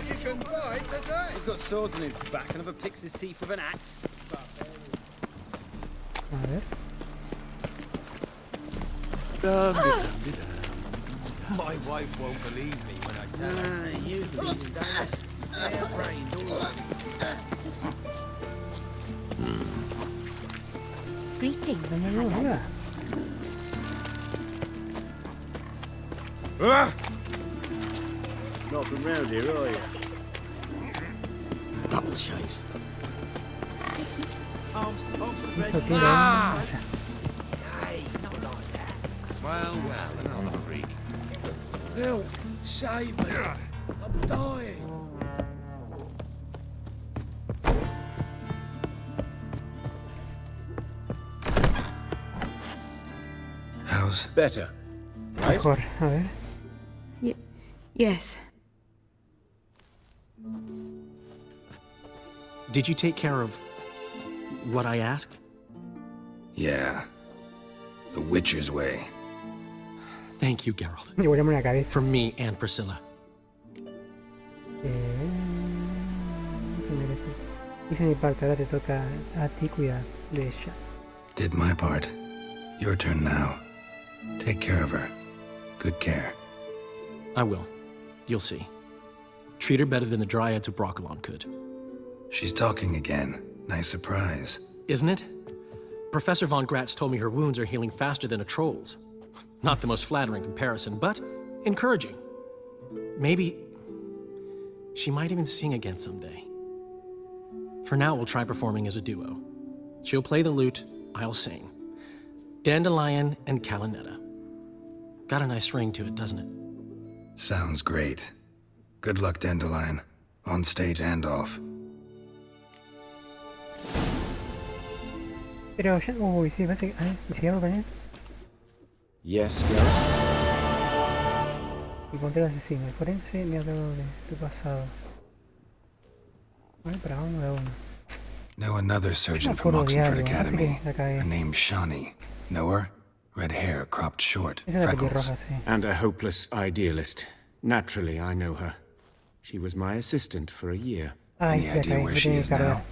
you can buy today. He's got swords on his back and never picks his teeth with an axe. A ver. My wife won't believe me when I tell her. You these days. Hair-brained all over. Greetings. Not from round here, are you? Double chase. Hey, not like that. Well, and I'm a freak. Bill, save me. I'm dying. How's better? Mejor, a ver. Yes. Did you take care of what I asked? Yeah. The Witcher's way. Thank you, Geralt. Me volamos la cabeza. For me and Priscilla. No se merece. Hice mi parte, ahora te toca a ti cuidar de ella. Did my part. Your turn now. Take care of her. Good care. I will. You'll see. Treat her better than the Dryads of Broccolon could. She's talking again. Nice surprise. Isn't it? Professor von Gratz told me her wounds are healing faster than a troll's. Not the most flattering comparison, but encouraging. Maybe she might even sing again someday. For now, we'll try performing as a duo. She'll play the lute, I'll sing. Dandelion and Calinetta. Got a nice ring to it, doesn't it? Sounds great. Good luck, Dandelion. On stage and off. Pero ya... Uy, sí, parece que... A ver, ¿y si hago con él? Yes, Geralt. Encontré al asesino. El forense me ha hablado de tu pasado. Vale, para uno de uno. Know another surgeon from Oxenford Academy. Her name's Shawnee. Know her? Red hair, cropped short, freckles. And a hopeless idealist. Naturally, I know her. She was my assistant for a year. Any idea where she is now?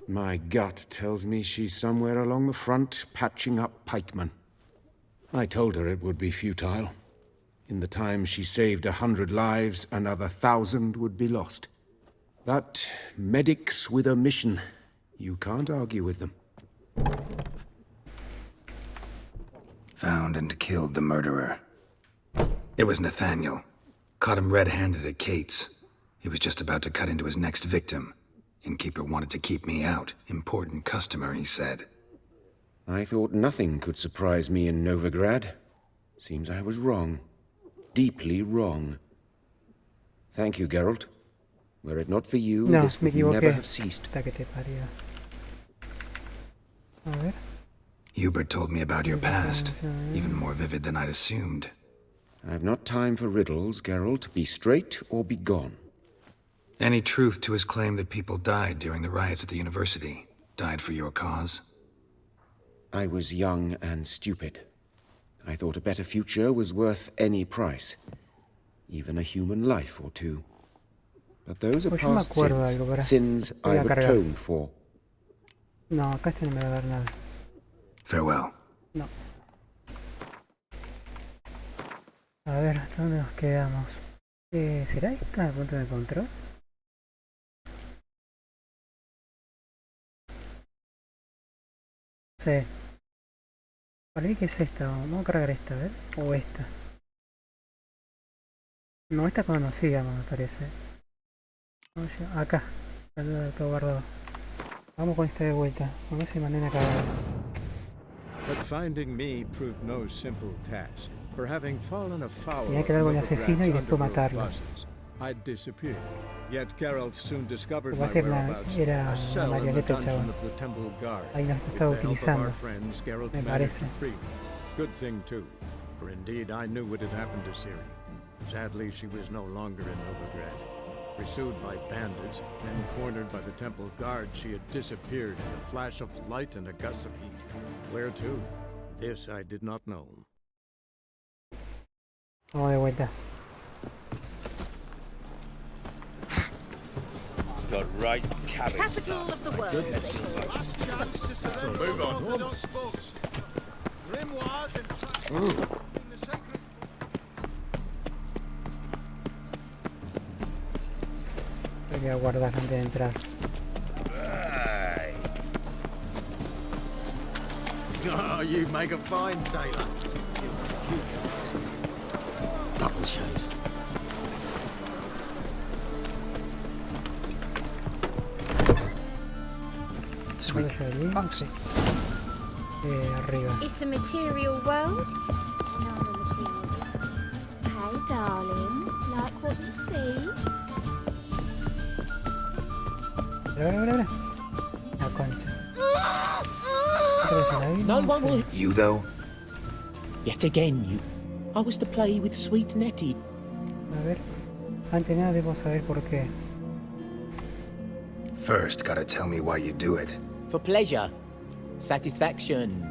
My gut tells me she's somewhere along the front, patching up pikemen. I told her it would be futile. In the time she saved 100 lives, another 1,000 would be lost. But medics with a mission, you can't argue with them. Found and killed the murderer. It was Nathaniel. Caught him red-handed at Kate's. He was just about to cut into his next victim. Innkeeper wanted to keep me out. Important customer, he said. I thought nothing could surprise me in Novigrad. Seems I was wrong. Deeply wrong. Thank you, Geralt. Were it not for you, this would never have ceased. Hubert told me about your past, even more vivid than I'd assumed. I've not time for riddles, Geralt. Be straight or be gone. Any truth to his claim that people died during the riots at the university? Died for your cause? I was young and stupid. I thought a better future was worth any price. Even a human life or two. But those are past sins. Sins I've atoned for. No, acá este no me va a dar nada. Farewell. No. A ver, ¿hasta dónde nos quedamos? ¿Será esta el punto de control? Sí. Para mí que es esta, vamos a cargar esta, a ver. O esta. No, esta conocíamos, me parece. Acá. Todo guardado. Vamos con esta de vuelta. A ver si mandan a cagar. But finding me proved no simple task. For having fallen afoul tenía que dar con el asesino y después matarlo. I disappeared. Yet Geralt soon discovered my era una marioneta el chabón. Ahí nos estaba utilizando, me parece. Good thing too, for indeed I knew what had happened to Ciri. Sadly, she was no longer in Novigrad. Pursued by bandits, then cornered by the temple guard, she had disappeared in a flash of light and a gust of heat. Where to? This I did not know. Vamos de vuelta. The right cabbage. Capital of the world. Last chance to serve move on. Orthodox folks. Grimoires and in the sacred. Voy a guardar antes de entrar. Oh, you make a fine sailor. Double shows. Sweet. Arriba. It's a material world, and I'm a material. Hey, darling, like what you see? La concha. No one will. You though? Yet again, you. I was to play with sweet Nettie. A ver. Antes de nada debo saber por qué. First, gotta tell me why you do it. For pleasure. Satisfaction.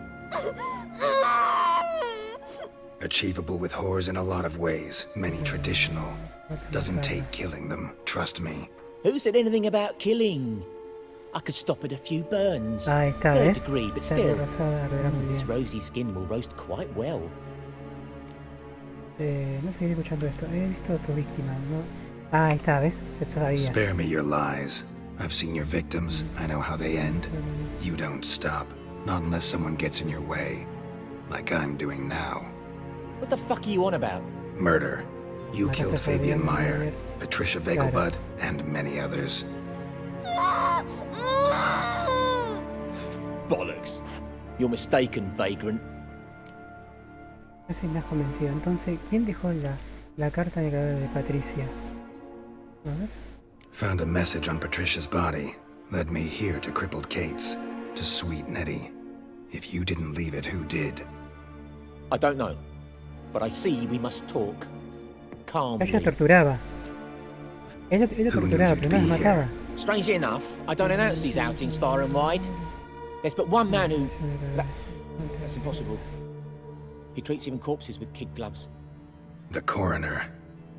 Achievable with whores in a lot of ways, many traditional. Doesn't take killing them, trust me. Who said anything about killing? I could stop at a few burns. Ahí está, Third ¿ves? degree, but still. This rosy skin will roast quite well. No seguiré escuchando esto. He visto a tu víctima, ¿no? Ah, ahí está, ¿ves? Eso sabía. Spare me your lies. I've seen your victims. I know how they end. You don't stop. Not unless someone gets in your way. Like I'm doing now. What the fuck are you on about? Murder. You killed Fabian Meyer, Patricia Vegelbud, and many others. Bollocks. You're mistaken, vagrant. Casi me has convencido. Entonces, ¿quién dejó la carta de cadáver de Patricia? A ver. Found a message on Patricia's body. Led me here to crippled Kate's. To sweet Nettie. If you didn't leave it, who did? I don't know. But I see we must talk. Calmly. Ella torturaba. Ella torturaba, pero no la mataba. Strangely enough, I don't announce these outings far and wide. There's but one man who... That's impossible. He treats even corpses with kid gloves. The coroner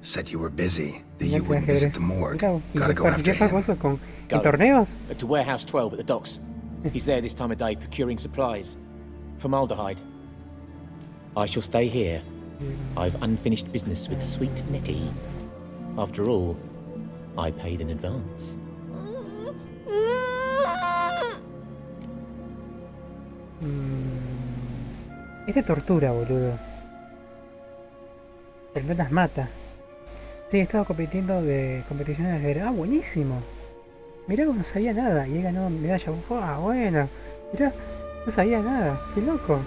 said you were busy, that you wouldn't visit the morgue. Gotta go after him. ¿En torneos? To Warehouse 12 at the docks. He's there this time of day procuring supplies. Formaldehyde. I shall stay here. I've unfinished business with sweet Nettie. After all, I paid in advance. Es de tortura, boludo. Pero no las mata. Sí, he estado compitiendo de competiciones de guerra. Ah, buenísimo. Mirá que no sabía nada. Y he ganado medalla. Ah, bueno. Mirá, no sabía nada. Qué loco.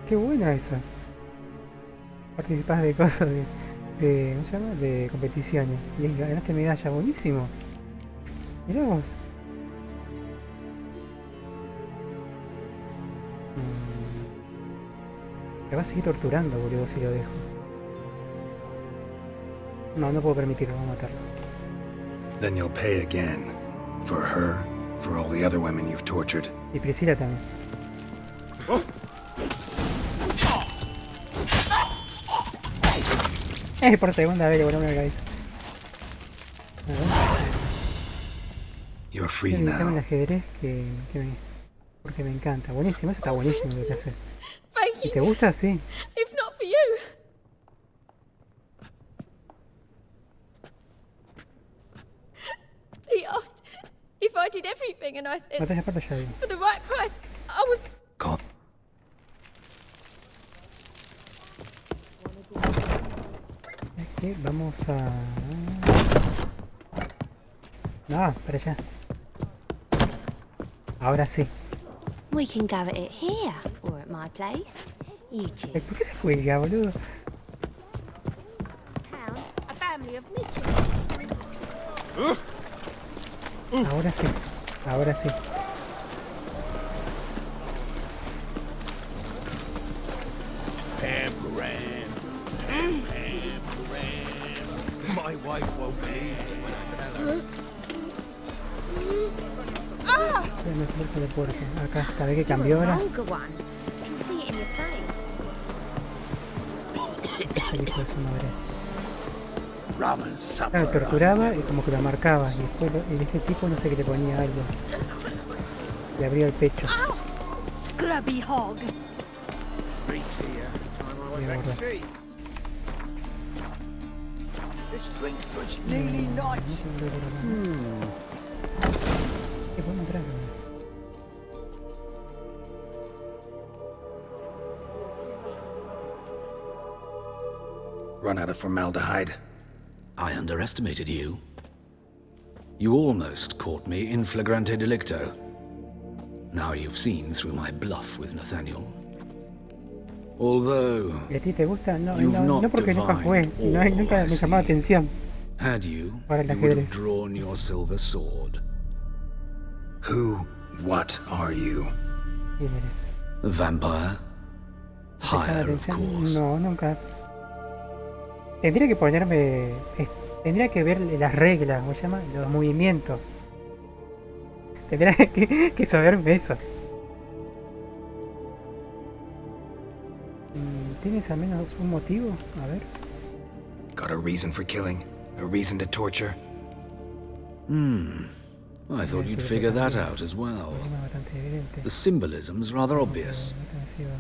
Qué bueno eso. Participás de cosas ¿cómo se llama? De competiciones. Y ganaste medalla. Buenísimo. Mirá vos. Me va a seguir torturando, boludo, si lo dejo. No, no puedo permitirlo, vamos a matarlo. Then you'll pay again. For her, for all the other women you've tortured. Y Priscila también. Por segunda vez le voló la cabeza. You're free now. now. El ajedrez porque me encanta. Buenísimo, eso está buenísimo lo que hace. Thank you. ¿Te gusta? Sí. If not for you. He asked if I did everything and I said, Batalla aparte ya vi. for the right price, I was... Call. Es que vamos a... No, para allá. Ahora sí. We can gather it here or at my place. You choose. ¿Por qué se cuelga, boludo? Town, a family of midgets. Ahora sí. Ahora sí. My wife won't believe it when I tell her. Me acerco de puerta. Acá está, ve que cambió ahora. El hijo de su madre. Claro, torturaba y como que lo marcaba. Y después este tipo no sé qué le ponía algo. Le abría el pecho. Scrubby hog. It's drink for it's nearly night. ¿Qué puedo entrar? Run out of formaldehyde. I underestimated you. You almost caught me in flagrante delicto. Now you've seen through my bluff with Nathaniel. Although ¿Y a ti te gusta? No, you've no, not no porque nunca jugué. No, divined nunca all me I llamaba see. atención. Had you, Para el you would have ajedrez. drawn your silver sword. Who, what are you? ¿Quién eres? A vampire? ¿Te llama Higher, of atención? course. No, nunca. Tendría que ponerme... Tendría que ver las reglas, ¿cómo se llama? Los movimientos. Tendría que saberme eso. ¿Tienes al menos un motivo? A ver. Got a reason for killing? A reason to torture? I thought you'd figure that out as well. The symbolism's rather obvious.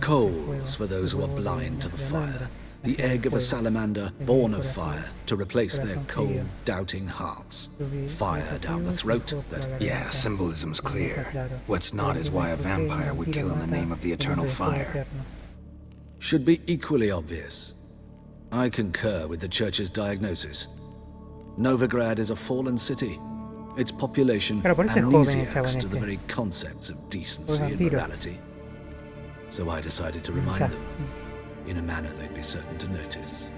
Coals for those who are blind to the fire. The egg of a salamander, born of fire, to replace their cold, doubting hearts. Fire down the throat that... Yeah, symbolism's clear. What's not is why a vampire would kill in the name of the eternal fire. Should be equally obvious. I concur with the Church's diagnosis. Novigrad is a fallen city. Its population amnesiacs to the very concepts of decency and morality. So I decided to remind them, in a manner they'd be certain to notice.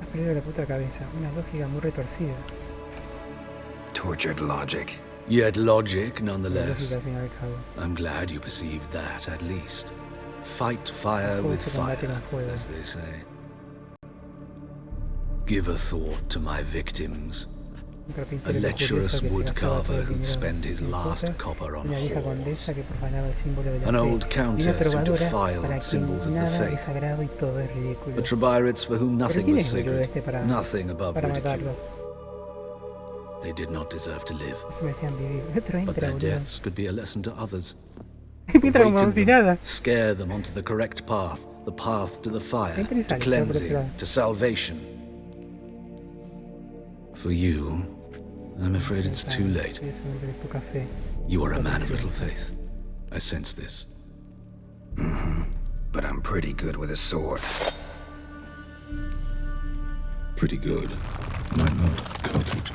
Has perdido la puta cabeza. Una lógica muy retorcida. Tortured logic. Yet logic, nonetheless. I'm glad you perceived that, at least. Fight fire with fire, as they say. Give a thought to my victims. A lecherous woodcarver who'd spend his last copper on whores. An old countess who defiled symbols of the faith. The Trebirates for whom nothing was sacred, nothing above ridicule. They did not deserve to live, but their deaths could be a lesson to others. Awaken them, scare them onto the correct path, the path to the fire, to cleansing, to salvation. For you, I'm afraid it's too late. You are a man of little faith. I sense this. but I'm pretty good with a sword. Pretty good. Might not cut it.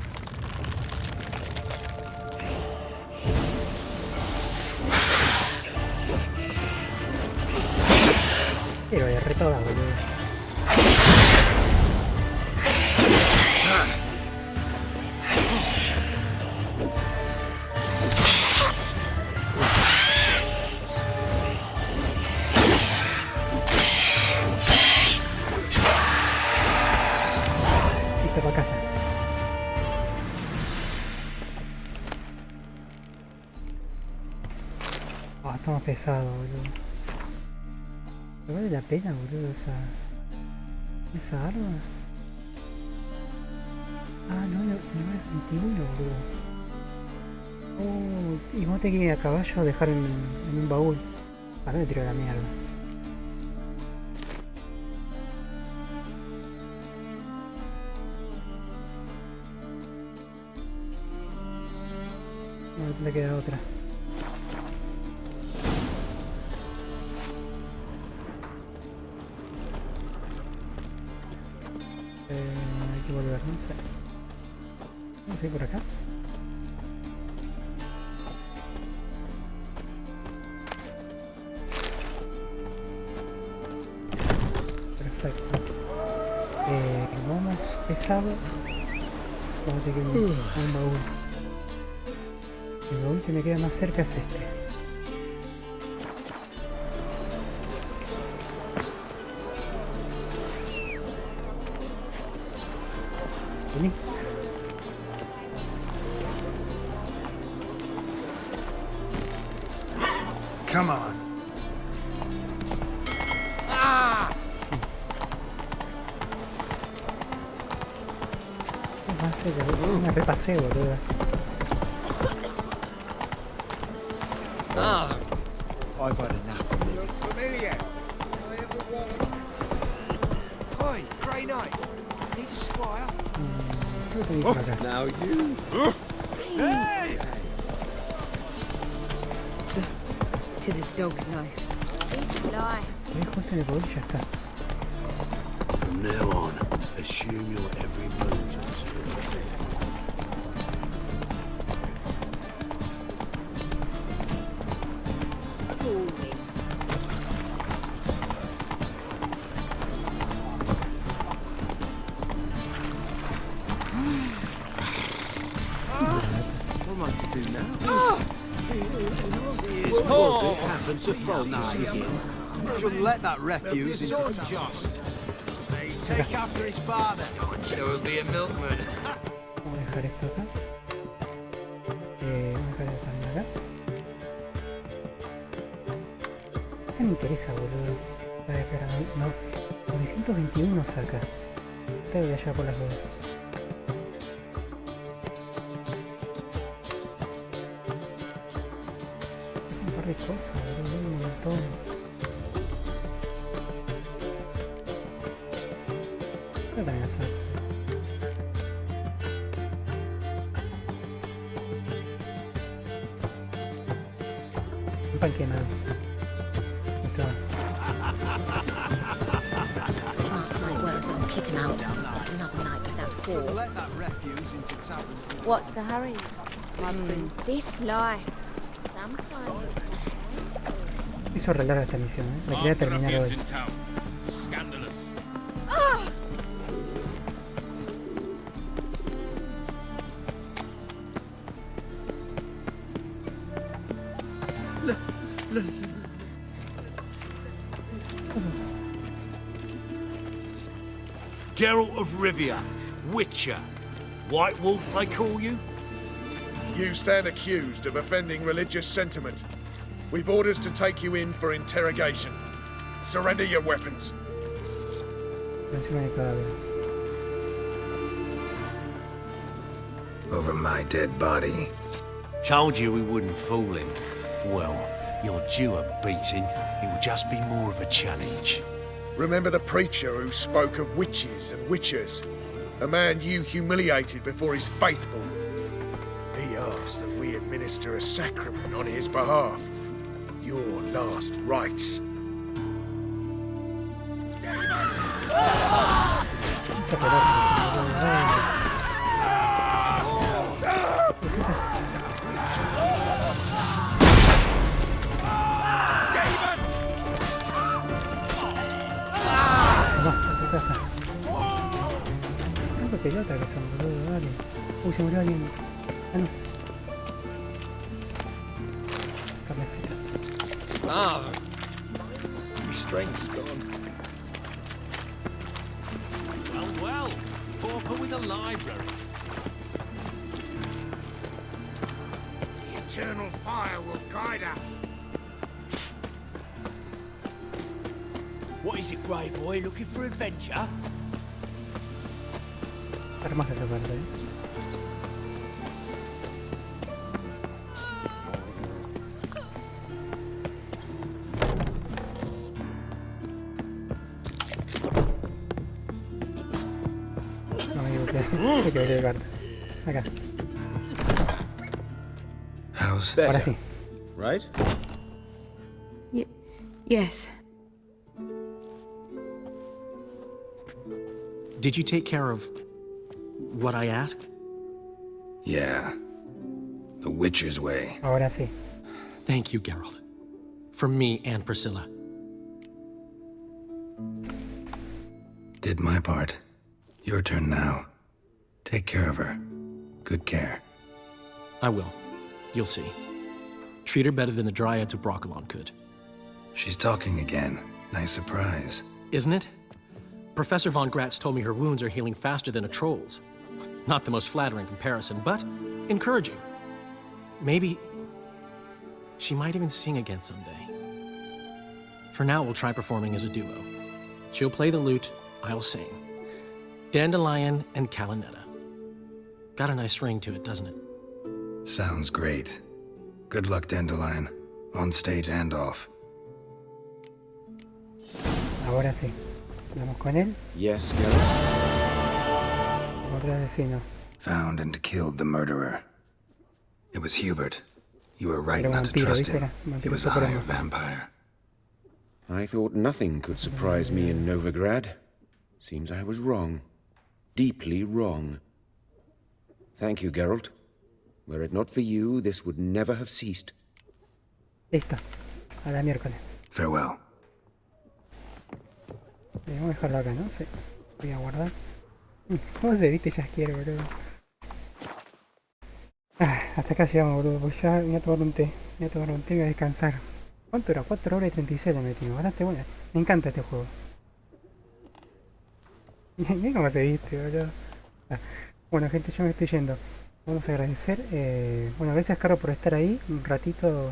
Pero de re toda, boludo. Listo para casa. Ah, estamos pesados, boludo. ¿No vale la pena, boludo, esa arma? Ah, no, nivel 21, boludo. Oh, y vos te quieres a caballo o dejar en un baúl. Ahora me tiro la mierda. No, le queda otra. Hay que volver, no sé. Vamos a ir por acá. Perfecto. Vamos pesado. Vamos a tener que ir a un baúl. El baúl que me queda más cerca es este. Vení. Come on. Va a ser una repaseo, boludo. I've had enough of it. Familiar. Oi, Grey Knight. Need a squire? Now you. Hey! To the dog's life. This life. Justo en el baúl ya está. From now on, assume your every move. What am I to do now? It happened to focus him. Shouldn't let that refuse into just. They take after his father. So he'll be a milkman. Vamos a dejar esto acá. Vamos a dejar esto también acá. Este me interesa, boludo. A ver, espera, no. 921 saca. Te voy a llevar por las dos. Un par de cosas, boludo. Un montón. Yo también la saco. Un pan quemado. Listo. My words, I'll kick him out. It's another night without Shouldn't four. let that refuse into taverns. What's the hurry, my prince? This life. Sometimes it's a Hizo re larga esta misión, La quería terminar hoy. Geralt of Rivia, Witcher. White Wolf, they call you? You stand accused of offending religious sentiment. We've orders to take you in for interrogation. Surrender your weapons. Encima de cadáver. Over my dead body. Told you we wouldn't fool him. Well, you're due a beating. It will just be more of a challenge. Remember the preacher who spoke of witches and witchers? A man you humiliated before his faithful. He asked that we administer a sacrament on his behalf. Your last rites. casa. Tanto pelota que son, boludo, dale. Uy, se murió alguien. Ah, no. Carne frita. Ah, my strength's gone. Well, pauper with a library. The eternal fire will guide us. What is it, Grey Boy? Looking for adventure? Armas esa parte, No me equivoqué. Me quedé de carta. Acá. How's Ahora sí. Right? Yes. Did you take care of what I asked? Yeah. The Witcher's way. Ahora sí. Thank you, Geralt. From me and Priscilla. Did my part. Your turn now. Take care of her. Good care. I will. You'll see. Treat her better than the Dryads of Broccolon could. She's talking again. Nice surprise. Isn't it? Professor von Gratz told me her wounds are healing faster than a troll's. Not the most flattering comparison, but encouraging. Maybe she might even sing again someday. For now, we'll try performing as a duo. She'll play the lute, I'll sing. Dandelion and Calinetta. Got a nice ring to it, doesn't it? Sounds great. Good luck, Dandelion. On stage and off. Ahora sí. Vamos con él. Yes, Geralt. Otro asesino. Found and killed the murderer. It was Hubert. You were right Era not to vampiro, trust ¿viste? him. Era He vampiro was a higher supremo. vampire. I thought nothing could surprise me in Novigrad. Seems I was wrong. Deeply wrong. Thank you, Geralt. Were it not for you, this would never have ceased. Listo. A la miércoles. Farewell. Vamos a dejarlo acá, ¿no? Sí. Voy a guardar. ¿Cómo se viste chasquiero, boludo? Hasta acá llegamos, boludo. Pues ya voy a tomar un té. Voy a tomar un té y voy a descansar. ¿Cuánto era? 4 horas y 36 le metimos. Bastante buena. Me encanta este juego. Mira cómo se viste, boludo. Bueno, gente, yo me estoy yendo. Vamos a agradecer. Bueno, gracias, Caro, por estar ahí un ratito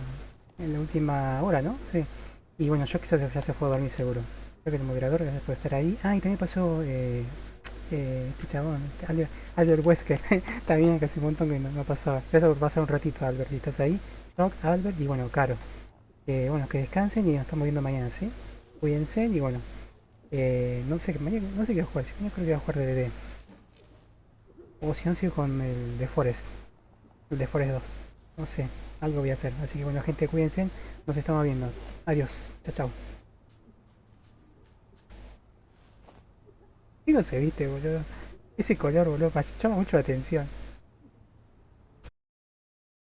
en la última hora, ¿no? Sí. Y bueno, yo quizás ya se fue a dormir seguro. Creo que el moderador, gracias por estar ahí. Ah, y también pasó este chabón, Albert Wesker. También, que hace un montón que no pasaba. Gracias por pasar un ratito, Albert, si estás ahí. Rock, Albert y bueno, Caro. Bueno, que descansen y nos estamos viendo mañana, ¿sí? Cuídense y bueno. No sé, mañana no sé qué jugar. Si mañana creo que voy a jugar de DD. O si no, sigo con el de Forest. El de Forest 2. No sé, algo voy a hacer. Así que bueno, gente, cuídense. Nos estamos viendo. Adiós. Chao, chao. ¿Qué no se viste, boludo? Ese color, boludo, llama mucho la atención.